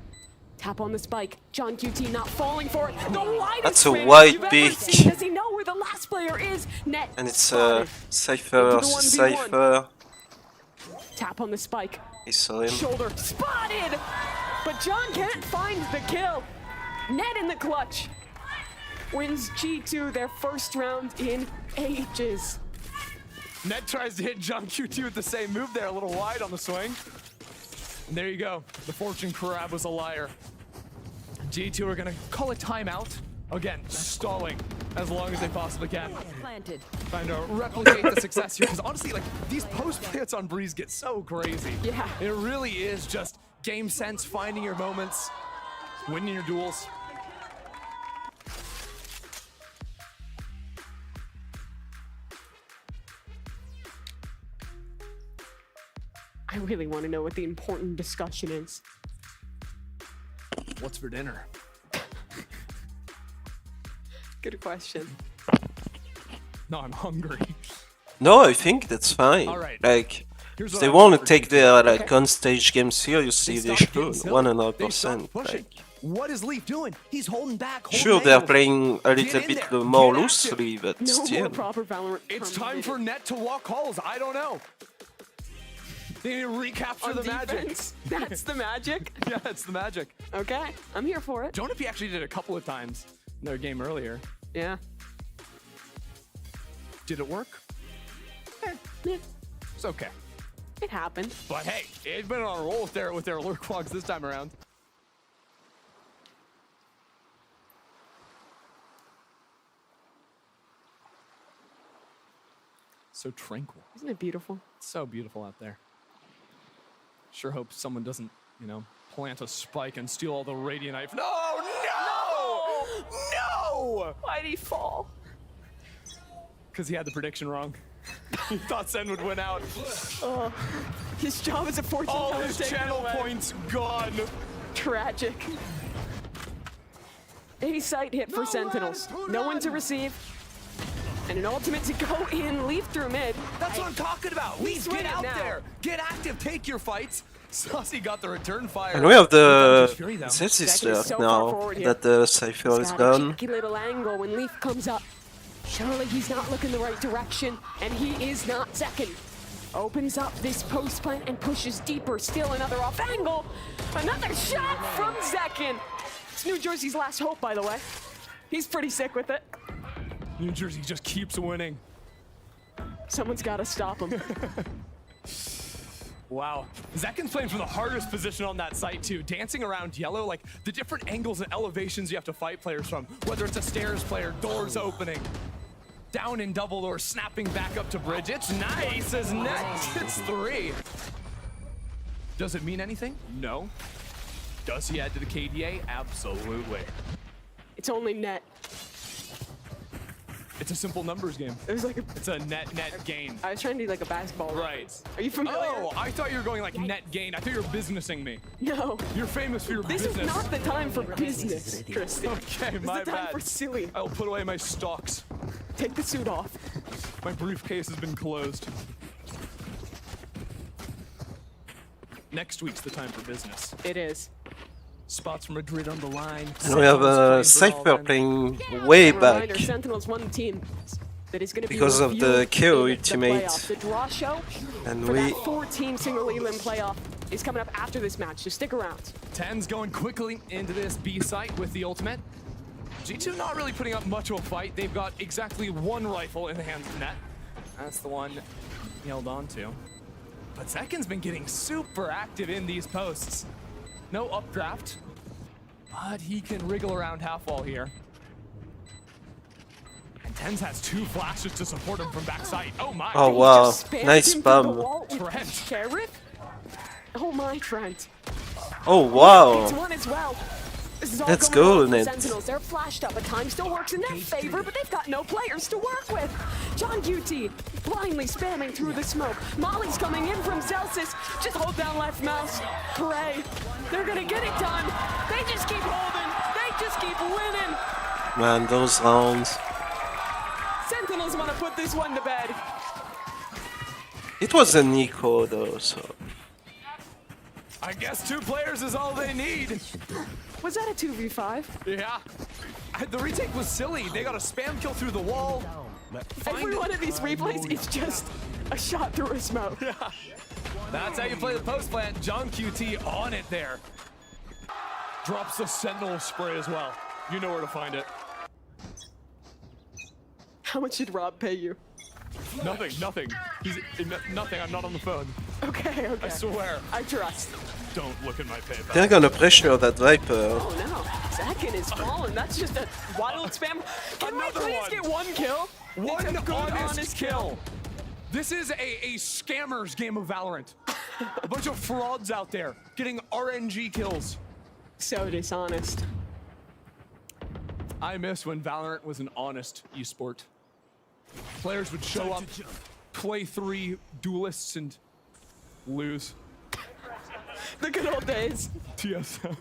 Tap on the spike. John QT not falling for it. The widest That's a swing wide you've ever pick. seen. Does he know where the last player is? Net. And it's spotted. Cypher Into the versus 1v1. Cypher. Tap on the spike. He saw him. Shoulder spotted, but John can't find the kill. Net in the clutch. Wins G2 their first round in ages. Ned tries to hit John QT with the same move there, a little wide on the swing. And there you go. The fortune crab was a liar. G2 are gonna call a timeout. Again, stalling as long as they possibly can. Planted. Trying to replicate the success here, because honestly, like, these post plants on Breeze get so crazy. Yeah. It really is just game sense, finding your moments, winning your duels. I really want to know what the important discussion is. What's for dinner? Good question. No, I'm hungry. No, I think that's fine. All right. Like, Here's if what they I want want to for take G2. their like Okay. on-stage game seriously, they stopped should. getting silly. They 100%. stopped pushing. Like, What is Leaf doing? He's holding back. Holding sure, they're angles. playing a Get little in bit there. more Get loosely, but No still. more proper Valorant. It's time for Net to walk halls. I don't know. They need to recapture On the magic. defense. That's the magic. Yeah, it's the magic. Okay, I'm here for it. Jonapi actually did it a couple of times in their game earlier. Yeah. Did it work? Yeah. It's okay. It happened. But hey, it's been on a roll with their lurk clogs this time around. So tranquil. Isn't it beautiful? It's so beautiful out there. Sure hope someone doesn't, you know, plant a spike and steal all the radiant knife. No! No! Why'd he fall? Because he had the prediction wrong. He thought Sen would win out. Oh, his job as a fortune All teller his taken channel away. points gone. Tragic. A site hit for Sentinels. No one to receive. And an ultimate to go in, Leaf through mid. That's what I'm talking about. Leaf, get out now. there. Get active. Take your fights. Saucy got the return fire. And we have the Fury, though. Zesty Zek is stuff so far now forward here. that the Cypher is Got a gone. cheeky little angle when Leaf comes up. Surely he's not looking the right direction, and he is not second. Opens up this post plant and pushes deeper. Still another off angle. Another shot from Zekin. It's New Jersey's last hope, by the way. He's pretty sick with it. New Jersey just keeps winning. Someone's got to stop him. Wow. Zekin's playing from the hardest position on that site, too. Dancing around yellow, like the different angles and elevations you have to fight players from, whether it's a stairs player, doors opening, down in double or snapping back up to bridge. It's nice as net. It's 3. Does it mean anything? No. Does he add to the KDA? Absolutely. It's only net. It's a simple numbers game. It was like it's a net gain. I was trying to do like a basketball. Right. Are you familiar? Oh, I thought you were going like net gain. I thought you were businessing me. No. You're famous for your business. This is not the time for business, Tristan. Okay, It's my the time bad. for silly. I'll put away my stocks. Take the suit off. My briefcase has been closed. Next week's the time for business. It is. Spots from Madrid on the line. And we have a Cypher playing way back Reminder, Sentinels won the team that is going to be because of the revealed KO in ultimate. playoff. The draw show And for we that 4-team single elim playoff is coming up after this match, so stick around. 10's going quickly into this B site with the ultimate. G2 not really putting up much of a fight. They've got exactly one rifle in the hands of Net. That's the one he held on to. But Zekin's been getting super active in these posts. No updraft, but he can wriggle around half wall here. And Tens has 2 flashes to support him from backside. Oh my! Oh He wow, just spammed nice him through the bum. wall with Trent. Sheriff? Oh my, Trent. Oh wow. It's one as well. This is all Let's going go, well for Nate. Sentinels. They're flashed up, but time still works in their favor, but they've got no players to work with. John QT blindly spamming through the smoke. Molly's coming in from Celsius. Just hold down left mouse. Pray. They're gonna get it done. They just keep holding. They just keep winning. Man, those rounds. Sentinels want to put this one to bed. It was a Nico though, so. I guess 2 players is all they need. Was that a 2v5? Yeah. The retake was silly. They got a spam kill through the wall. Every one of these replays is just a shot through a smoke. Yeah. That's how you play the post plant. John QT on it there. Drops the Sentinel spray as well. You know where to find it. How much did Rob pay you? Nothing. He's nothing. I'm not on the phone. Okay. I swear. I trust. Don't look at my PayPal. They're gonna pressure that Viper. Oh no, Zekin is falling. That's just a wild spam. Can Another we please one. get 1 kill? One It's a good, honest kill. This is a scammers game of Valorant. A bunch of frauds out there getting RNG kills. So dishonest. I miss when Valorant was an honest esport. Players would show up, play 3 duelists, and lose. The good old days. TSM.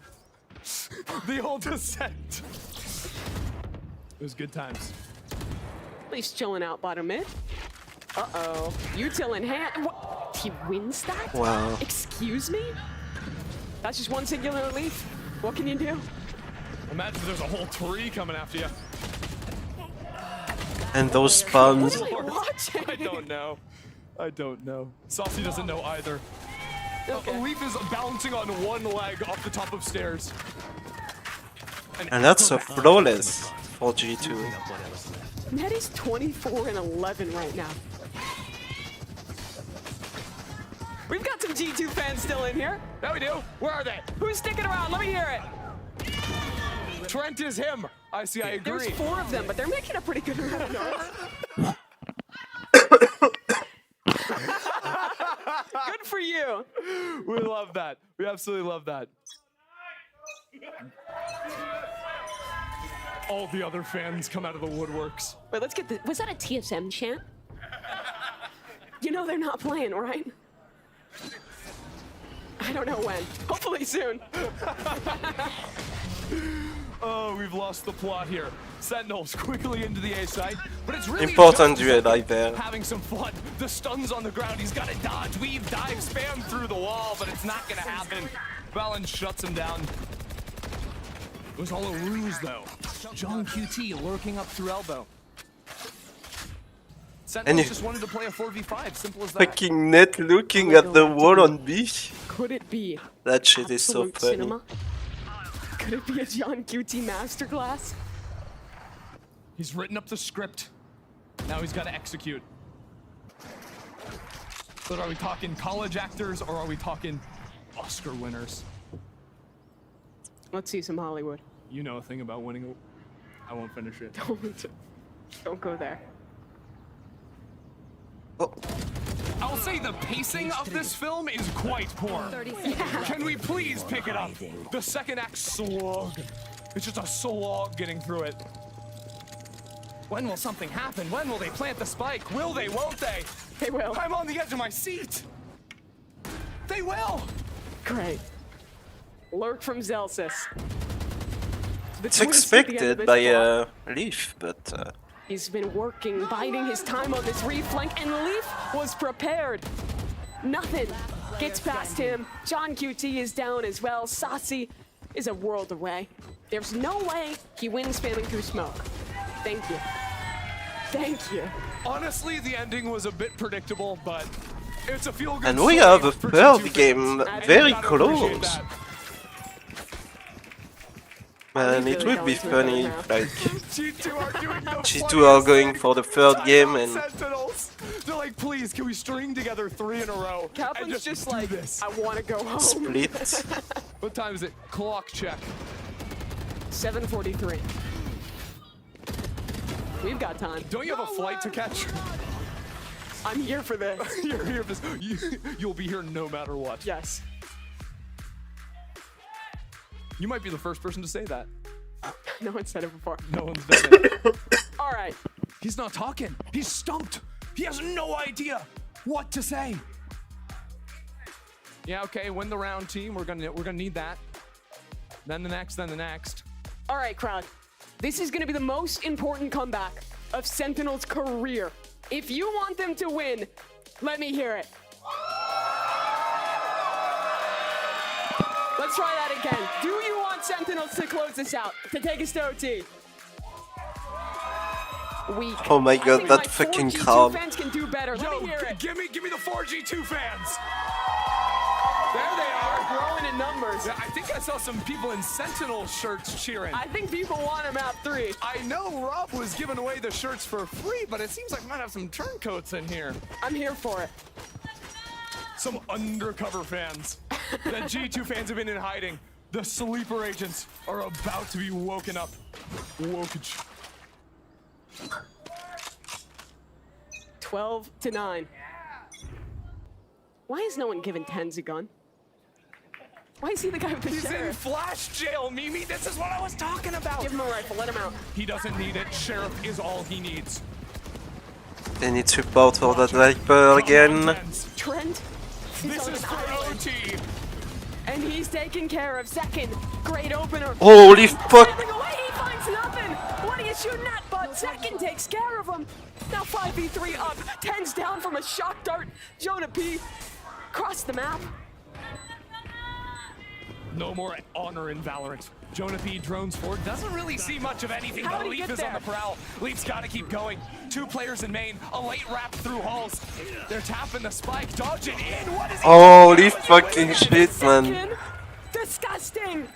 The old descent. It was good times. At least chilling out bottom mid. Uh-oh. Util in hand. What? He wins that? Wow. Excuse me? That's just one singular leaf. What can you do? Imagine there's a whole tree coming after you. And those spawns. What am I watching? I don't know. Saucy doesn't know either. Okay. Leaf is balancing on one leg off the top of stairs. And that's a flawless for G2. Net is 24 and 11 right now. We've got some G2 fans still in here. Yeah, we do. Where are they? Who's sticking around? Let me hear it. Trent is him. I agree. There's 4 of them, but they're making a pretty good amount of noise. Good for you. We love that. We absolutely love that. All the other fans come out of the woodworks. Wait, let's get the. Was that a TSM chant? You know they're not playing, right? I don't know when. Hopefully soon. Oh, we've lost the plot here. Sentinels quickly into the A site, but it's really Important just duel right there. having some fun. The stun's on the ground. He's got to dodge, weave, dive, spam through the wall, but it's not going to happen. Valen shuts him down. It was all a ruse, though. John QT lurking up through elbow. Sentinels just wanted to play a 4v5. Simple as that. Fucking net looking at the wall on B. Could it be That shit is so absolute funny. cinema? Could it be a John QT masterclass? He's written up the script. Now he's got to execute. But are we talking college actors or are we talking Oscar winners? Let's see some Hollywood. You know a thing about winning. I won't finish it. Don't go there. I'll say the pacing of this film is quite poor. Can we please pick it up? The second act slog. It's just a slog getting through it. When will something happen? When will they plant the spike? Will they? Won't they? They will. I'm on the edge of my seat. They will. Great. Lurk from Zelsis. It's expected by Leaf, but He's been working, biding his time on this reflank, and Leaf was prepared. Nothing gets past him. John QT is down as well. Saucy is a world away. There's no way he wins spamming through smoke. Thank you. Thank you. Honestly, the ending was a bit predictable, but it's a feel-good and we story have a for third G2 game fans. very I gotta appreciate close. that. Man, it would be funny if like G2 are doing the G2 are going for the third game and Sentinels. They're like, please, can we string together 3 in a row? Kaplan's and just do like, this. I want to go home. split. What time is it? Clock check. 7:43. We've got time. Don't you have a flight to catch? I'm here for this. You're here for this. You'll be here no matter what. Yes. You might be the first person to say that. No one said it before. No one's done it. All right. He's not talking. He's stumped. He has no idea what to say. Yeah, okay, win the round, team. We're gonna need that. Then the next, then the next. All right, crowd. This is going to be the most important comeback of Sentinel's career. If you want them to win, let me hear it. Let's try that again. Do you want Sentinels to close this out, to take us to OT? Weak. Oh my I god, think that my fucking 4G2 crowd. fans can do better. Let me hear it. Give me the 4G2 fans. There they are, growing in numbers. Yeah, I think I saw some people in Sentinel shirts cheering. I think people want him at 3. I know Rob was giving away the shirts for free, but it seems like we might have some turncoats in here. I'm here for it. Some undercover fans. The G2 fans have been in hiding. The sleeper agents are about to be woken up. Wokage. 12-9. Why is no one giving Tens a gun? Why is he the guy with the He's in sheriff? flash jail, Mimi. This is what I was talking about. Give him a rifle, let him out. He doesn't need it. Sheriff is all he needs. They need support for that Viper again. Trent This is for OT. and he's taken care of. Second, great opener. Holy fuck! Away, he finds nothing. What are you shooting at, bud? Second takes care of him. Now 5v3 up. 10's down from a shock dart. Jonah P. Cross the map. No more honor in Valorant. Jonah P drones forward. Doesn't really see much of anything, How but did he Leaf get is on the there? prowl. Leaf's got to keep going. 2 players in main. A late wrap through halls. They're tapping the spike, dodging in. What is he Holy doing? fucking shit, man. Second, disgusting.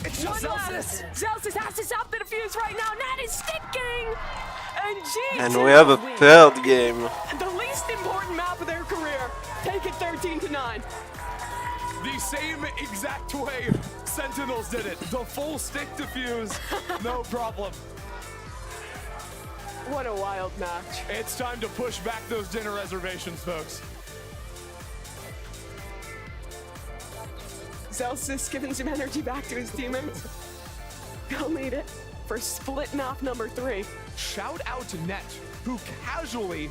It's just One Zelsis. left. Zelsis has to stop the defuse right now. Nat is sticking. And G2 And we have a win. third game. The least important map of their career. Take it 13-9. The same exact way Sentinels did it. The full stick defuse, no problem. What a wild match. It's time to push back those dinner reservations, folks. Zelsis giving some energy back to his teammates. He'll need it for split map number 3. Shout out to Net, who casually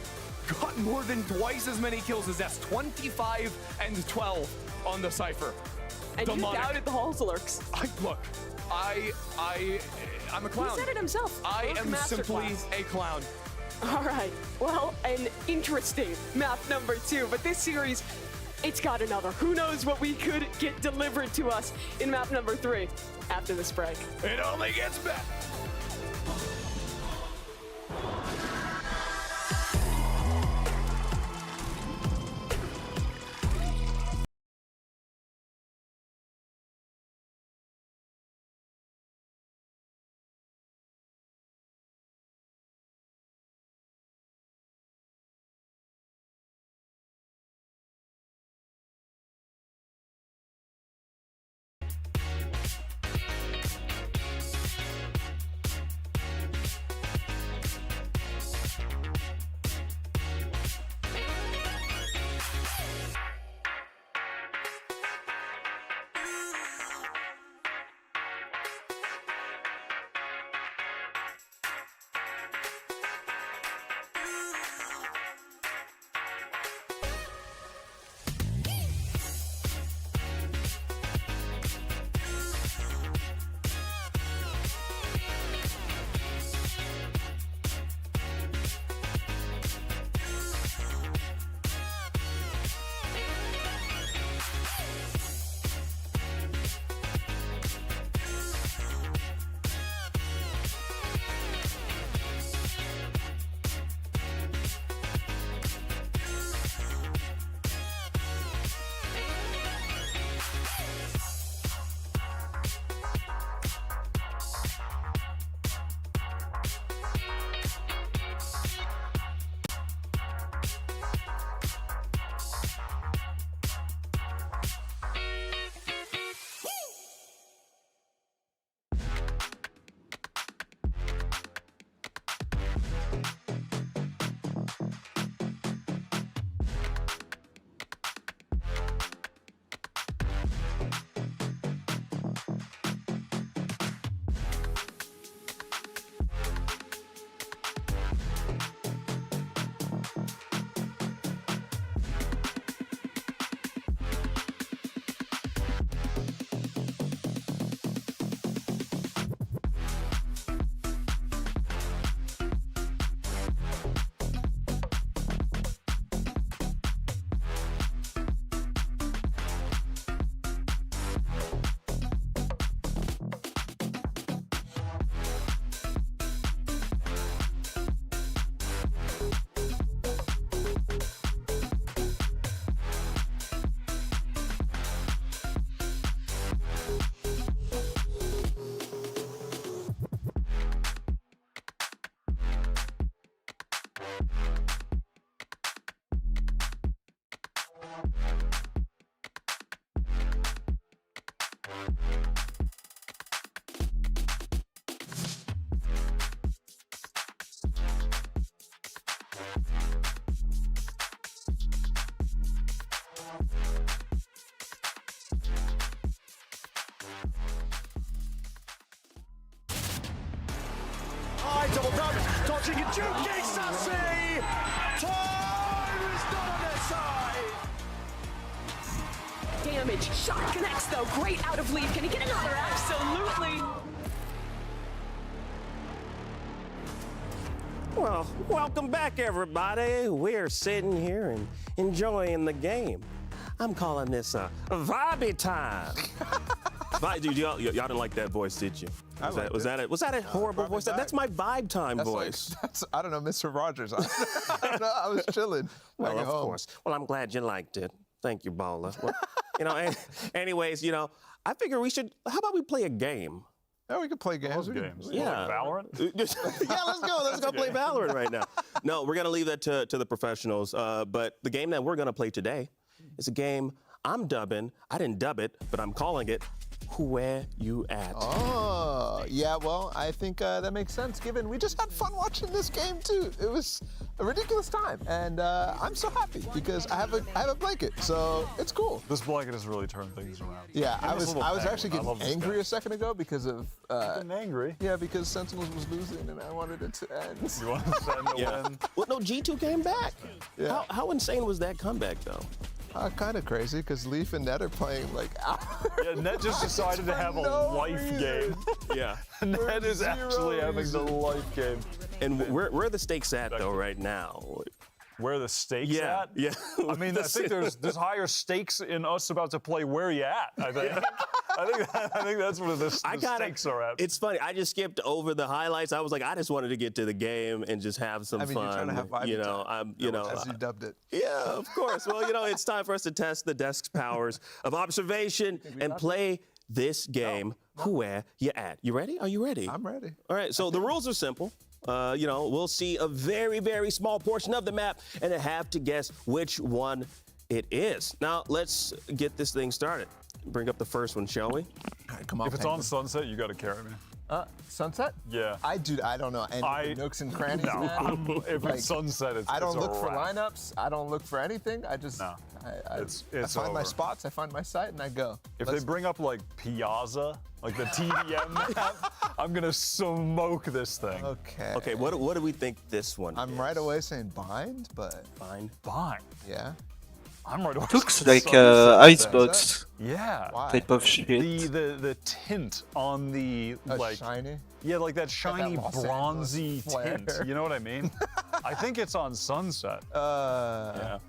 got more than twice as many kills as S, 25 and 12 on the Cypher. And you Demonic. doubted the Halls lurks. Look, I'm a clown. He said it himself. I Lurk am simply masterclass. a clown. All right. Well, an interesting map number 2, but this series, it's got another. Who knows what we could get delivered to us in map number 3 after this break. It only gets better. Double dunk, dodging a juke, Sassy! Time is not on their side! Damage. Shot connects, though. Great out of lead. Can he get another? Absolutely. Well, welcome back, everybody. We're sitting here and enjoying the game. I'm calling this a vibey time. Dude, y'all didn't like that voice, did you? Was that a horrible voice? That's my vibe time voice. I don't know, Mr. Rogers. I don't know. I was chilling. Well, of course. Well, I'm glad you liked it. Thank you, Bola. Well, anyways, I figure how about we play a game? Yeah, we could play games. Yeah. Like Valorant? Yeah, let's go play Valorant right now. No, we're going to leave that to the professionals. But the game that we're going to play today is a game I'm dubbing. I didn't dub it, but I'm calling it Where You At? Oh, yeah, well, I think that makes sense, given we just had fun watching this game, too. It was a ridiculous time, and I'm so happy because I have a blanket, so it's cool. This blanket has really turned things around. Yeah, I was actually getting angry a second ago because of... getting angry? Yeah, because Sentinels was losing, and I wanted it to end. You wanted Sentinel to win? Well, no, G2 came back. Yeah. How insane was that comeback, though? Kind of crazy because Leaf and Net are playing like. Yeah, Net just decided to have a life game. Yeah. Net is actually having the life game. And where are the stakes at though right now? Where are the stakes Yeah, at? yeah. I mean, I think there's higher stakes in us about to play Where You At, I think. I think that's where the stakes are at. It's funny. I just skipped over the highlights. I was like, I just wanted to get to the game and just have some fun. You're trying to have vibe time. as you dubbed it. Yeah, of course. Well, it's time for us to test the desk's powers of observation and play this game. Where You At? You ready? Are you ready? I'm ready. All right. So the rules are simple. We'll see a very, very small portion of the map and have to guess which one it is. Now, let's get this thing started. Bring up the first one, shall we? All right, come on. If it's on Sunset, you got to carry me. Sunset? Yeah. I don't know any nooks and crannies. No, if it's Sunset, it's I don't it's look a for wrap. lineups. I don't look for anything. I just I find my over. spots. I find my site, and I go. If they bring up like Piazza, like the TDM map, I'm gonna smoke this thing. Okay. Okay. What do we think this one? I'm is? right away saying bind, but Bind. yeah. I'm right away. Looks like icebox Yeah. Why? type of shit. The tint on the like shiny. Yeah, like that shiny Los bronzy Angeles flare. tint. You know what I mean? I think it's on Sunset. Yeah.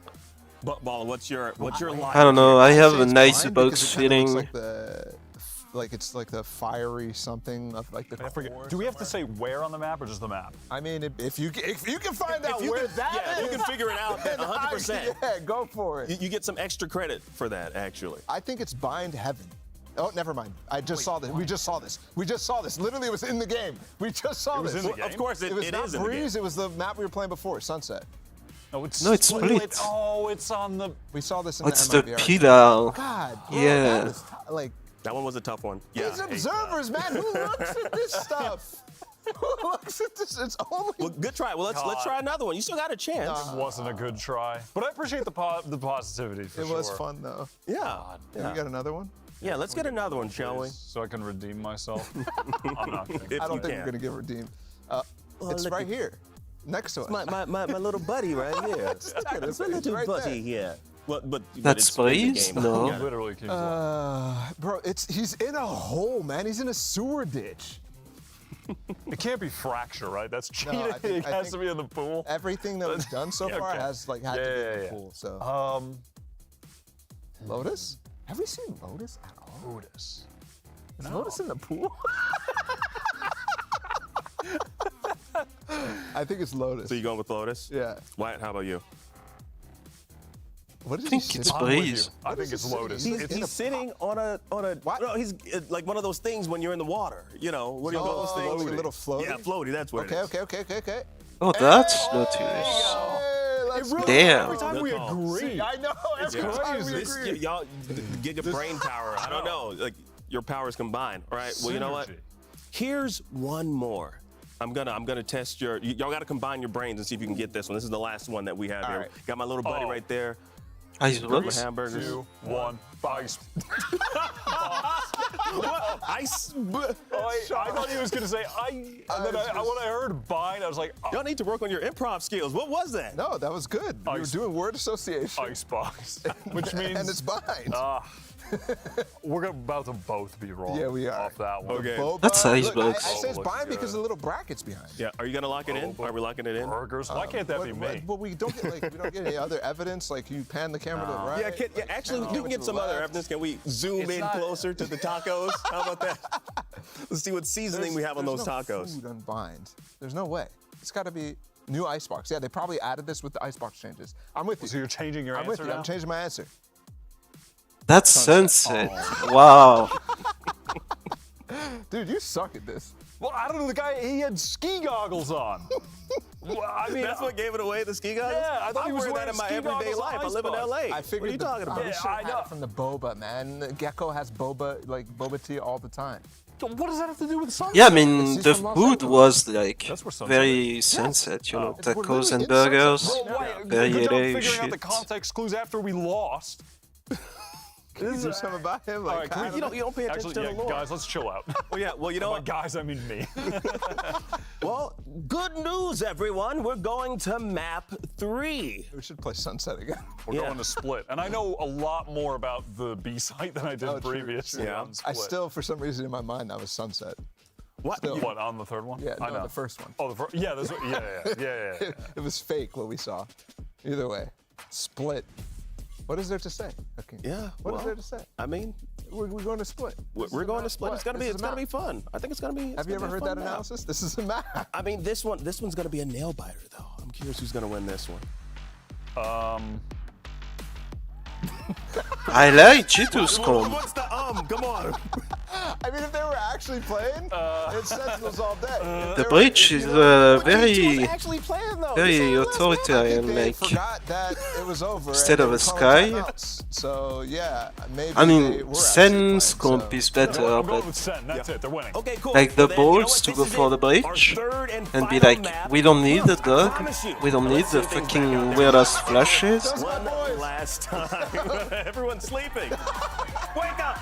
But Ball, what's your line? I don't know. I have say a it's nice bind box because it kinda looks feeling. like it's like the fiery something of like the. I forget. core Do we have to somewhere. say where on the map or just the map? I mean, if you can find out you where can- that yeah, is, you can figure it out then 100%. Yeah, go for it. You get some extra credit for that, actually. I think it's bind heaven. Oh, never mind. I just saw this. We just saw this. Literally, it was in the game. We just saw this. was in the game? Of course, it was not is in the game. Breeze. It was the map we were playing before, Sunset. No, it's split. Oh, it's on the. We saw this in What's the the MIBR. pedal? God, bro, Yeah. that was like That one was a tough one. Yeah. these observers, man. Who looks at this stuff? Who looks at this? It's only. Well, good try. Well, let's try another one. You still got a chance. This wasn't a good try, but I appreciate the positivity for It sure. was fun though. Yeah. You got another one? Yeah, let's get another one, shall we? So I can redeem myself. I'm not kidding. If I don't you think can. we're gonna give redeem. It's look right at- here, next to us. My little buddy right here. Look at this little right buddy there. here. But That's it's in the Breeze? game. No. Yeah. Literally keeps going. Bro, he's in a hole, man. He's in a sewer ditch. It can't be fracture, right? That's cheating. I think- it I has to think- be in the pool. Everything that was done so Yeah, far okay. has had to be in the pool. So Lotus? Have we seen Lotus at all? Lotus. Is Lotus in the pool? I think it's Lotus. So you going with Lotus? Yeah. Wyatt, how about you? What is I think he it's sitting I'm with Breeze. you. I think it's Lotus. He's sitting on a. What? No, he's like one of those things when you're in the water. You know, what do you call those Oh, things? like a little floaty? Yeah, floaty. That's what Okay, it is. okay. Oh, that's Lotus. Hey, let's go. Damn. Every time Good we call. agree. I know. Every time we This, agree. y'all, the giga brain power. I don't know. Like your powers combined. All right. Well, you know what? Synergy. Here's one more. I'm gonna test your. Y'all got to combine your brains and see if you can get this one. This is the last one that we have here. right. Got my little buddy Oh. right there. Icebox? Hamburgers. 2, 1, ice. Ice. I thought he was gonna say I. And then when I heard bind, I was like, Y'all need to work on your improv skills. What was that? No, that was good. We were Ice. doing word association. icebox, which means And it's bind. we're about to both be wrong. Yeah, we are. Off that one. Okay. Boba. That's Look, Icebox. I say it's Looks bind because good. the little brackets behind. Yeah. Are you gonna lock it in? Are we locking it in? Burgers. Why can't that be me? But we don't get any other evidence. Like you pan the camera to the right. Actually, pan we the can camera get to some the other left. evidence. Can we zoom It's in not- closer to the tacos? How about that? Let's see what seasoning we have on those There's no tacos. food on bind. There's no way. It's got to be new icebox. Yeah, they probably added this with the icebox changes. I'm with you. So you're changing your I'm with answer you. now? I'm changing my answer. That's Sunset. Wow. Dude, you suck at this. Well, I don't know. The guy, he had ski goggles on. Well, I mean, That's what gave it away, the ski goggles? Yeah, I thought he was wear that wearing in my ski everyday goggles life. on I live in Icebox. LA. I figured What are you talking about? We Yeah, should I have know. it from the boba, man. The Gecko has boba tea all the time. what does that have to do with Sunset? Yeah, I mean, It's the from Los food Angeles. was like That's where Sunset very Sunset, you know, We're tacos and literally in burgers. Sunset. Well, why, Very good job LA figuring out the shit. context clues after we lost. Is there something about him? Like, All right, can we, You don't pay attention actually, to the lore. guys, let's chill out. Well, yeah. Well, you know By what? guys, I mean me. Well, good news, everyone. We're going to map 3. we should play Sunset again. We're going to Split, and I know a lot more about the B site than I did Oh, true, previously. true. On I Split. still, for some reason in my mind, that was Sunset. What? Still. What, on the third one? Yeah, I no, know. the first one. Oh, the first. Yeah, yeah. It was fake what we saw. Either way, Split. What is there to say? Okay. Yeah. What is well, there to say? I mean, We're going to Split. we're going to Split. It's gonna be. It's gonna be fun. I think it's gonna be. Have you ever heard that analysis? This is a map. I mean, this one's gonna be a nail biter, though. I'm curious who's gonna win this one. I like G2's comp. What's the Come on. I mean, if they were actually playing, it's Sentinels all day. The bridge is very, Actually playing though. very authoritarian. They Like, forgot that it was over. instead and of they a were calling sky. timeouts. So yeah, maybe. I they mean, were Sen's actually playing, comp so. is better, I'm going but with Sen. That's it. They're winning. Okay, cool. like the Well, then, you know balls what? to This go is for it. the bridge Our third and and be final like, map. we don't need the dog, promise you. we don't need Let's the see things back fucking out there. weird ass flashes. One last time. Everyone's sleeping. Wake up.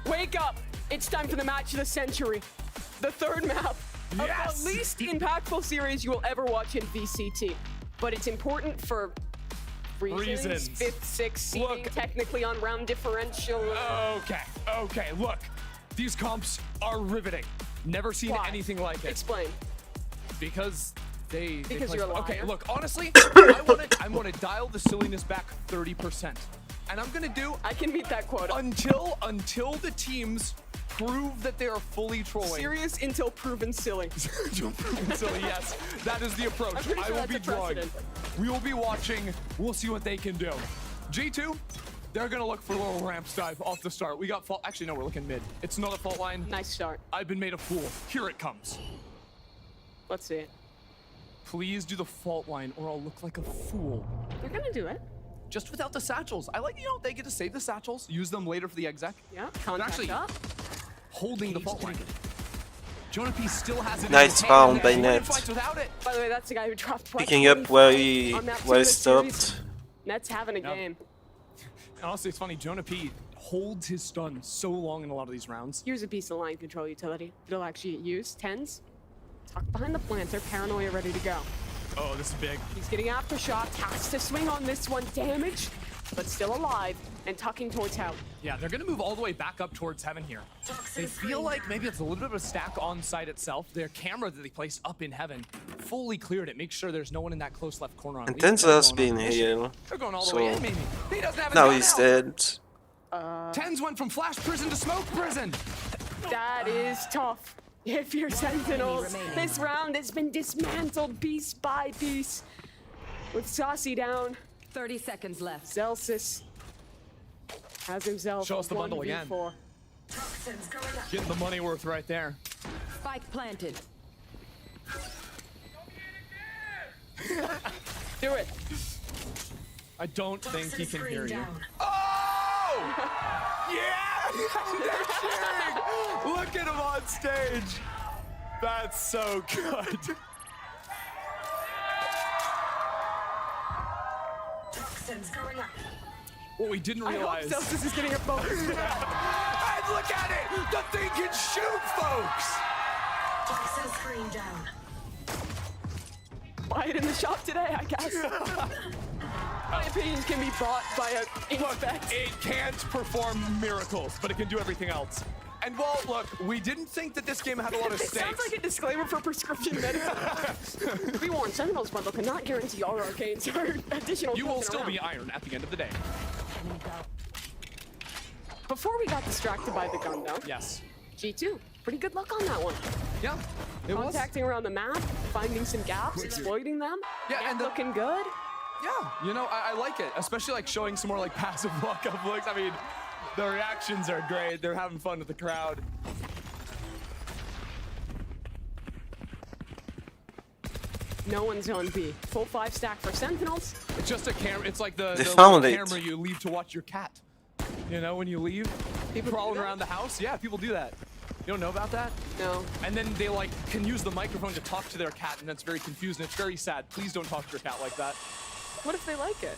Wake up! It's time for the match of the century. The third map of the least impactful series you will ever watch in VCT. But it's important for reasons. 5th, 6th seeding, Look. technically on round differential. Okay, look. These comps are riveting. Never seen Why? anything like it. Explain. Because they Because play- you're a liar. Okay, look, honestly, I want to dial the silliness back 30%. And I'm going to do I can meet that quota. until the teams prove that they are fully trolling. Serious until proven silly. Proven silly, yes. That is the approach. I'm pretty sure I will that's be a drawing. precedent. We will be watching. We'll see what they can do. G2, they're going to look for little ramps dive off the start. We got fault. Actually, no, we're looking mid. It's not a fault line. Nice start. I've been made a fool. Here it comes. Let's see it. Please do the fault line or I'll look like a fool. They're gonna do it. Just without the satchels. I like, they get to save the satchels, use them later for the exec. Yeah, But contact actually, up. holding the fault line. Jonah P still has it. Nice in his found hand. by He wouldn't Net. fight without it. By the way, that's the guy who dropped plus Picking up 25 where he on that stopped. series. Net's having a Yep. game. Honestly, it's funny. Jonah P holds his stun so long in a lot of these rounds. Here's a piece of line control utility. It'll actually get used. Tens. Tucked behind the planter. Paranoia ready to go. Oh, this is big. He's getting aftershock. Has to swing on this one. Damage, but still alive and tucking towards Hell. Yeah, they're gonna move all the way back up towards Heaven here. They feel like maybe it's a little bit of a stack on site itself. Their camera that they placed up in Heaven fully cleared it. Make sure there's no one in that close left corner. On And least. Ten's been here, They're going all the so way in, maybe. He doesn't have a now gun he's out. dead. Tens went from flash prison to smoke prison. That is tough. If you're Sentinels, this round has been dismantled piece by piece. With Saucy down, 30 seconds left. Celsius has himself Show us the bundle again. 1v4. Getting the money worth right there. Spike planted. Do it. I don't think he can hear you. Oh! Yeah! They're cheering! Look at him on stage. That's so good. What we didn't I hope realize. Celsius is getting a bonus for that. And look at it! The thing can shoot, folks! Buy it in the shop today, I guess. My opinions can be bought by a effect. It can't perform miracles, but it can do everything else. And well, look, we didn't think that this game had a lot of It stakes. sounds like a disclaimer for prescription medicine. Be warned, Sentinel's bundle cannot guarantee all arcades or additional. You will tokens still around. be iron at the end of the day. Before we got distracted by the gun, though. Yes. G2, pretty good luck on that one. Yeah. It was. Contacting around the map, finding some gaps, exploiting them. Yeah, and looking good. Yeah, you know, I like it, especially like showing some more like passive walk-up looks. I mean, the reactions are great. They're having fun with the crowd. No one's on B. Full 5 stack for Sentinels. It's just a camera. It's like the They little found it. camera you leave to watch your cat. You know, when you leave, people crawling around the house. Yeah, people do that. You don't know about that? No. And then they like can use the microphone to talk to their cat, and that's very confusing. It's very sad. Please don't talk to your cat like that. What if they like it?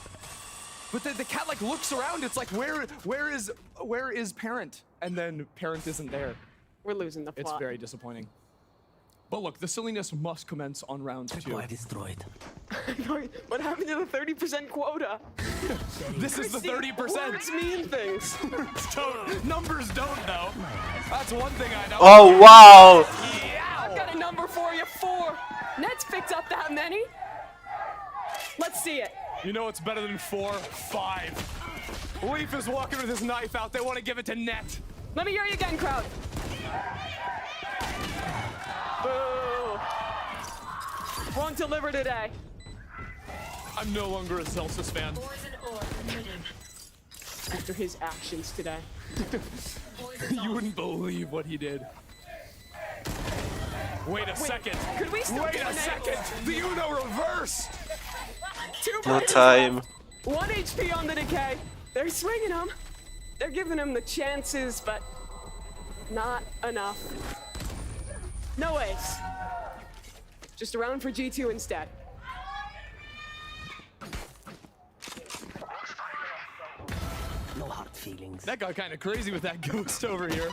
But the cat like looks around. It's like where is parent? And then parent isn't there. We're losing the plot. It's very disappointing. But look, the silliness must commence on round 2. destroyed. What happened to the 30% quota? This is the 30%. Words mean things. Numbers don't though. That's one thing I know. Oh wow! Yeah, I've got a number for you. 4. Nets picked up that many. Let's see it. You know what's better than 4? 5. Leaf is walking with his knife out. They want to give it to Net. Let me hear you again, crowd. Boo. Won't deliver today. I'm no longer a Celsius fan. After his actions today. You wouldn't believe what he did. Wait a second. Could we still Wait a second. The Uno reverse. 2 No players time. left. 1 HP on the decay. They're swinging him. They're giving him the chances, but not enough. No ace. Just around for G2 instead. No hard feelings. That got kind of crazy with that ghost over here.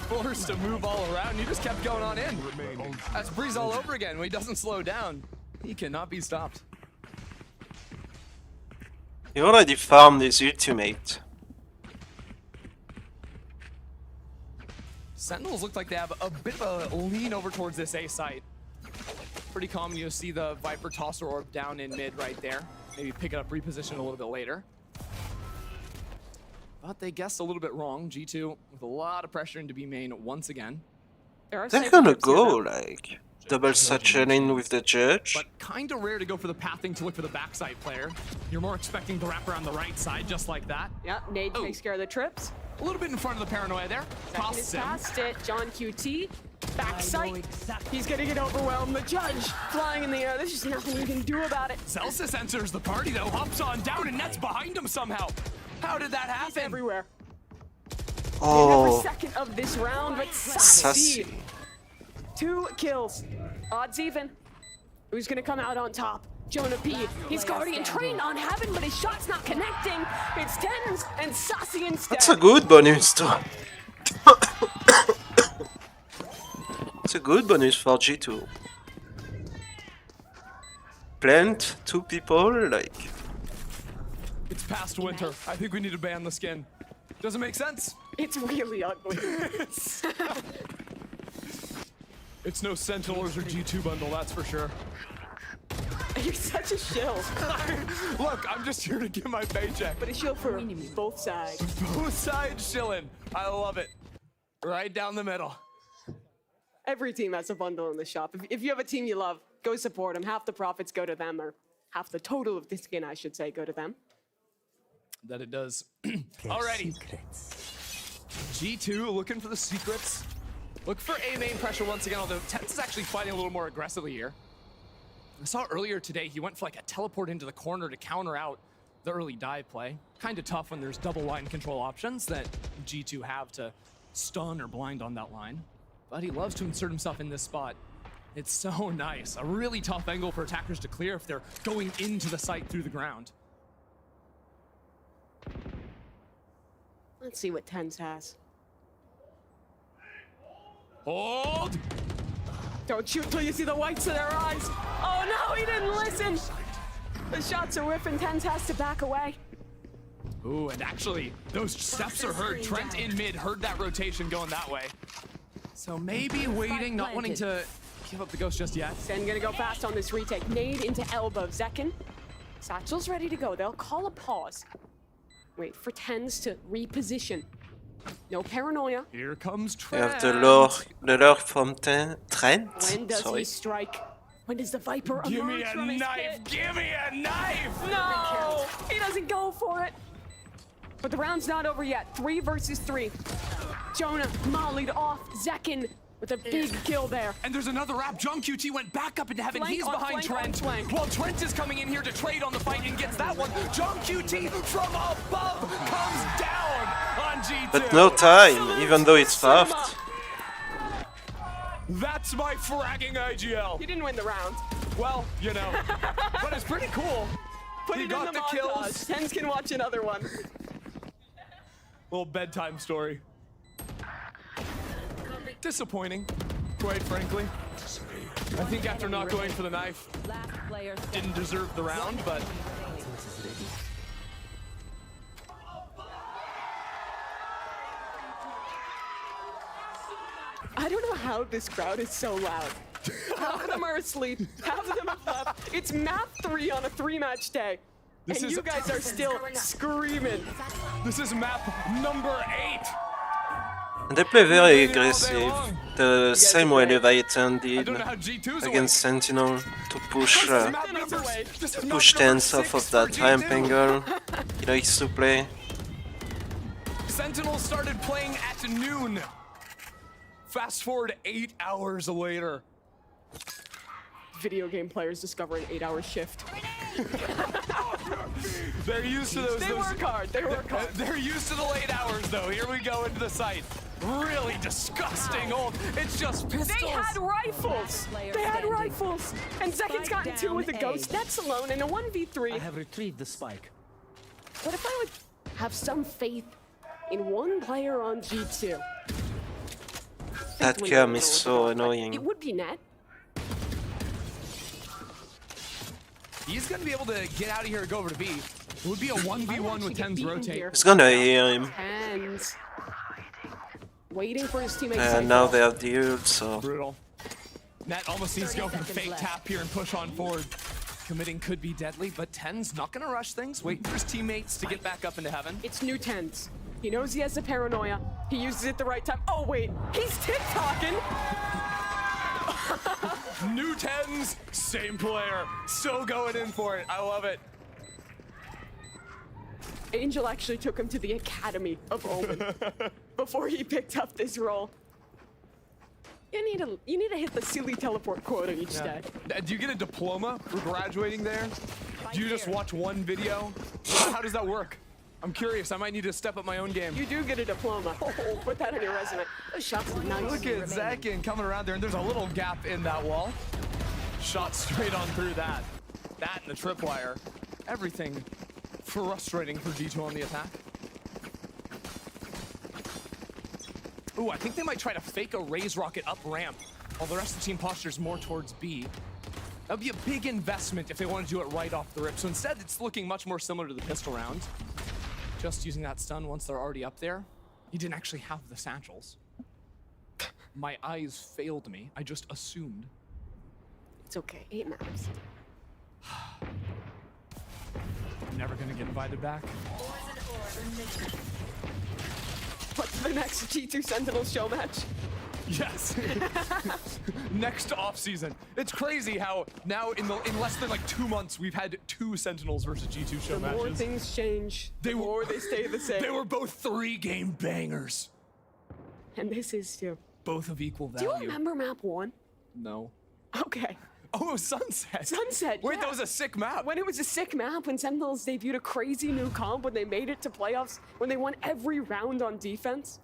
Forced to move all around. He just kept going on in. That's Breeze all over again. When he doesn't slow down, he cannot be stopped. He already farmed his ultimate. Sentinels look like they have a bit of a lean over towards this A site. Pretty common, you'll see the Viper tosser orb down in mid right there. Maybe pick it up, reposition a little bit later. But they guessed a little bit wrong. G2 with a lot of pressure into B main once again. There are They're gonna go like double satchel with the judge. But kind of rare to go for the pathing to look for the backside player. You're more expecting the wrap around the right side just like that. Yeah, Nade takes care of the trips. A little bit in front of the paranoia there. Second is past it. John QT. Back sight. He's gonna get overwhelmed. The judge flying in the air. There's just nothing you can do about it. Celsius enters the party though, hops on down, and Net's behind him somehow. How did that happen? He's everywhere. Oh, Every second of this round, but sassy. 2 kills. Odds even. Who's gonna come out on top? Jonah P. He's Guardian trained on Heaven, but his shot's not connecting. It's Tens and Sassy instead. That's a good bonus though. It's a good bonus for G2. Plant 2 people, like... It's past winter. I think we need to ban the skin. Doesn't make sense. It's really ugly. It's no Sentinels or G2 bundle, that's for sure. You're such a shill. Look, I'm just here to get my paycheck. But a shill for both sides. Both sides shilling. I love it. Right down the middle. Every team has a bundle in the shop. If you have a team you love, go support them. Half the profits go to them, or half the total of the skin, I should say, go to them. That it does. Alrighty. G2 looking for the secrets. Look for A main pressure once again, although Tens is actually fighting a little more aggressively here. I saw earlier today he went for like a teleport into the corner to counter out the early dive play. Kind of tough when there's double line control options that G2 have to stun or blind on that line. But he loves to insert himself in this spot. It's so nice. A really tough angle for attackers to clear if they're going into the site through the ground. Let's see what Tens has. Hold! Don't shoot till you see the whites of their eyes. Oh no, he didn't listen. The shots are whiffing. Tens has to back away. Ooh, and actually, those steps are heard. Trent in mid heard that rotation going that way. So maybe waiting, not wanting to give up the ghost just yet. Sen gonna go fast on this retake. Nade into elbow. Zekin. Satchel's ready to go. They'll call a pause. Wait for Tens to reposition. No paranoia. Here comes You Trent. have the lure from Trent. When does Sorry. he strike? When does the Viper Give me emerge a from his knife! pit? Give me a knife! No! He doesn't go for it. But the round's not over yet. 3 versus 3. Jonah mollied off Zekin with a big kill there. And there's another wrap. John QT went back up into heaven. Flank He's on behind flank on Trent. flank. While Trent is coming in here to trade on the fight and gets that one. John QT from above comes down on G2. But no time, even though it's fast. That's my fragging IGL. He didn't win the round. Well, you know, but it's pretty cool. Put He it got in the the montage. kills. Tens can watch another one. Little bedtime story. Disappointing, quite frankly. I think after not going for the knife, Last player didn't deserve the round, but I don't know how this crowd is so loud. Half of them are asleep, half of them have left. It's map 3 on a 3-match day. This and is- you guys are still screaming. this is map number 8. And they play very aggressive, the same way Leviathan did know how G2's against Sentinel to push This is push Tens off of that ramp angle. He likes to play. Sentinel started playing at noon. Fast forward 8 hours later. Video game players discover an 8-hour shift. They're used to those. They work hard. They work hard. They're used to the late hours, though. Here we go into the site. Really disgusting old. It's just pistols. They had rifles. They had rifles. And Zekin's gotten 2 with the down ghost. A. That's alone in a 1v3. I have retrieved the spike. What if I would have some faith in one player on G2? That cam is so annoying. It would be net. He's gonna be able to get out of here and go over to B. It would be a 1v1 with Tens rotate. He's gonna hear him. Tens. Waiting for his teammates. And now they have the ult, so Brutal. Net almost needs to go for the 30 fake seconds tap here and push on forward. Committing could be deadly, but Tens not gonna rush things. Waiting for his teammates to get back up into heaven. It's new Tens. He knows he has the paranoia. He uses it the right time. Oh wait, he's TikToking. New Tens, same player. So going in for it. I love it. Angel actually took him to the Academy of Omen before he picked up this role. You need to hit the silly teleport quota each day. Do you get a diploma for graduating there? Do you just watch one video? How does that work? I'm curious. I might need to step up my own game. You do get a diploma. Oh, put that on your resume. Those shots are nice. Look at Zekin coming around there, and there's a little gap in that wall. Shot straight on through that. That and the tripwire. Everything frustrating for G2 on the attack. Ooh, I think they might try to fake a raise rocket up ramp while the rest of the team postures more towards B. That would be a big investment if they want to do it right off the rip. So instead, it's looking much more similar to the pistol round. Just using that stun once they're already up there. He didn't actually have the satchels. My eyes failed me. I just assumed. It's okay. 8 maps. I'm never gonna get invited back. What's the next G2 Sentinel show match? Yes. Next off season. It's crazy how now in less than like 2 months we've had 2 Sentinels versus G2 show The matches. more things change, the more they stay the same. They were both 3-game bangers. And this is too. Both of equal Do value. you remember map 1? No. Okay. Oh, Sunset. Sunset. Wait, yeah. that was a sick map. When it was a sick map, when Sentinels debuted a crazy new comp, when they made it to playoffs, when they won every round on defense.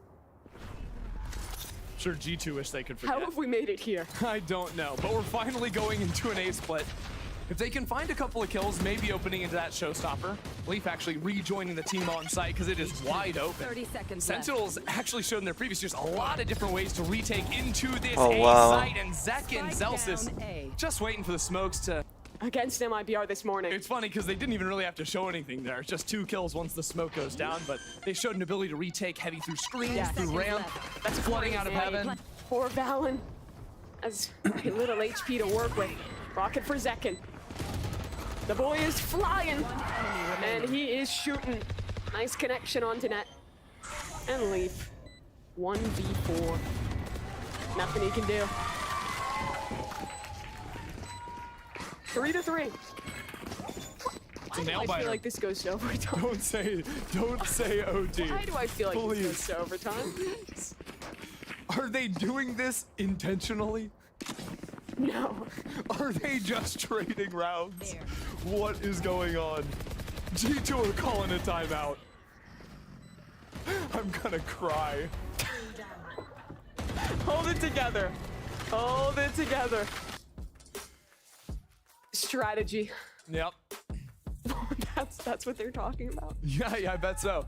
Sure, G2 wish they could forget. How have we made it here? I don't know, but we're finally going into an A split. If they can find a couple of kills, maybe opening into that showstopper. Leaf actually rejoining the team on site because it is wide open. 30 seconds Sentinels actually showed in their previous years a lot of different ways to retake into this Oh, A wow. site, and Zekin, Spike Zelsis down A. just waiting for the smokes to... Against MIBR this morning. It's funny because they didn't even really have to show anything there. It's just 2 kills once the smoke goes down, but they showed an ability to retake heavy through screens, Yeah. through ramp. That's flooding out of heaven. Poor Valen has very little HP to work with. Rocket for Zekin. The boy is flying, and he is shooting. Nice connection onto net. And Leaf. 1v4. Nothing he can do. 3-3. It's a nail I feel biter. like this goes to overtime. Don't say OT. Why do I feel like Please. this goes to overtime? Are they doing this intentionally? No. Are they just trading rounds? What is going on? G2 are calling a timeout. I'm gonna cry. Hold it together. Hold it together. Strategy. Yep. That's what they're talking about. Yeah, I bet so.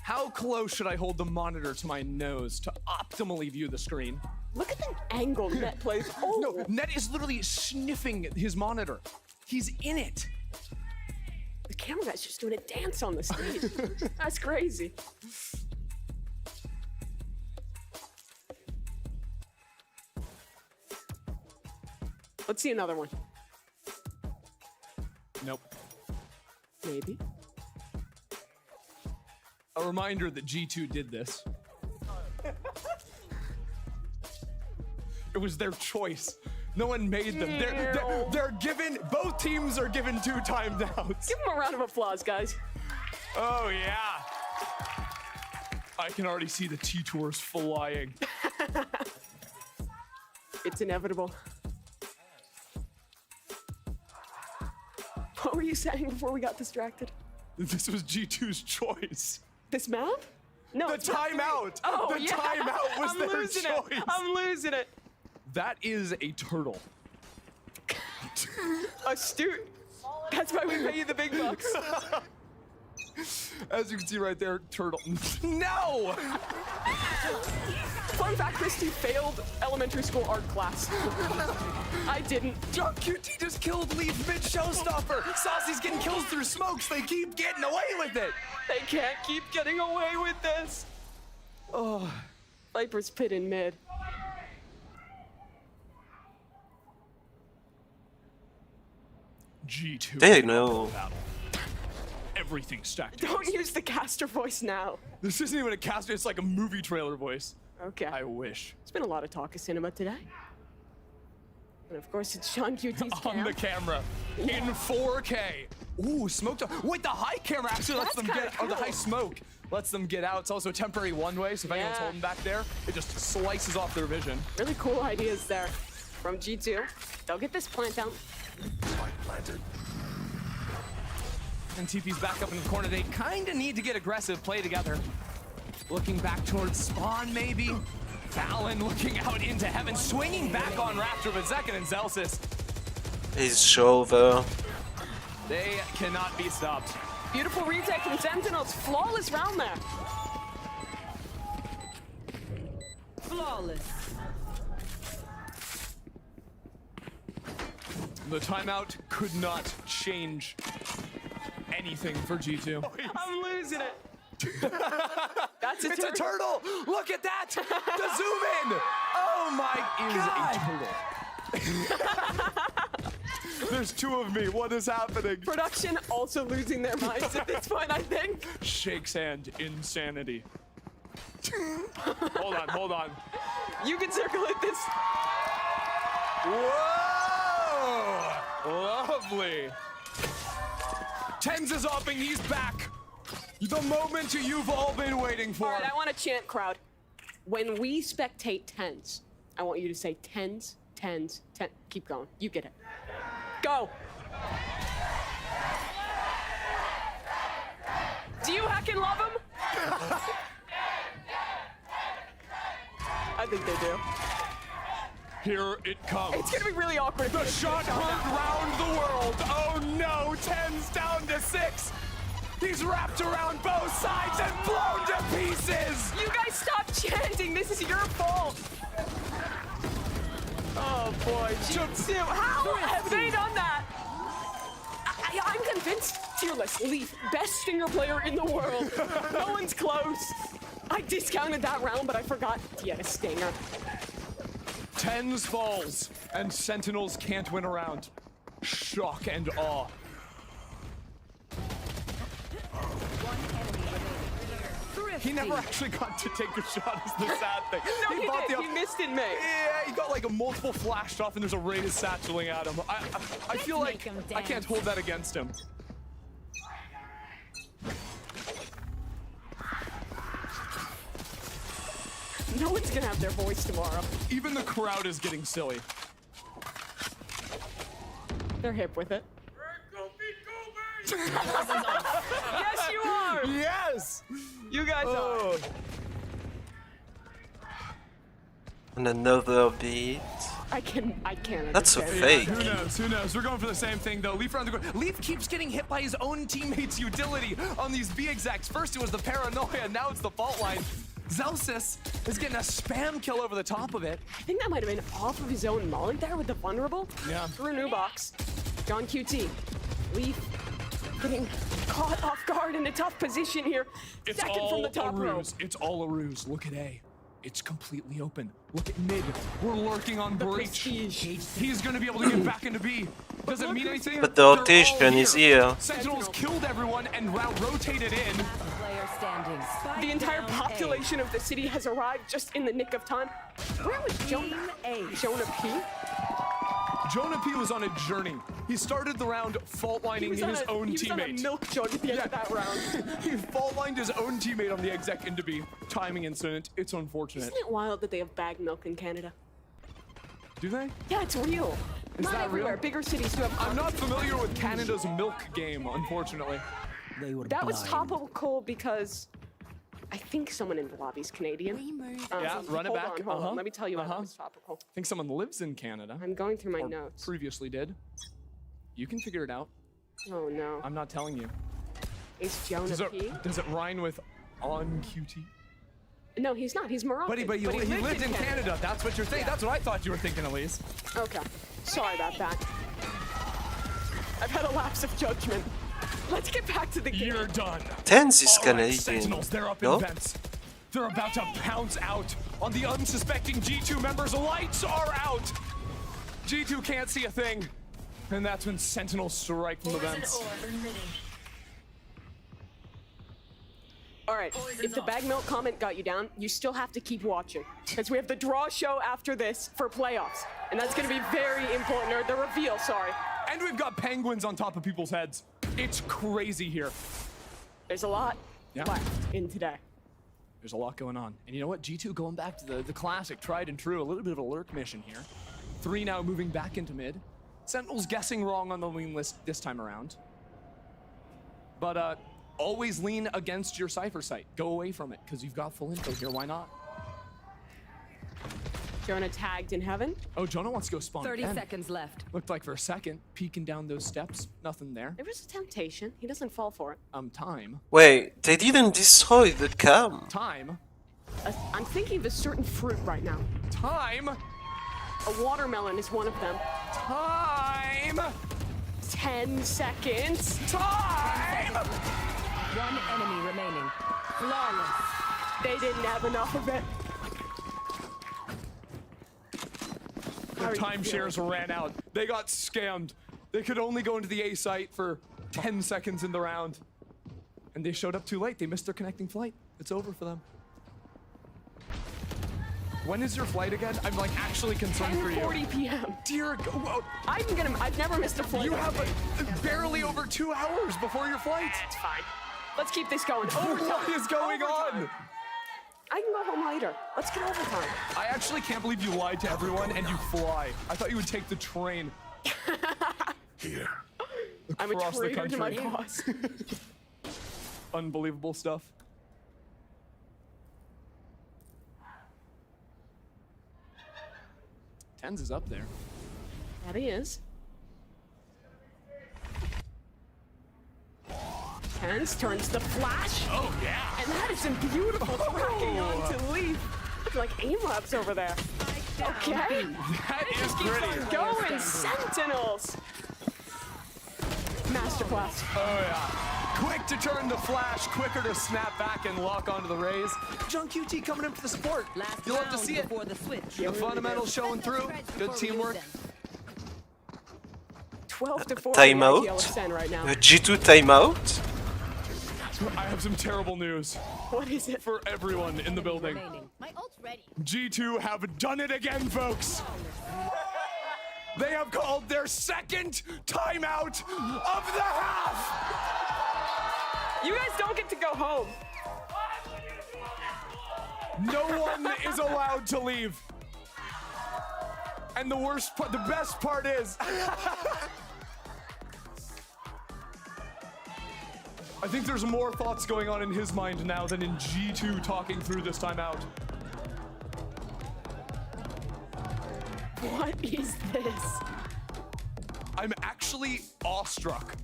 How close should I hold the monitor to my nose to optimally view the screen? Look at the angle Net plays. Oh, No, Net is literally sniffing his monitor. He's in it. the camera guy's just doing a dance on the stage. That's crazy. Let's see another one. Nope. Maybe. A reminder that G2 did this. It was their choice. No one made them. They're given, both teams are given 2 timeouts. Give them a round of applause, guys. Oh, yeah. I can already see the T-Tours flying. It's inevitable. What were you saying before we got distracted? This was G2's choice. This map? No, The it's map 3. timeout. Oh, The yeah. timeout was I'm their losing choice. It. I'm losing it. That is a turtle. Astute. That's why we pay you the big bucks. As you can see right there, turtle. No! Fun fact, Christy failed elementary school art class. I didn't. John QT just killed Leaf mid-showstopper. Saucy's getting kills through smokes. They keep getting away with it. They can't keep getting away with this. Oh, Viper's pit in mid. G2. They know. Battle. Everything stacked. Don't use the caster voice now. This isn't even a caster. It's like a movie trailer voice. Okay. I wish. There's been a lot of talk of cinema today. And of course, it's Sean QT's On the camera. In 4K. Ooh, smoked up. Wait, the high camera actually lets them get, or the high smoke lets them get out. It's also a temporary one-way, so if anyone's holding back there, it just slices off their vision. Really cool ideas there from G2. They'll get this plant down. Planted. And TP's back up in the corner. They kind of need to get aggressive, play together. Looking back towards spawn, maybe. Fallon looking out into heaven, swinging back on Raptor, but Zekin and Zelsis. His shoulder. They cannot be stopped. Beautiful retake from Sentinels. Flawless round there. Flawless. The timeout could not change anything for G2. I'm losing it. That's It's a turtle! Look at that! The zoom in! Oh my God! There's 2 of me. What is happening? Production also losing their minds at this point, I think. Shakes hand. Insanity. Hold on. You can circulate this. Whoa! Lovely. Tens is upping. He's back. The moment you've all been waiting for. All right, I want to chant, crowd. When we spectate tens, I want you to say tens, tens, ten. Keep going. You get it. Go. Do you heckin' love him? I think they do. Here it comes. It's gonna be really awkward. The shot heard round the world. Oh no, 10's down to 6. He's wrapped around both sides and blown to pieces. You guys stop chanting. This is your fault. Oh boy, G2. How have they done that? I'm convinced. Tier list, Leaf, best Stinger player in the world. No one's close. I discounted that round, but I forgot he had a Stinger. 10's falls, and Sentinels can't win a round. Shock and awe. He never actually got to take a shot, is the sad thing. No, he did. He missed in May. Yeah, he got like a multiple flashed off, and there's a rated satcheling at him. I feel like I can't hold that against him. No one's gonna have their voice tomorrow. Even the crowd is getting silly. They're hip with it. Yes, you are. Yes. You guys are. And another beat. I can't That's a understand. fake. Who knows? Who knows? We're going for the same thing though. Leaf around the corner. Leaf keeps getting hit by his own teammates' utility on these B execs. First it was the paranoia, now it's the fault line. Zelsis is getting a spam kill over the top of it. I think that might have been off of his own mullet there with the vulnerable. Yeah. Through a new box. John QT. Leaf getting caught off guard in a tough position here. It's Second all from the top a row. ruse. It's all a ruse. Look at A. It's completely open. Look at mid. We're lurking on breach. He's gonna be able to get back into B. Does it mean anything? But the They're all rotation is here. Sentinels killed everyone and rotated in. Player standing. The entire population of the city has arrived just in the nick of time. Where was Jonah? Jonah P? Jonah P was on a journey. He started the round fault lining his own He was on a teammate. milk jug at the end of that round. He fault lined his own teammate on the exec into B. Timing incident. It's unfortunate. Isn't it wild that they have bagged milk in Canada? Do they? Yeah, it's real. Is Not that everywhere. real? Bigger cities do have. I'm not familiar with Canada's milk game, unfortunately. They were That was blind. topical because I think someone in the lobby's Canadian. Yeah, run it back. Hold on. Let me tell you why that was topical. I think someone lives in Canada. I'm going through my or notes. Previously did. You can figure it out. Oh no. I'm not telling you. Is Jonah P? Does it rhyme with on QT? No, he's not. He's Moroccan. But he lived in Canada. That's what you're thinking. Yeah. That's what I thought you were thinking, Elise. Okay. Sorry about that. I've had a lapse of judgment. Let's get back to the game. You're done. Tens is All right, Canadian. Sentinels, they're up No? in vents. They're about to pounce out on the unsuspecting G2 members. Lights are out. G2 can't see a thing. And that's when Sentinels strike from the vents. All right, if the bag milk comment got you down, you still have to keep watching. Because we have the draw show after this for playoffs. And that's going to be very important, or the reveal, sorry. And we've got penguins on top of people's heads. It's crazy here. There's a lot left in today. There's a lot going on. And you know what? G2 going back to the classic, tried and true, a little bit of a lurk mission here. 3 now moving back into mid. Sentinels guessing wrong on the lean list this time around. But always lean against your Cypher site. Go away from it, because you've got full info here. Why not? Jonah tagged in heaven. Oh, Jonah wants to go spawn 30 again. seconds left. Looked like for a second, peeking down those steps, nothing there. There was a temptation. He doesn't fall for it. Time. Wait, they didn't destroy the cam. Time. I'm thinking of a certain fruit right now. Time. A watermelon is one of them. Time. 10 seconds. Time. One enemy remaining. Flawless. They didn't have enough of it. Their timeshares ran out. They got scammed. They could only go into the A site for 10 seconds in the round. And they showed up too late. They missed their connecting flight. It's over for them. When is your flight again? I'm like actually concerned for you. 10:40 p.m. Dear God. I've never missed a flight. You have barely over 2 hours before your flight. It's fine. Let's keep this going. Overtime. What is going on? I can go home later. Let's get overtime. I actually can't believe you lied to everyone and you fly. I thought you would take the train. Here. I'm a Across the traitor to my country. boss. Unbelievable stuff. Tens is up there. That he is. Tens turns the flash. Oh, yeah. And that is some beautiful tracking onto Leaf. Look like aim labs over there. Okay. That is Just keep pretty. on going, Sentinels. Masterclass. Oh, yeah. Quick to turn the flash, quicker to snap back and lock onto the rays. John QT coming in for the support. You'll have to see it. Before the switch. The fundamentals showing through. Good teamwork. 12-4 Timeout. LSN right now. A G2 timeout. I have some terrible news What is it? for everyone in the building. My ult's ready. G2 have done it again, folks. They have called their second timeout of the half. You guys don't get to go home. No one is allowed to leave. And the worst part, the best part is, I think there's more thoughts going on in his mind now than in G2 talking through this timeout. What is this? I'm actually awestruck.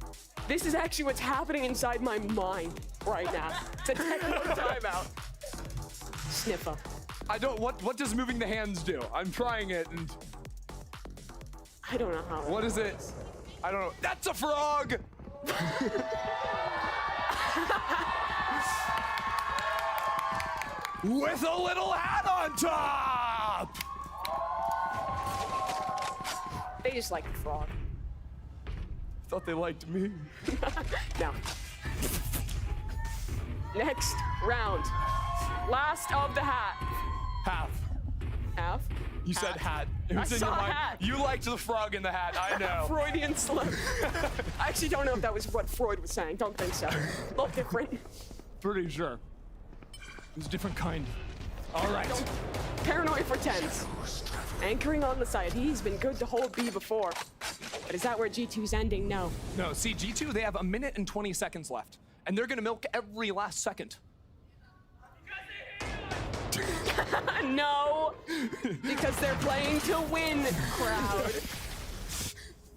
This is actually what's happening inside my mind right now. It's a technical timeout. Sniffer. I don't. What does moving the hands do? I'm trying it, and I don't know how. What is it? I don't know. That's a frog. With a little hat on top. They just like the frog. Thought they liked me. No. Next round. Last of the hat. Half. Half? You said hat. It was I in saw your mind. hat. You liked the frog in the hat. I know. Freudian slip. I actually don't know if that was what Freud was saying. Don't think so. A little different. Pretty sure. It was a different kind. All right. Paranoid for tens. Anchoring on the side. He's been good to hold B before. But is that where G2's ending? No. No, see, G2, they have 1 minute and 20 seconds left. And they're going to milk every last second. No. Because they're playing to win, crowd.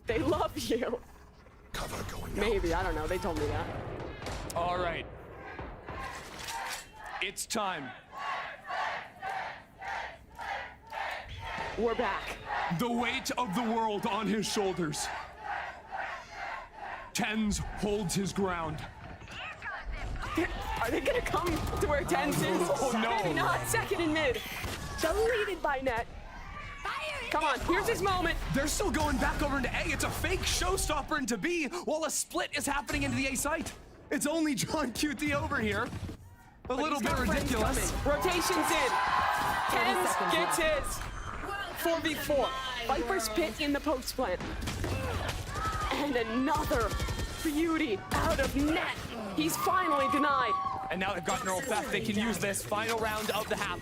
They love you. Cover going Maybe. I don't know. They told me that. All right. It's time. We're back. The weight of the world on his shoulders. Tens holds his ground. Are they gonna come to where Tens is? Oh, no. Maybe not. Second and mid. Deleted by net. Come on, here's his moment. They're still going back over into A. It's a fake showstopper into B while a split is happening into the A site. It's only John QT over here. A little bit ridiculous. Rotations in. Tens gets his. 4v4. Viper's pit in the post plant. And another beauty out of net. He's finally denied. And now they've got neural theft. They can use this final round of the half.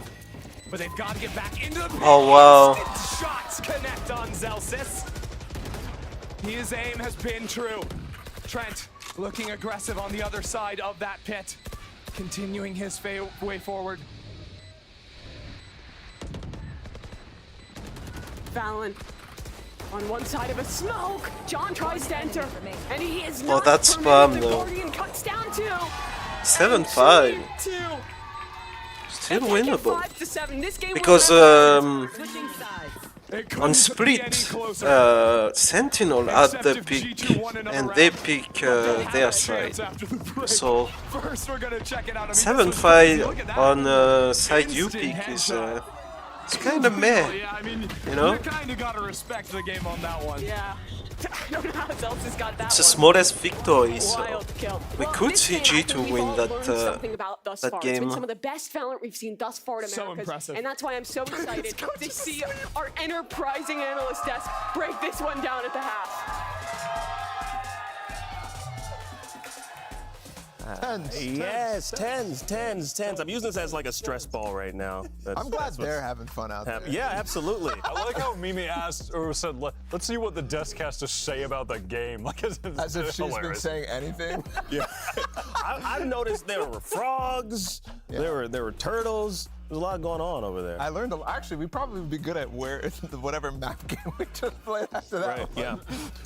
But they've got to get back into the pit. Oh, wow. Shots connect on Zelsis. His aim has been true. Trent looking aggressive on the other side of that pit. Continuing his way forward. Fallon on one side of a smoke. John tries to enter, and he is Oh, not that's permitted. spam, The though. Guardian cuts down 2. 7-5. 2. Still winnable. 5-7. This game Because Switching sides. on split, Sentinel had the pick and they pick their side. So First, we're gonna check it out. 7-5 on side you pick is it's kind of meh, Yeah, I mean, you know? You kind of gotta respect the game on that one. Yeah. I don't know how Zelsis got that It's the one. smallest victory, so Wild kill. we Well, could this see game, I think G2 we've win all that learned something about thus far. It's game. been some of the best Valorant we've seen thus far in So America. impressive. And that's why I'm so excited to see our enterprising analyst desk break this one down at the half. Yes, tens. I'm using this as like a stress ball right now. I'm glad they're having fun out there. Yeah, absolutely. I like how Mimi asked or said, "Let's see what the desk has to say about the game." Like As if she's been hilarious. saying anything. Yeah. I've noticed there were frogs. Yeah. There were turtles. There's a lot going on over there. I learned a lot. Actually, we probably would be good at whatever map game we just played after that. Right, yeah.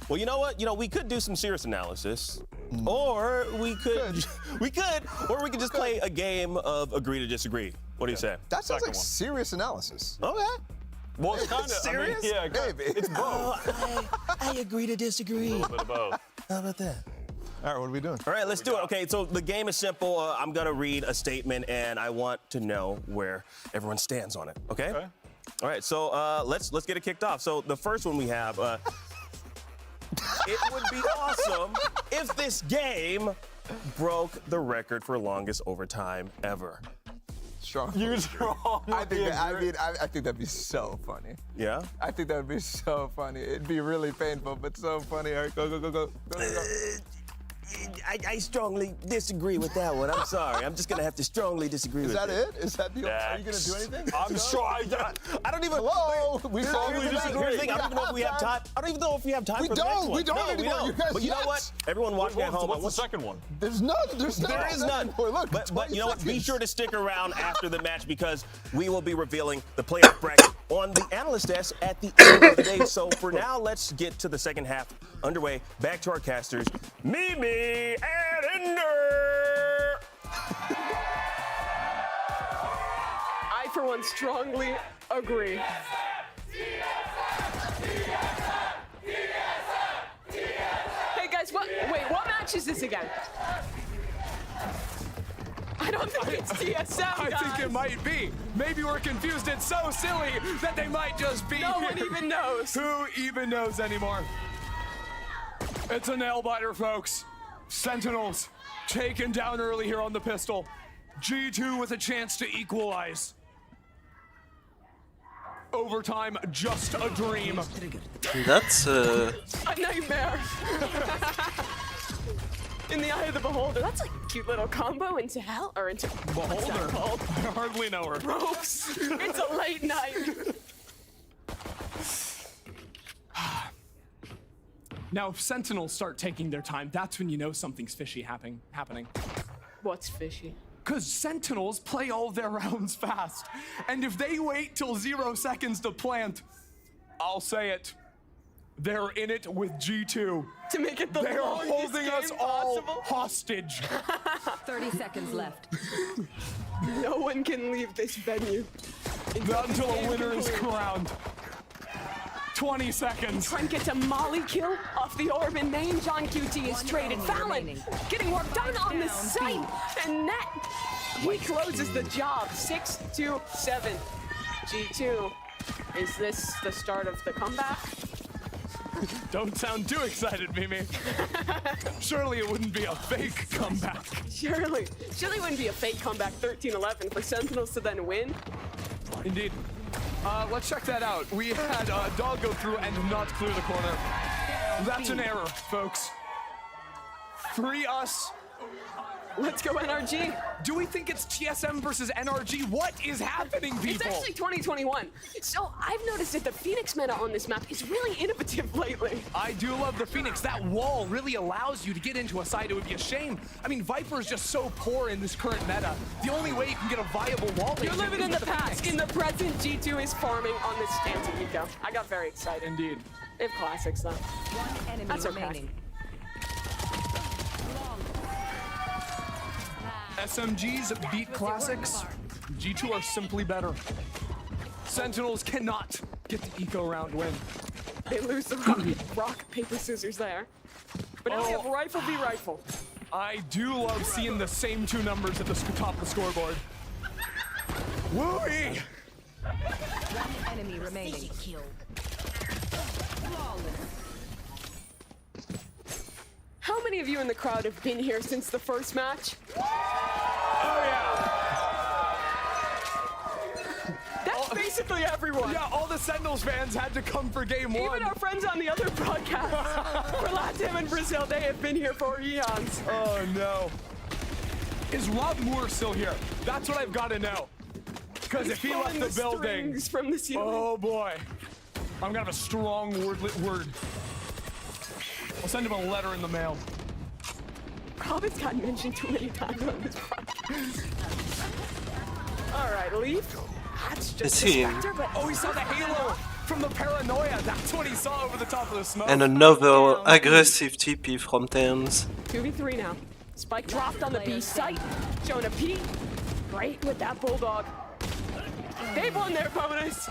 Well, you know what? We could do some serious analysis, or we could just play a game of agree to disagree. What do you say? That sounds like Second one. serious analysis. Okay. Well, it's kind of serious. yeah, Maybe. it's both. I agree to disagree. A little bit of both. How about that? All right, what are we doing? All right, let's do it. Okay, so the game is simple. I'm gonna read a statement, and I want to know where everyone stands on it. Okay. Okay. All right, so let's get it kicked off. So the first one we have. It would be awesome if this game broke the record for longest overtime ever. Strong. You're strong. I think that'd be so funny. Yeah? I think that would be so funny. It'd be really painful, but so funny. All right, go. I strongly disagree with that one. I'm sorry. I'm just gonna have to strongly disagree with Is that it? Is that the? Next. Are you gonna do anything? I'm sure. I don't even. Hello. We Strongly disagree. I don't even know if we have time. I don't even know if we have time We for the next don't. one. We don't No, anymore. You guys But you know yet. what? Everyone watching at home, What's the second one? There's none. There's none. there is none. Look, But you know what? 20 Be seconds. sure to stick around after the match because we will be revealing the playoff bracket on the analyst desk at the end of the day. So for now, let's get to the second half underway. Back to our casters, Mimi and Ender. I, for one, strongly agree. Hey guys, what match is this again? I don't think it's TSM, I guys. think it might be. Maybe we're confused. It's so silly that they might just be. No one even knows. Who even knows anymore? It's a nail biter, folks. Sentinels taken down early here on the pistol. G2 with a chance to equalize. Overtime, just a dream. That's A nightmare. In the eye of the beholder. That's like a cute little combo into hell or into what's that Beholder. called? I hardly know her. Ropes. It's a late night. Now, if Sentinels start taking their time, that's when you know something's fishy happening. What's fishy? Because Sentinels play all their rounds fast. And if they wait till 0 seconds to plant, I'll say it, they're in it with G2. To make it the They're longest holding game us all possible? hostage. 30 seconds left. No one can leave this venue. Not until this a winner game is complete. crowned. 20 seconds. Trent gets a molly kill off the orb in main. John QT is traded. Fallon getting work done on the site. And net, he closes the job. 6-2-7. G2. Is this the start of the comeback? Don't sound too excited, Mimi. Surely it wouldn't be a fake comeback. Surely it wouldn't be a fake comeback 13-11 for Sentinels to then win. Indeed. Let's check that out. We had Dog go through and not clear the corner. That's an error, folks. Free us. Let's go NRG. Do we think it's TSM versus NRG? What is happening, people? It's actually 2021. So I've noticed that the Phoenix meta on this map is really innovative lately. I do love the Phoenix. That wall really allows you to get into a side. It would be a shame. I mean, Viper is just so poor in this current meta. The only way you can get a viable wall You're agent living is in the with past. Phoenix. In the present, G2 is farming on this stance of Eco. I got very excited. Indeed. They have classics though. One enemy That's okay. remaining. SMGs beat classics. G2 are simply better. Sentinels cannot get the eco round win. They lose the rock, paper, scissors there. But now we have rifle v rifle. I do love seeing the same two numbers at the top of the scoreboard. Wooey! One enemy remaining. How many of you in the crowd have been here since the first match? Oh yeah! That's basically everyone. Yeah, all the Sentinels fans had to come for game one. Even our friends on the other broadcasts for Latam and Brazil, they have been here for eons. Oh no. Is Rob Moore still here? That's what I've got to know. Because if he left the building, strings from the ceiling. oh boy, I'm gonna have a strong word. I'll send him a letter in the mail. Robin's gotten mentioned too many times on this podcast. All right, Leaf. That's just a Spectre, but oh, he saw the halo from the paranoia. That's what he saw over the top of the smoke. And another aggressive TP from Thames. 2v3 now. Spike dropped on the B site. Jonah P. Great with that bulldog. They've won their bonus.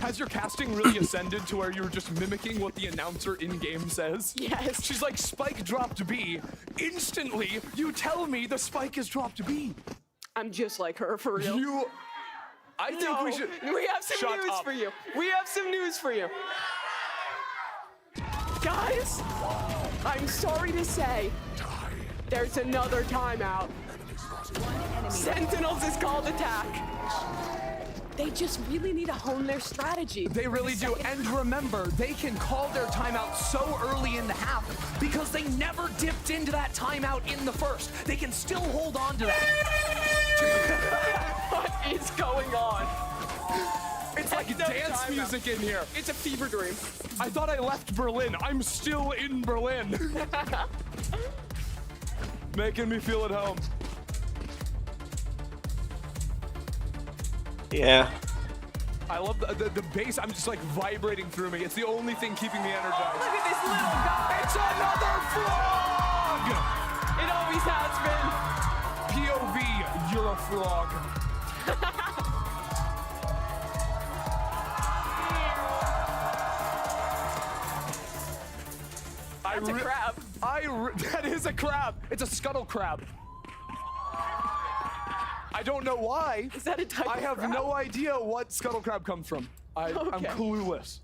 Has your casting really ascended to where you're just mimicking what the announcer in-game says? Yes. She's like, Spike dropped B. Instantly, you tell me the Spike is dropped B. I'm just like her, for real. I think we should... We have some Shut news up. for you. We have some news for you. Guys, I'm sorry to say, there's another timeout. Sentinels is called attack. They just really need to hone their strategy. They really do. And remember, they can call their timeout so early in the half because they never dipped into that timeout in the first. They can still hold on to that. What is going on? It's like dance music in here. It's a fever dream. I thought I left Berlin. I'm still in Berlin. Making me feel at home. Yeah. I love the bass. I'm just like vibrating through me. It's the only thing keeping me energized. Look at this little guy. It's another frog! It always has been. POV, you're a frog. That's a crab. That is a crab. It's a scuttle crab. I don't know why. Is that a type I of have crab? no idea what scuttle crab comes from. I'm clueless.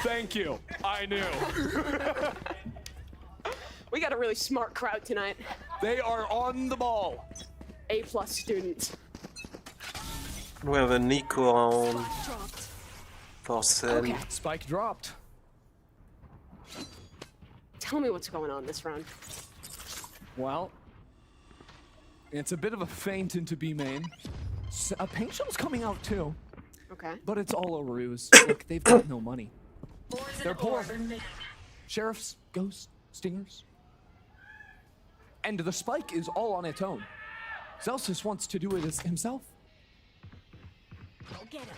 Thank you. I knew. We got a really smart crowd tonight. They are on the ball. A+ students. We have a Nico on for sale. Okay. Spike dropped. Tell me what's going on this round. Well, it's a bit of a feint into B main. A paint shell's coming out too. Okay. But it's all a ruse. Look, they've got no money. They're poor. Sheriffs, ghosts, stingers. And the spike is all on its own. Celsius wants to do it himself. Go get him.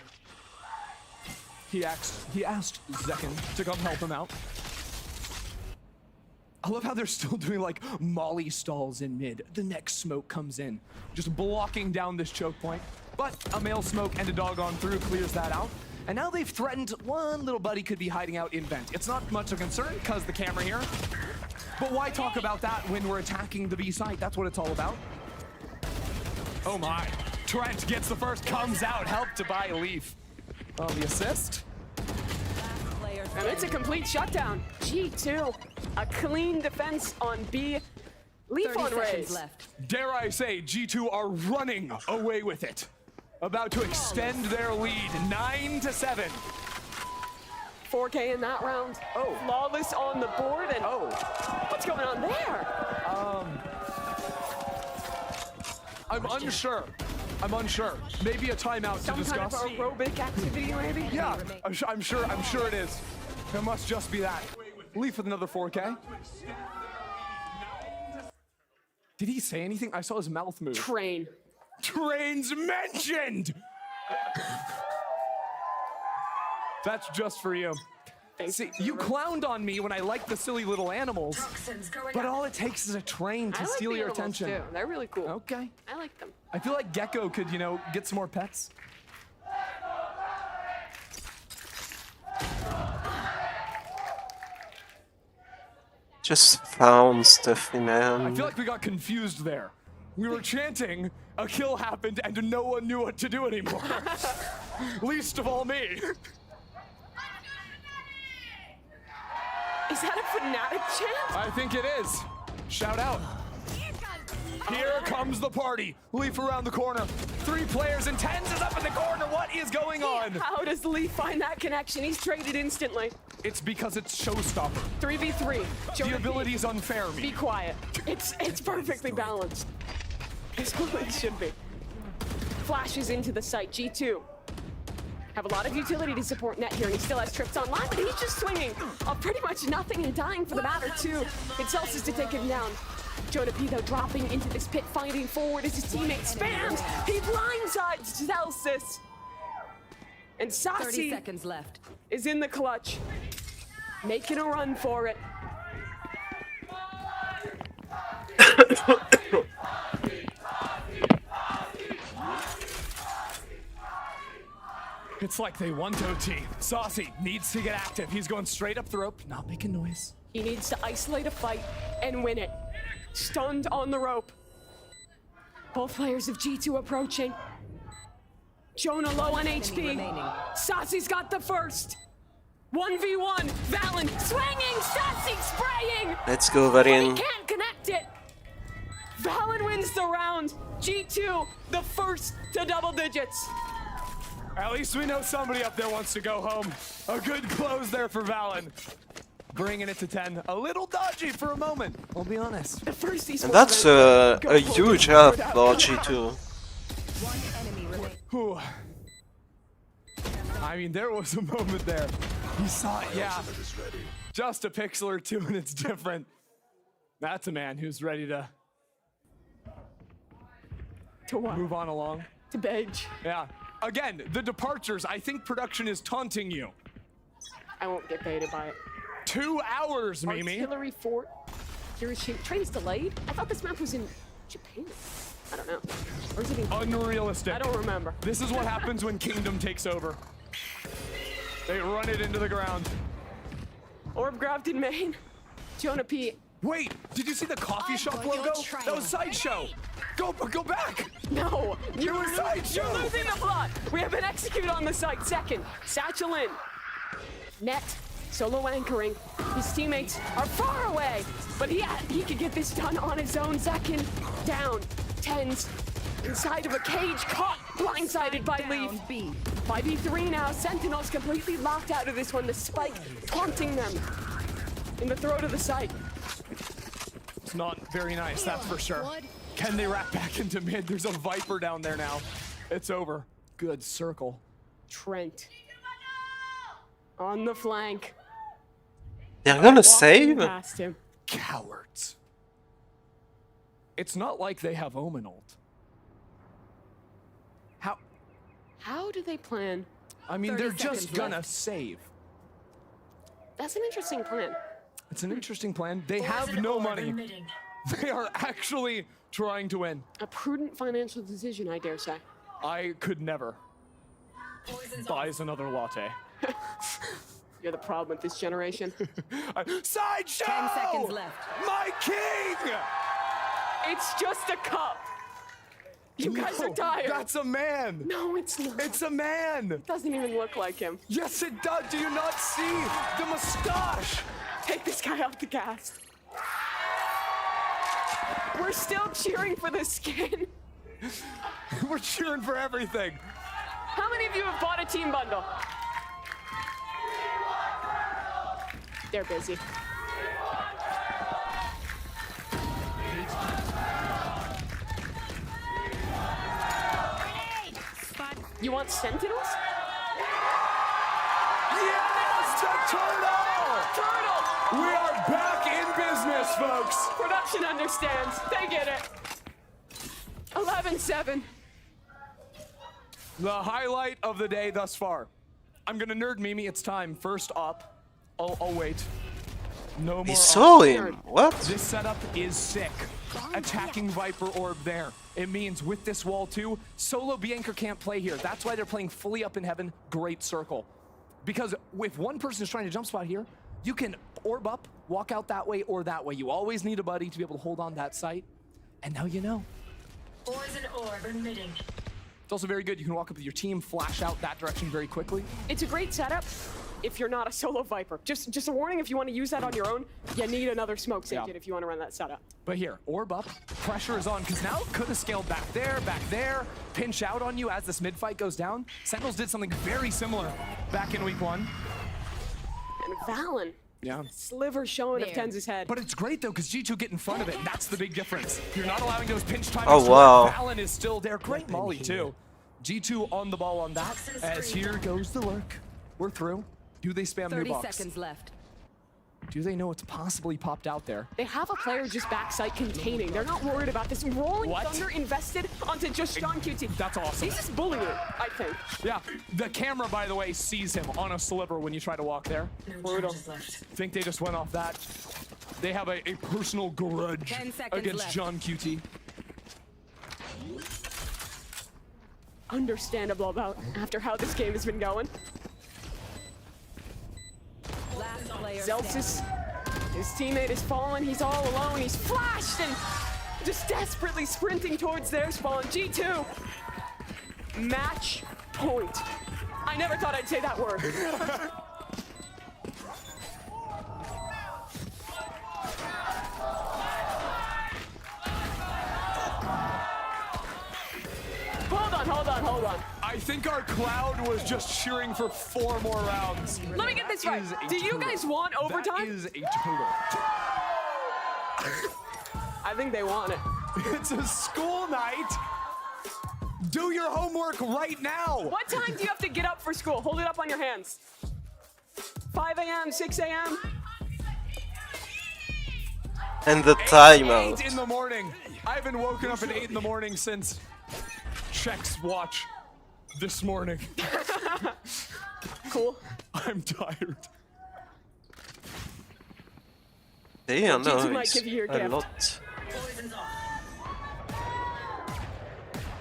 He asked Zekken to come help him out. I love how they're still doing like molly stalls in mid. The next smoke comes in, just blocking down this choke point. But a male smoke and a dog on through clears that out. And now they've threatened one little buddy could be hiding out in vent. It's not much of a concern because the camera here. But why talk about that when we're attacking the B site? That's what it's all about. Oh my. Trent gets the first, comes out, helped to buy Leaf. Oh, the assist. And it's a complete shutdown. G2, a clean defense on B. Leaf on raise. Dare I say, G2 are running away with it. About to extend their lead, 9-7. 4K in that round. Oh. Flawless on the board, and what's going on there? I'm unsure. Maybe a timeout Some to discuss. kind of aerobic activity, maybe? Yeah, I'm sure it is. It must just be that. Leaf with another 4K. Did he say anything? I saw his mouth move. Train. Train's mentioned! That's just for you. See, you clowned on me when I liked the silly little animals, but all it takes is a train to steal your attention. Too. They're really cool. Okay. I like them. I feel like Gecko could, get some more pets. Just found Steffi, man. I feel like we got confused there. We were chanting, a kill happened, and no one knew what to do anymore. Least of all me. Is that a Fnatic chant? I think it is. Shout out. Here comes the party. Leaf around the corner. 3 players and Tens is up in the corner. What is going on? How does Leaf find that connection? He's traded instantly. It's because it's showstopper. 3v3. The ability is unfair. Be quiet. It's perfectly balanced. It's what it should be. Flashes into the site. G2 have a lot of utility to support net here, and he still has trips online, but he's just swinging pretty much nothing and dying for the matter too. It's Celsius to take him down. Jonah P, though, dropping into this pit, fighting forward as his teammate spams. He blindsides Celsius. And 30 Saucy seconds left. is in the clutch, making a run for it. It's like they want OT. Saucy needs to get active. He's going straight up the rope, not making noise. He needs to isolate a fight and win it. Stunned on the rope. Both players of G2 approaching. Jonah low on HP. Saucy's got the first. 1v1. Valen swinging. Saucy spraying. Let's go, But he Varian. can't connect it. Valen wins the round. G2, the first to double digits. At least we know somebody up there wants to go home. A good close there for Valen. Bringing it to 10. A little dodgy for a moment, I'll be honest. The first And that's a huge help for G2. Whew. I mean, there was a moment there. You saw it, yeah. Just a pixel or two and it's different. That's a man who's ready to what? move on along. To bench. Yeah. again, the departures. I think production is taunting you. I won't get baited by it. 2 hours, Mimi. Artillery Fort. Train's delayed? I thought this map was in Japan. I don't know. Or is it in Unrealistic. I don't remember. This is what happens when Kingdom takes over. They run it into the ground. Orb grabbed in main. Jonah P. Wait, did you see the coffee shop logo? That was Sideshow. Go back. No, You were Sideshow. You're losing the plot. We have been executed on the site. Second, Satchel in. Net, solo anchoring. His teammates are far away, but he could get this done on his own. Second, down. Tens, inside of a cage, caught, blindsided by Leaf. 5v3 now. Sentinels completely locked out of this one. The spike taunting them in the throat of the site. It's not very nice, that's for sure. Can they wrap back into mid? There's a Viper down there now. It's over. Good circle. Trent on the flank. They're gonna save? Past him. Cowards. It's not like they have Omen ult. How do they plan? I mean, they're just gonna save. That's an interesting plan. It's an interesting plan. They have no money. They are actually trying to win. A prudent financial decision, I dare say. I could never. Buys another latte. You're the problem with this generation. Sideshow! 10 seconds left. My king! It's just a cup. You guys are tired. That's a man. No, it's not. It's a man. It doesn't even look like him. Yes, it does. Do you not see the mustache? Take this guy off the cast. We're still cheering for the skin. We're cheering for everything. How many of you have bought a team bundle? They're busy. You want Sentinels? Yes, the turtle! Turtle! We are back in business, folks. Production understands. They get it. 11-7. The highlight of the day thus far. I'm gonna nerd Mimi. It's time. First up. I'll wait. No more. He saw him. What? This setup is sick. Attacking Viper Orb there. It means with this wall too, solo B-Anchor can't play here. That's why they're playing fully up in heaven. Great circle. Because if one person is trying to jump spot here, you can orb up, walk out that way or that way. You always need a buddy to be able to hold on that site. And now you know. Poison orb emitting. It's also very good. You can walk up with your team, flash out that direction very quickly. It's a great setup if you're not a solo Viper. Just a warning, if you want to use that on your own, you need another smoke agent if you want to run that setup. But here, orb up, pressure is on, because now it could have scaled back there, pinch out on you as this mid fight goes down. Sentinels did something very similar back in week 1. And Valen. Yeah. Sliver showing of Tenz's head. But it's great though, because G2 get in front of it, and that's the big difference. You're not allowing those pinch timers. Oh, wow. Valen is still there. Great molly too. G2 on the ball on that, as here goes the lurk. We're through. Do they spam new 30 box? seconds left. Do they know what's possibly popped out there? They have a player just backside containing. They're not worried about this. Rolling Thunder invested onto just John QT. That's awesome. He's just bullying, I think. Yeah, the camera, by the way, sees him on a sliver when you try to walk there. Brutal. Think they just went off that. They have a personal grudge 10 seconds against left. John QT. Understandable about after how this game has been going. Last player Zelsis, his teammate is fallen. He's all alone. He's flashed and just desperately sprinting towards their spawn. G2, match point. I never thought I'd say that word. Hold on. I think our crowd was just cheering for 4 more rounds. Let me get this right. Do you guys want overtime? That is a total. I think they want it. It's a school night. Do your homework right now. What time do you have to get up for school? Hold it up on your hands. 5 a.m., 6 a.m.? And the timeout. 8 in the morning. I haven't woken up at 8 in the morning since Check's watch. this morning. Cool. I'm tired. Damn, no, G2 might it's give you your a gift. lot.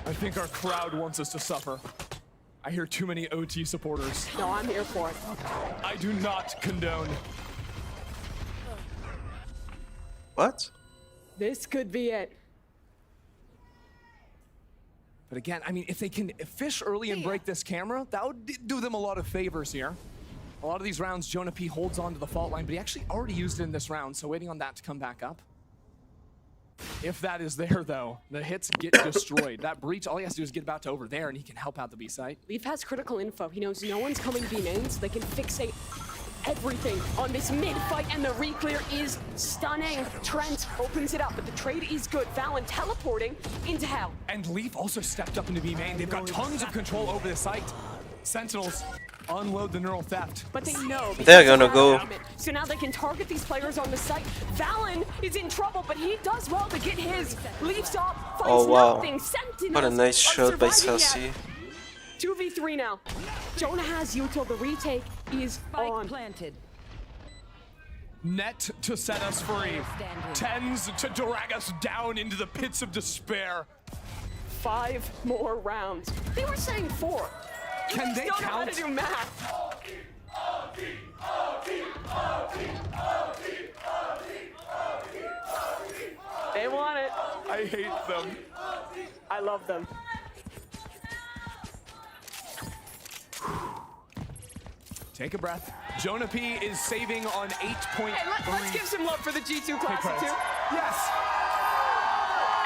I think our crowd wants us to suffer. I hear too many OT supporters. No, I'm here for it. I do not condone. What? This could be it. But again, I mean, if they can fish early and break this camera, that would do them a lot of favors here. A lot of these rounds, Jonah P holds on to the fault line, but he actually already used it in this round, so waiting on that to come back up. If that is there, though, the hits get destroyed. That breach, all he has to do is get about to over there, and he can help out the B site. Leaf has critical info. He knows no one's coming B main, so they can fixate everything on this mid fight, and the re-clear is stunning. Trent opens it up, but the trade is good. Valen teleporting into hell. And Leaf also stepped up into B main. They've got tons of control over the site. Sentinels unload the neural theft. But they know. They're gonna go. So now they can target these players on the site. Valen is in trouble, but he does well to get his. Leafs up, finds Oh wow. nothing. Sentinels What a nice are shot by surviving Sassy. yet. 2v3 now. Jonah has util. The retake is Spike on. planted. Net to set us free. Tens to drag us down into the pits of despair. 5 more rounds. They were saying 4. Can they don't know how to count? do math. They want it. I hate them. I love them. Take a breath. Jonah P is saving on 8.3. Hey, let's give some love for the G2 Classic credits. too. Yes.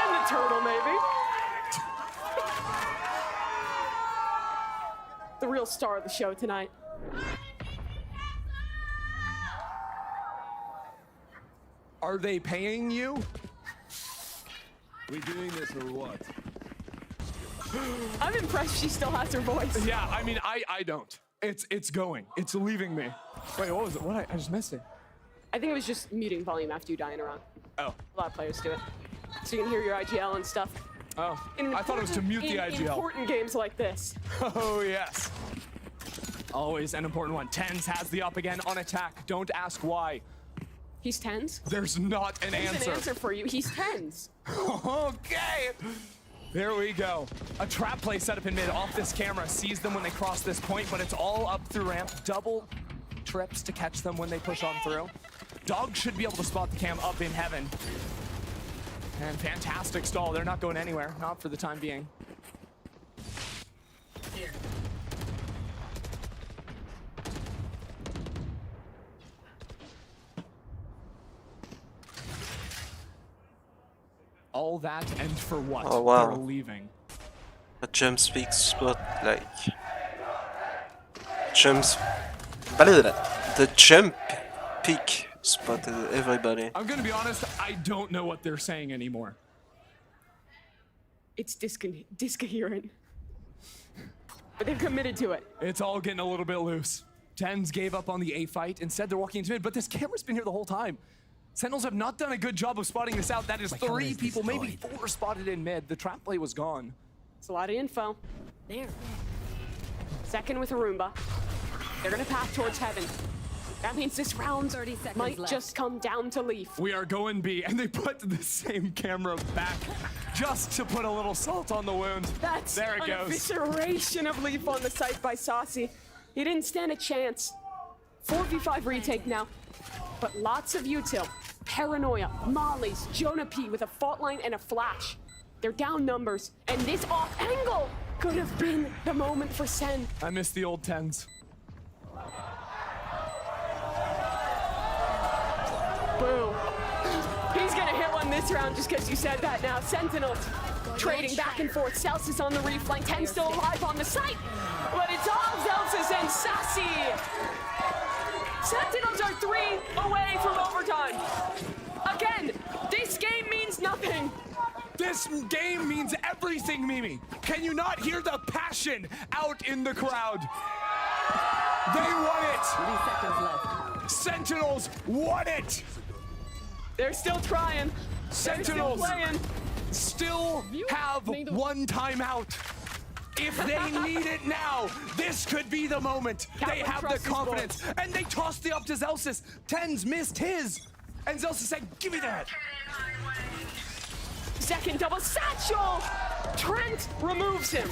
And the turtle, maybe. The real star of the show tonight. Are they paying you? We doing this or what? I'm impressed she still has her voice. Yeah, I mean, I don't. It's going. It's leaving me. Wait, what was it? What? I just missed it. I think it was just muting volume after you die in a round. Oh. A lot of players do it. So you can hear your IGL and stuff. Oh. I thought it was to mute the in IGL. important games like this. Oh, yes. Always an important one. Tens has the up again on attack. Don't ask why. He's tens? There's not an There's answer. an answer for you. He's tens. Okay. There we go. A trap play set up in mid off this camera. Sees them when they cross this point, but it's all up through ramp. Double trips to catch them when they push on through. Dog should be able to spot the cam up in heaven. And fantastic stall. They're not going anywhere. Not for the time being. All that and for what? Oh, wow. They're leaving. A jump speak spot, like jumps. The jump peak spotted everybody. I'm gonna be honest, I don't know what they're saying anymore. It's discoherent. But they've committed to it. It's all getting a little bit loose. Tens gave up on the A fight. Instead, they're walking into mid, but this camera's been here the whole time. Sentinels have not done a good job of spotting this out. That is 3 people, maybe 4 spotted in mid. The trap play was gone. It's a lot of info. There. Second with a Roomba. They're gonna path towards heaven. That means this round 30 seconds might left. just come down to Leaf. We are going B, and they put the same camera back just to put a little salt on the wound. That's there it an goes. evisceration of Leaf on the site by Saucy. He didn't stand a chance. 4v5 retake now, but lots of util. Paranoia, Molly's, Jonah P with a fault line and a flash. They're down numbers, and this off angle could have been the moment for Sen. I miss the old Tens. Boom. He's gonna hit one this round just because you said that now. Sentinels trading back and forth. Celsius on the reflank. 10 still alive on the site. But it's all Celsius and Sassy. Sentinels are 3 away from overtime. Again, this game means nothing. This game means everything, Mimi. Can you not hear the passion out in the crowd? They won it. 3 seconds left. Sentinels won it. They're still trying. Sentinels They're still playing. still have 1 timeout. If they need it now, this could be the moment. They have the confidence, and they tossed the up to Zelsis. Tens missed his, and Zelsis said, "Give me that." Second double satchel. Trent removes him.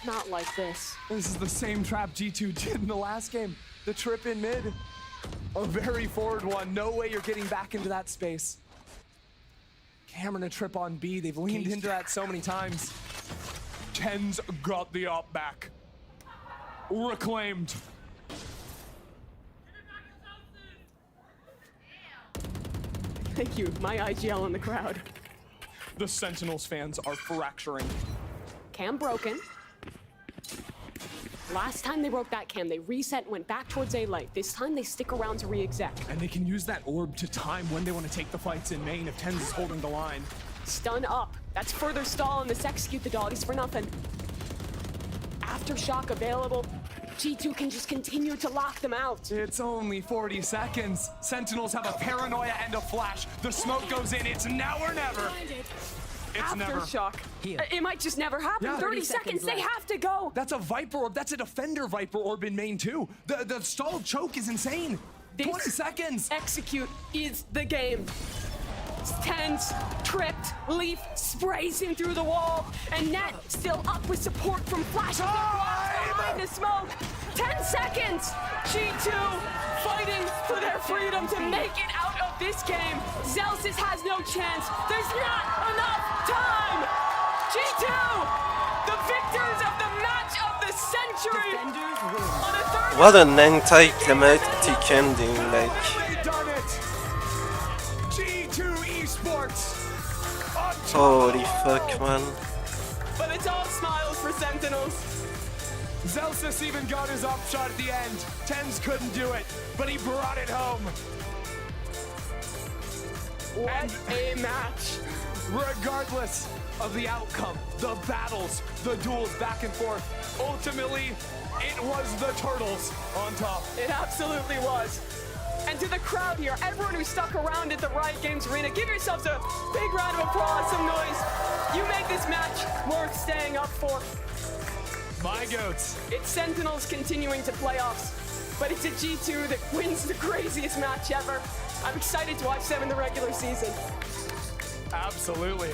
Not like this. This is the same trap G2 did in the last game. The trip in mid, a very forward one. No way you're getting back into that space. Cameron a trip on B. They've leaned into that so many times. Tens got the op back. Reclaimed. Thank you, my IGL in the crowd. The Sentinels fans are fracturing. Cam broken. Last time they broke that cam, they reset and went back towards A light. This time they stick around to re-exec. And they can use that orb to time when they want to take the fights in main if Tens is holding the line. Stun up. That's further stall and this execute the doggies for nothing. Aftershock available. G2 can just continue to lock them out. It's only 40 seconds. Sentinels have a paranoia and a flash. The smoke goes in. It's now or never. It's never. Aftershock. It might just never happen. Yeah. 30 seconds, they have to go. That's a Viper orb. That's a Defender Viper orb in main too. The stalled choke is insane. 20 seconds. Execute is the game. Tens, tripped, Leaf sprays him through the wall, and Net still up with support from Flash. Behind the smoke. 10 seconds. G2 fighting for their freedom to make it out of this game. Zelsis has no chance. There's not enough time. G2, the victors of the match of the century. On a third What an anticlimactic ending, like. Holy fuck, man. But it's all smiles for Sentinels. Zelsis even got his up shot at the end. Tens couldn't do it, but he brought it home. What a match. Regardless of the outcome, the battles, the duels back and forth, ultimately, it was the Turtles on top. It absolutely was. And to the crowd here, everyone who stuck around at the Riot Games Arena, give yourselves a big round of applause, some noise. You make this match worth staying up for. My goats. It's Sentinels continuing to playoffs, but it's a G2 that wins the craziest match ever. I'm excited to watch them in the regular season. Absolutely.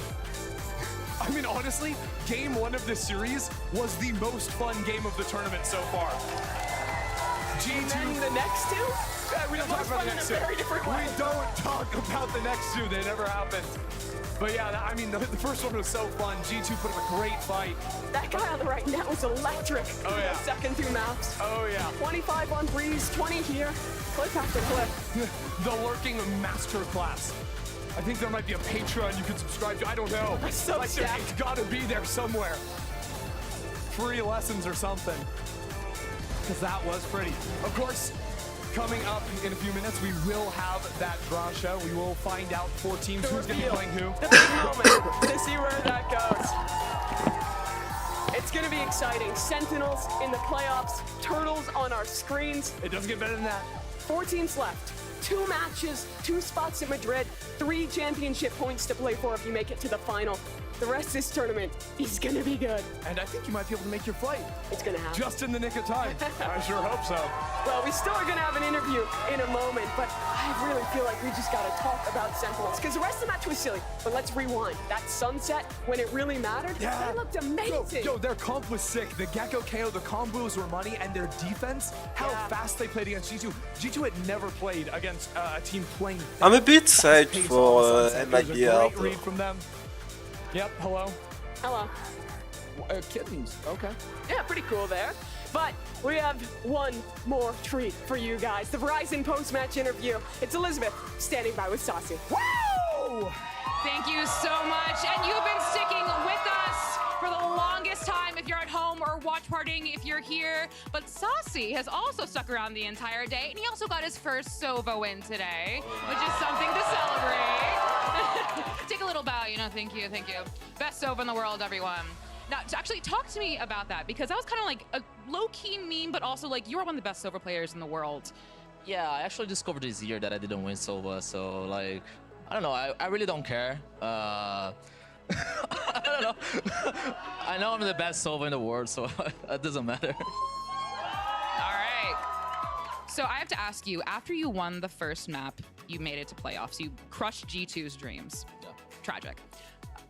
I mean, honestly, game one of this series was the most fun game of the tournament so far. And then the next two? We don't talk about the next two. We don't talk about the next two. They never happened. But yeah, I mean, the first one was so fun. G2 put up a great fight. That guy on the right now was electric. Oh yeah. The second two maps. Oh yeah. 25 on Breeze, 20 here. Clip after clip. The lurking masterclass. I think there might be a Patreon you can subscribe to. I don't know. So like it's gotta be there somewhere. Free lessons or something. Because that was pretty. Of course, coming up in a few minutes, we will have that draw show. We will find out 4 teams who's going to be playing who. The big moment to see where that goes. It's going to be exciting. Sentinels in the playoffs, Turtles on our screens. It doesn't get better than that. 4 teams left. 2 matches, 2 spots in Madrid, 3 championship points to play for if you make it to the final. The rest of this tournament is gonna be good. And I think you might be able to make your flight. It's gonna happen. Just in the nick of time. I sure hope so. Well, we still are gonna have an interview in a moment, but I really feel like we just gotta talk about Sentinels, because the rest of the match was silly. But let's rewind. That sunset, when it really mattered, they looked amazing. Yo, their comp was sick. The Gecko KO, the combos were money, and their defense, how fast they played against G2. G2 had never played against a team playing. I'm a bit sad for MIBR. Great read from them. Yep, hello. Hello. Kittens, okay. Yeah, pretty cool there. But we have one more treat for you guys. The Verizon post-match interview. It's Elizabeth standing by with Saucy. Woo! Thank you so much. And you've been sticking with us for the longest time if you're at home or watch partying if you're here. But Saucy has also stuck around the entire day, and he also got his first Sova win today, which is something to celebrate. Take a little bow, thank you. Best Sova in the world, everyone. Now, actually, talk to me about that, because that was kind of like a low-key meme, but also like you are one of the best Sova players in the world. Yeah, I actually discovered this year that I didn't win Sova, so like, I don't know, I really don't care. I don't know. I know I'm the best solo in the world, so it doesn't matter. All right. So I have to ask you, after you won the first map, you made it to playoffs. You crushed G2's dreams. Yeah. Tragic.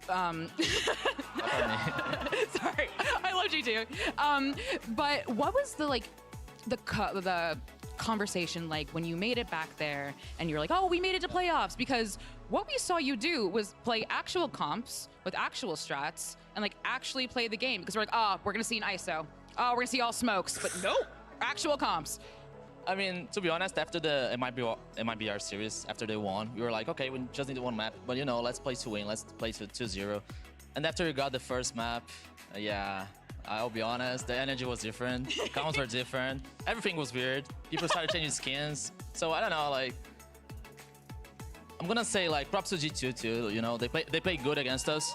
Not for me. Sorry, I love G2. But what was the conversation like when you made it back there and you're like, oh, we made it to playoffs? Because what we saw you do was play actual comps with actual strats and like actually play the game. Because we're like, oh, we're gonna see an ISO. Oh, we're gonna see all smokes. But nope, actual comps. I mean, to be honest, after the MIBR series, after they won, we were like, okay, we just need one map. But you know, let's play to win. Let's play to 2-0. And after we got the first map, yeah, I'll be honest, the energy was different. The comps were different. Everything was weird. People started changing skins. So I don't know, like, I'm gonna say like props to G2 too. You know, they play good against us.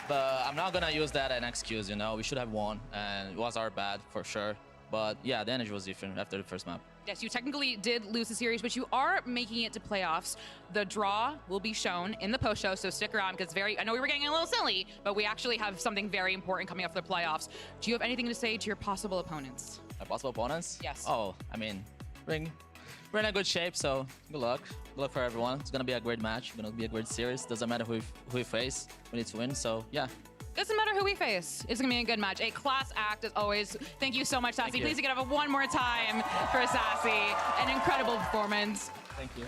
But I'm not gonna use that as an excuse. You know, we should have won, and it was our bad for sure. But yeah, the energy was different after the first map. Yes, you technically did lose the series, but you are making it to playoffs. The draw will be shown in the post show, so stick around because I know we were getting a little silly, but we actually have something very important coming up for the playoffs. Do you have anything to say to your possible opponents? My possible opponents? Yes. Oh, I mean, we're in a good shape, so good luck. Good luck for everyone. It's gonna be a great match. It's gonna be a great series. Doesn't matter who we face. We need to win, so yeah. Doesn't matter who we face. It's gonna be a good match. A class act as always. Thank you so much, Sassy. Please give it up one more time for Sassy. An incredible performance. Thank you.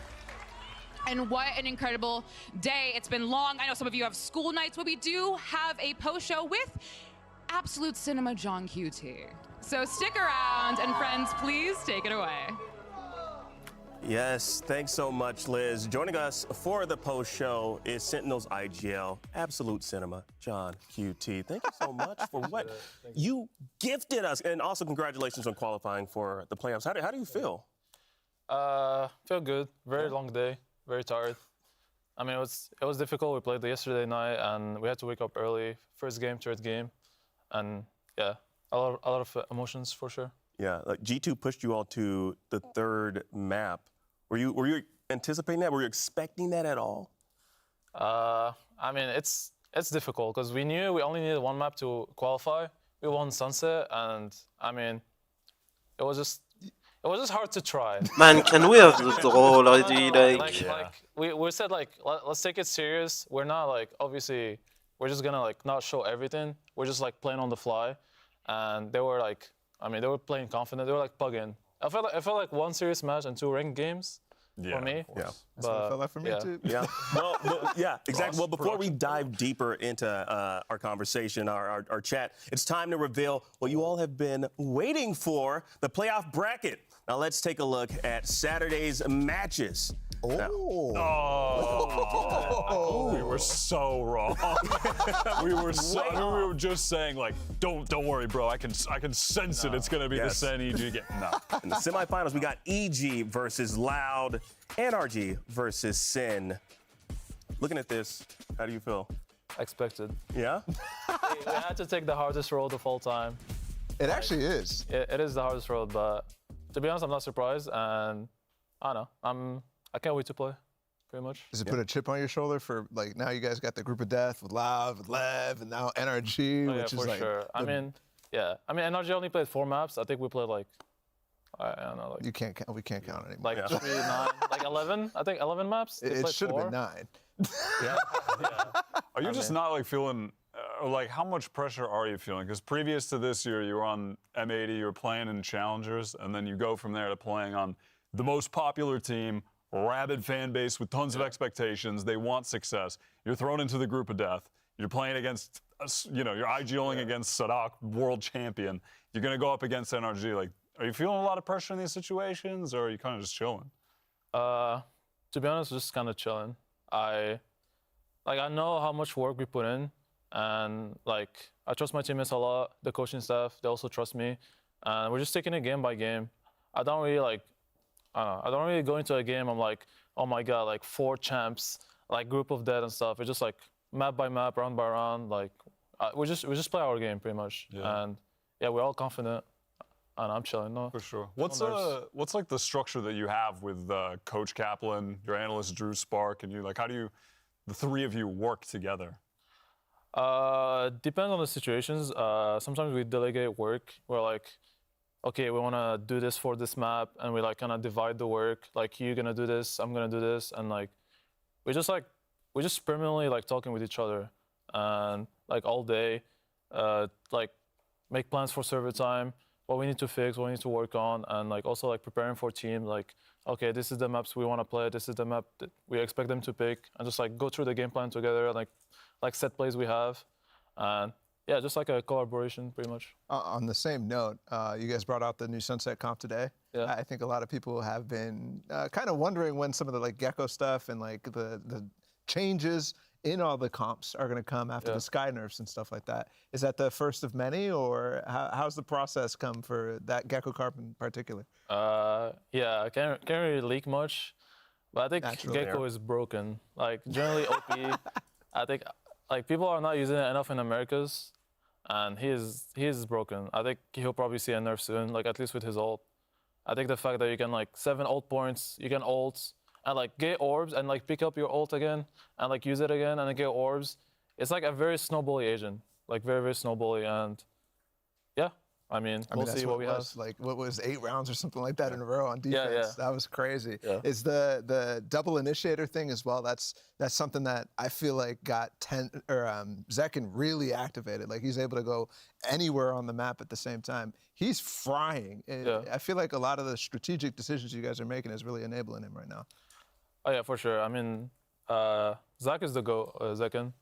And what an incredible day. It's been long. I know some of you have school nights, but we do have a post show with Absolute Cinema John QT. So stick around, and friends, please take it away. Yes, thanks so much, Liz. Joining us for the post show is Sentinel's IGL, Absolute Cinema, John QT. Thank you so much for what you gifted us. And also congratulations on qualifying for the playoffs. How do you feel? Feel good. Very long day. Very tired. I mean, it was difficult. We played yesterday night, and we had to wake up early. First game, third game. And yeah, a lot of emotions for sure. Yeah, like G2 pushed you all to the third map. Were you anticipating that? Were you expecting that at all? I mean, it's difficult because we knew we only needed one map to qualify. We won Sunset, and I mean, it was just hard to try. Man, can we have the draw already? We said like let's take it serious. We're not like obviously we're just gonna like not show everything. We're just like playing on the fly, and they were like, I mean, they were playing confident. They were like plugging. I felt like one serious match and 2 ranked games for me. Yeah, that's what it felt like for me too. Yeah, yeah, exactly. Well, before we dive deeper into our conversation, our chat, it's time to reveal what you all have been waiting for, the playoff bracket. Now let's take a look at Saturday's matches. We were so wrong. we were just saying like, don't worry, bro. I can sense it. It's gonna be the Sen EG game. No. In the semifinals, we got EG versus Loud, NRG versus Sin. Looking at this, how do you feel? Expected. Yeah. We had to take the hardest road of all time. It actually is. It is the hardest road, but to be honest, I'm not surprised, and I don't know. I can't wait to play, pretty much. Does it put a chip on your shoulder for, like, now you guys got the group of death with Loud, with Lev, and now NRG, which is for like... sure. I mean, NRG only played 4 maps. I think we played, like, I don't know. Like, you can't count. We can't count anymore. Like 3, 9, like 11? I think 11 maps? It should have been 9. Yeah. Are you just not, like, feeling... like, how much pressure are you feeling? Because previous to this year, you were on M80, you were playing in Challengers, and then you go from there to playing on the most popular team, rabid fan base with tons of expectations. They want success. You're thrown into the group of death. You're playing against, you're IGLing against Sadak, world champion. You're going to go up against NRG. Like, are you feeling a lot of pressure in these situations, or are you kind of just chilling? To be honest, just kind of chilling. I know how much work we put in, and like I trust my teammates a lot. The coaching staff, they also trust me, and we're just taking it game by game. I don't really go into a game. I'm like, oh my god, like 4 champs, like group of dead and stuff. It's just like map by map, round by round. Like we just play our game pretty much, and yeah, we're all confident. And I'm chilling, no. For sure. What's like the structure that you have with Coach Kaplan, your analyst Drew Spark, and you? Like, how do you the three of you work together? Depends on the situations. Sometimes we delegate work. We're like, okay, we want to do this for this map, and we like kind of divide the work. Like, you're gonna do this, I'm gonna do this, and like, we just permanently like talking with each other, and like all day, like make plans for server time, what we need to fix, what we need to work on, and like also like preparing for team. Like, okay, this is the maps we want to play. This is the map that we expect them to pick, and just like go through the game plan together, and like set plays we have, and yeah, just like a collaboration, pretty much. On the same note, you guys brought out the new Sunset comp today. Yeah. I think a lot of people have been kind of wondering when some of the like Gecko stuff and like the changes in all the comps are going to come after the Sky nerfs and stuff like that. Is that the first of many, or how's the process come for that Gecko carp in particular? Yeah, I can't really leak much, but I think Gecko is broken. Like, generally OP, I think like people are not using it enough in Americas, and he is broken. I think he'll probably see a nerf soon, like at least with his ult. I think the fact that you can like 7 ult points, you can ult and like get orbs and like pick up your ult again and like use it again and then get orbs. It's like a very snowbally agent, like very, very snowbally, and yeah. I mean, we'll see what we have. Like, what was 8 rounds or something like that in a row on defense? Yeah. That was crazy. Yeah. Is the double initiator thing as well? That's something that I feel like got Zekin really activated. Like, he's able to go anywhere on the map at the same time. He's frying. I feel like a lot of the strategic decisions you guys are making is really enabling him right now. Oh yeah, for sure. I mean, Zach is the Zekin,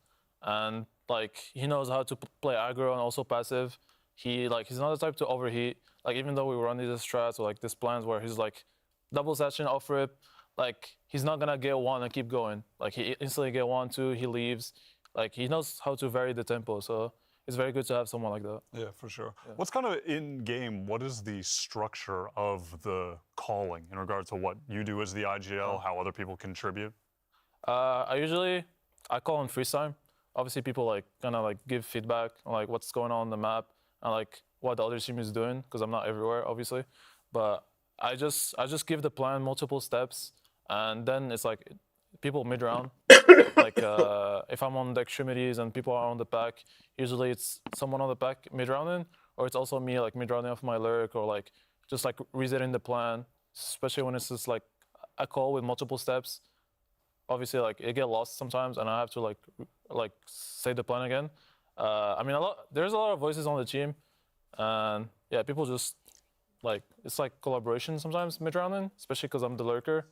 and like he knows how to play aggro and also passive. He's not the type to overheat. Like, even though we run these strats or like these plans where he's like double session off rip, like he's not gonna get one and keep going. Like, he instantly get 1, 2, he leaves. Like, he knows how to vary the tempo. So it's very good to have someone like that. Yeah, for sure. Yeah. What's kind of in game? What is the structure of the calling in regard to what you do as the IGL, how other people contribute? I call on freeze time. Obviously, people like kind of like give feedback on like what's going on the map and like what the other team is doing, because I'm not everywhere, obviously. But I just give the plan multiple steps, and then it's like people mid round. Like if I'm on the extremities and people are on the pack, usually it's someone on the pack mid rounding, or it's also me like mid rounding off my lurk, or like just like resetting the plan. Especially when it's just like a call with multiple steps. Obviously, like it get lost sometimes, and I have to like say the plan again. I mean, there's a lot of voices on the team, and yeah, people just like, it's like collaboration sometimes mid rounding, especially because I'm the lurker.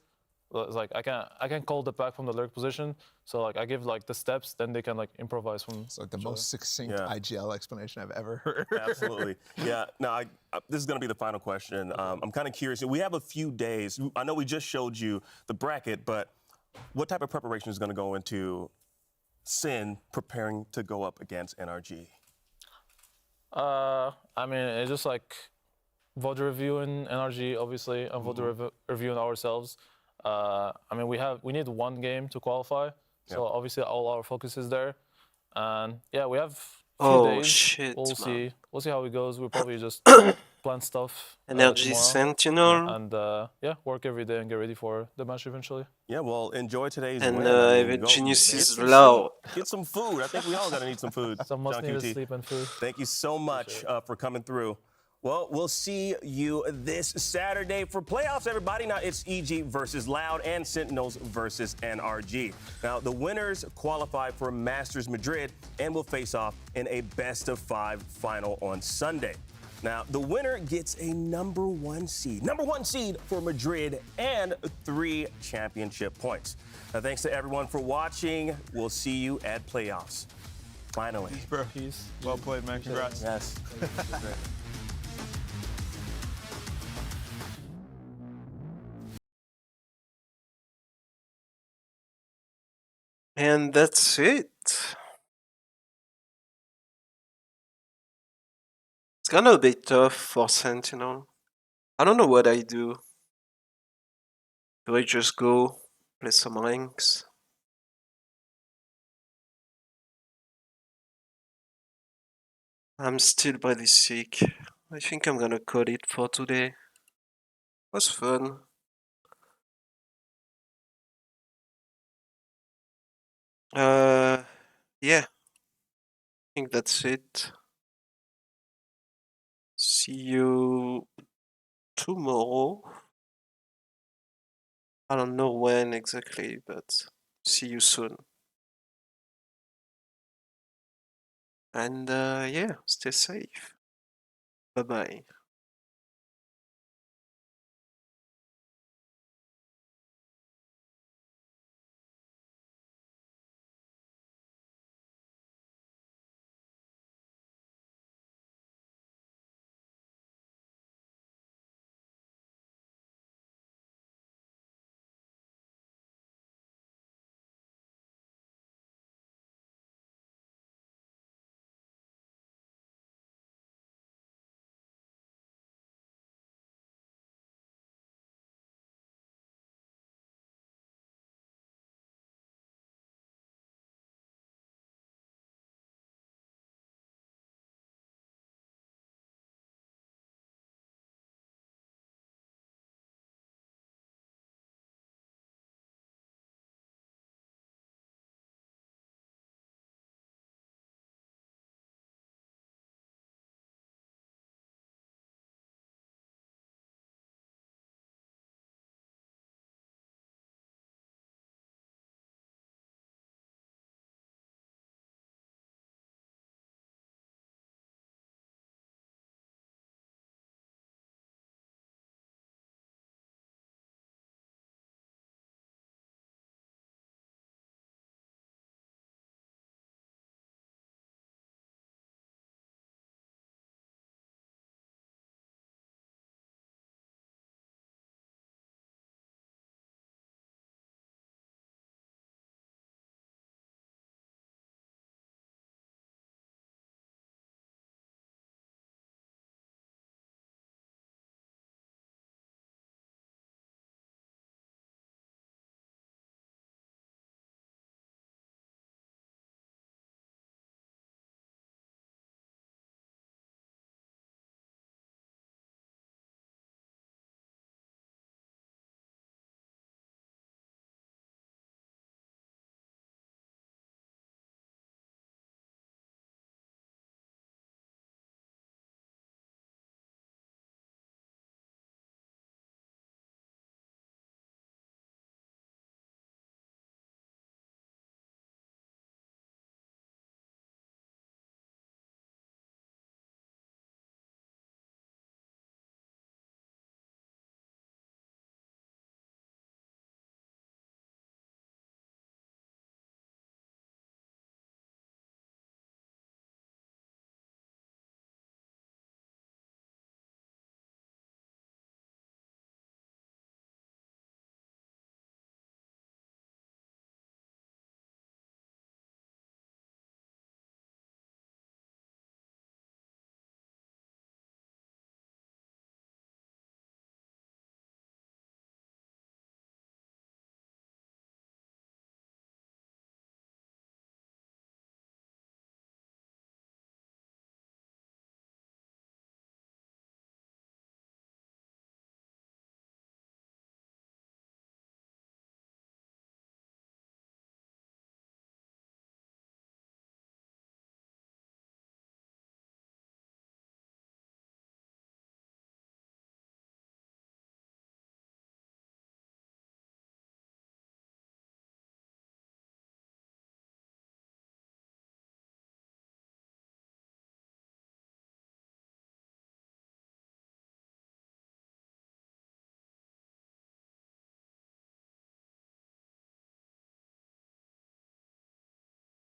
It's like I can call the pack from the lurk position, so like I give like the steps, then they can like improvise from. It's like the most succinct IGL explanation I've ever heard. Absolutely. Yeah. Now, this is going to be the final question. I'm kind of curious. We have a few days. I know we just showed you the bracket, but what type of preparation is going to go into Sin preparing to go up against NRG? I mean, it's just like VOD reviewing NRG, obviously, and VOD reviewing ourselves. I mean, we need 1 game to qualify, so obviously all our focus is there. And yeah, we have a few days. Shit, we'll see how it goes. We'll probably just plan stuff. Energy Sentinel. And yeah, work every day and get ready for the match eventually. Yeah, well, enjoy today's and win. Genius is low. Get some food. I think we all gotta need some food. Some must need sleep and food. Thank you so much for coming through. Well, we'll see you this Saturday for playoffs, everybody. Now, it's EG versus Loud and Sentinels versus NRG. Now, the winners qualify for Masters Madrid and will face off in a best-of-5 final on Sunday. Now, the winner gets a number 1 seed. Number 1 seed for Madrid and 3 championship points. Now, thanks to everyone for watching. We'll see you at playoffs. Finally. Peace, bro. Peace. Well played, man. Congrats. Yes. And that's it. It's gonna be tough for Sentinel. I don't know what I do. Do I just go play some ranks? I'm still pretty sick. I think I'm gonna cut it for today. It was fun. Yeah, I think that's it. See you tomorrow. I don't know when exactly, but see you soon. And yeah, stay safe. Bye bye.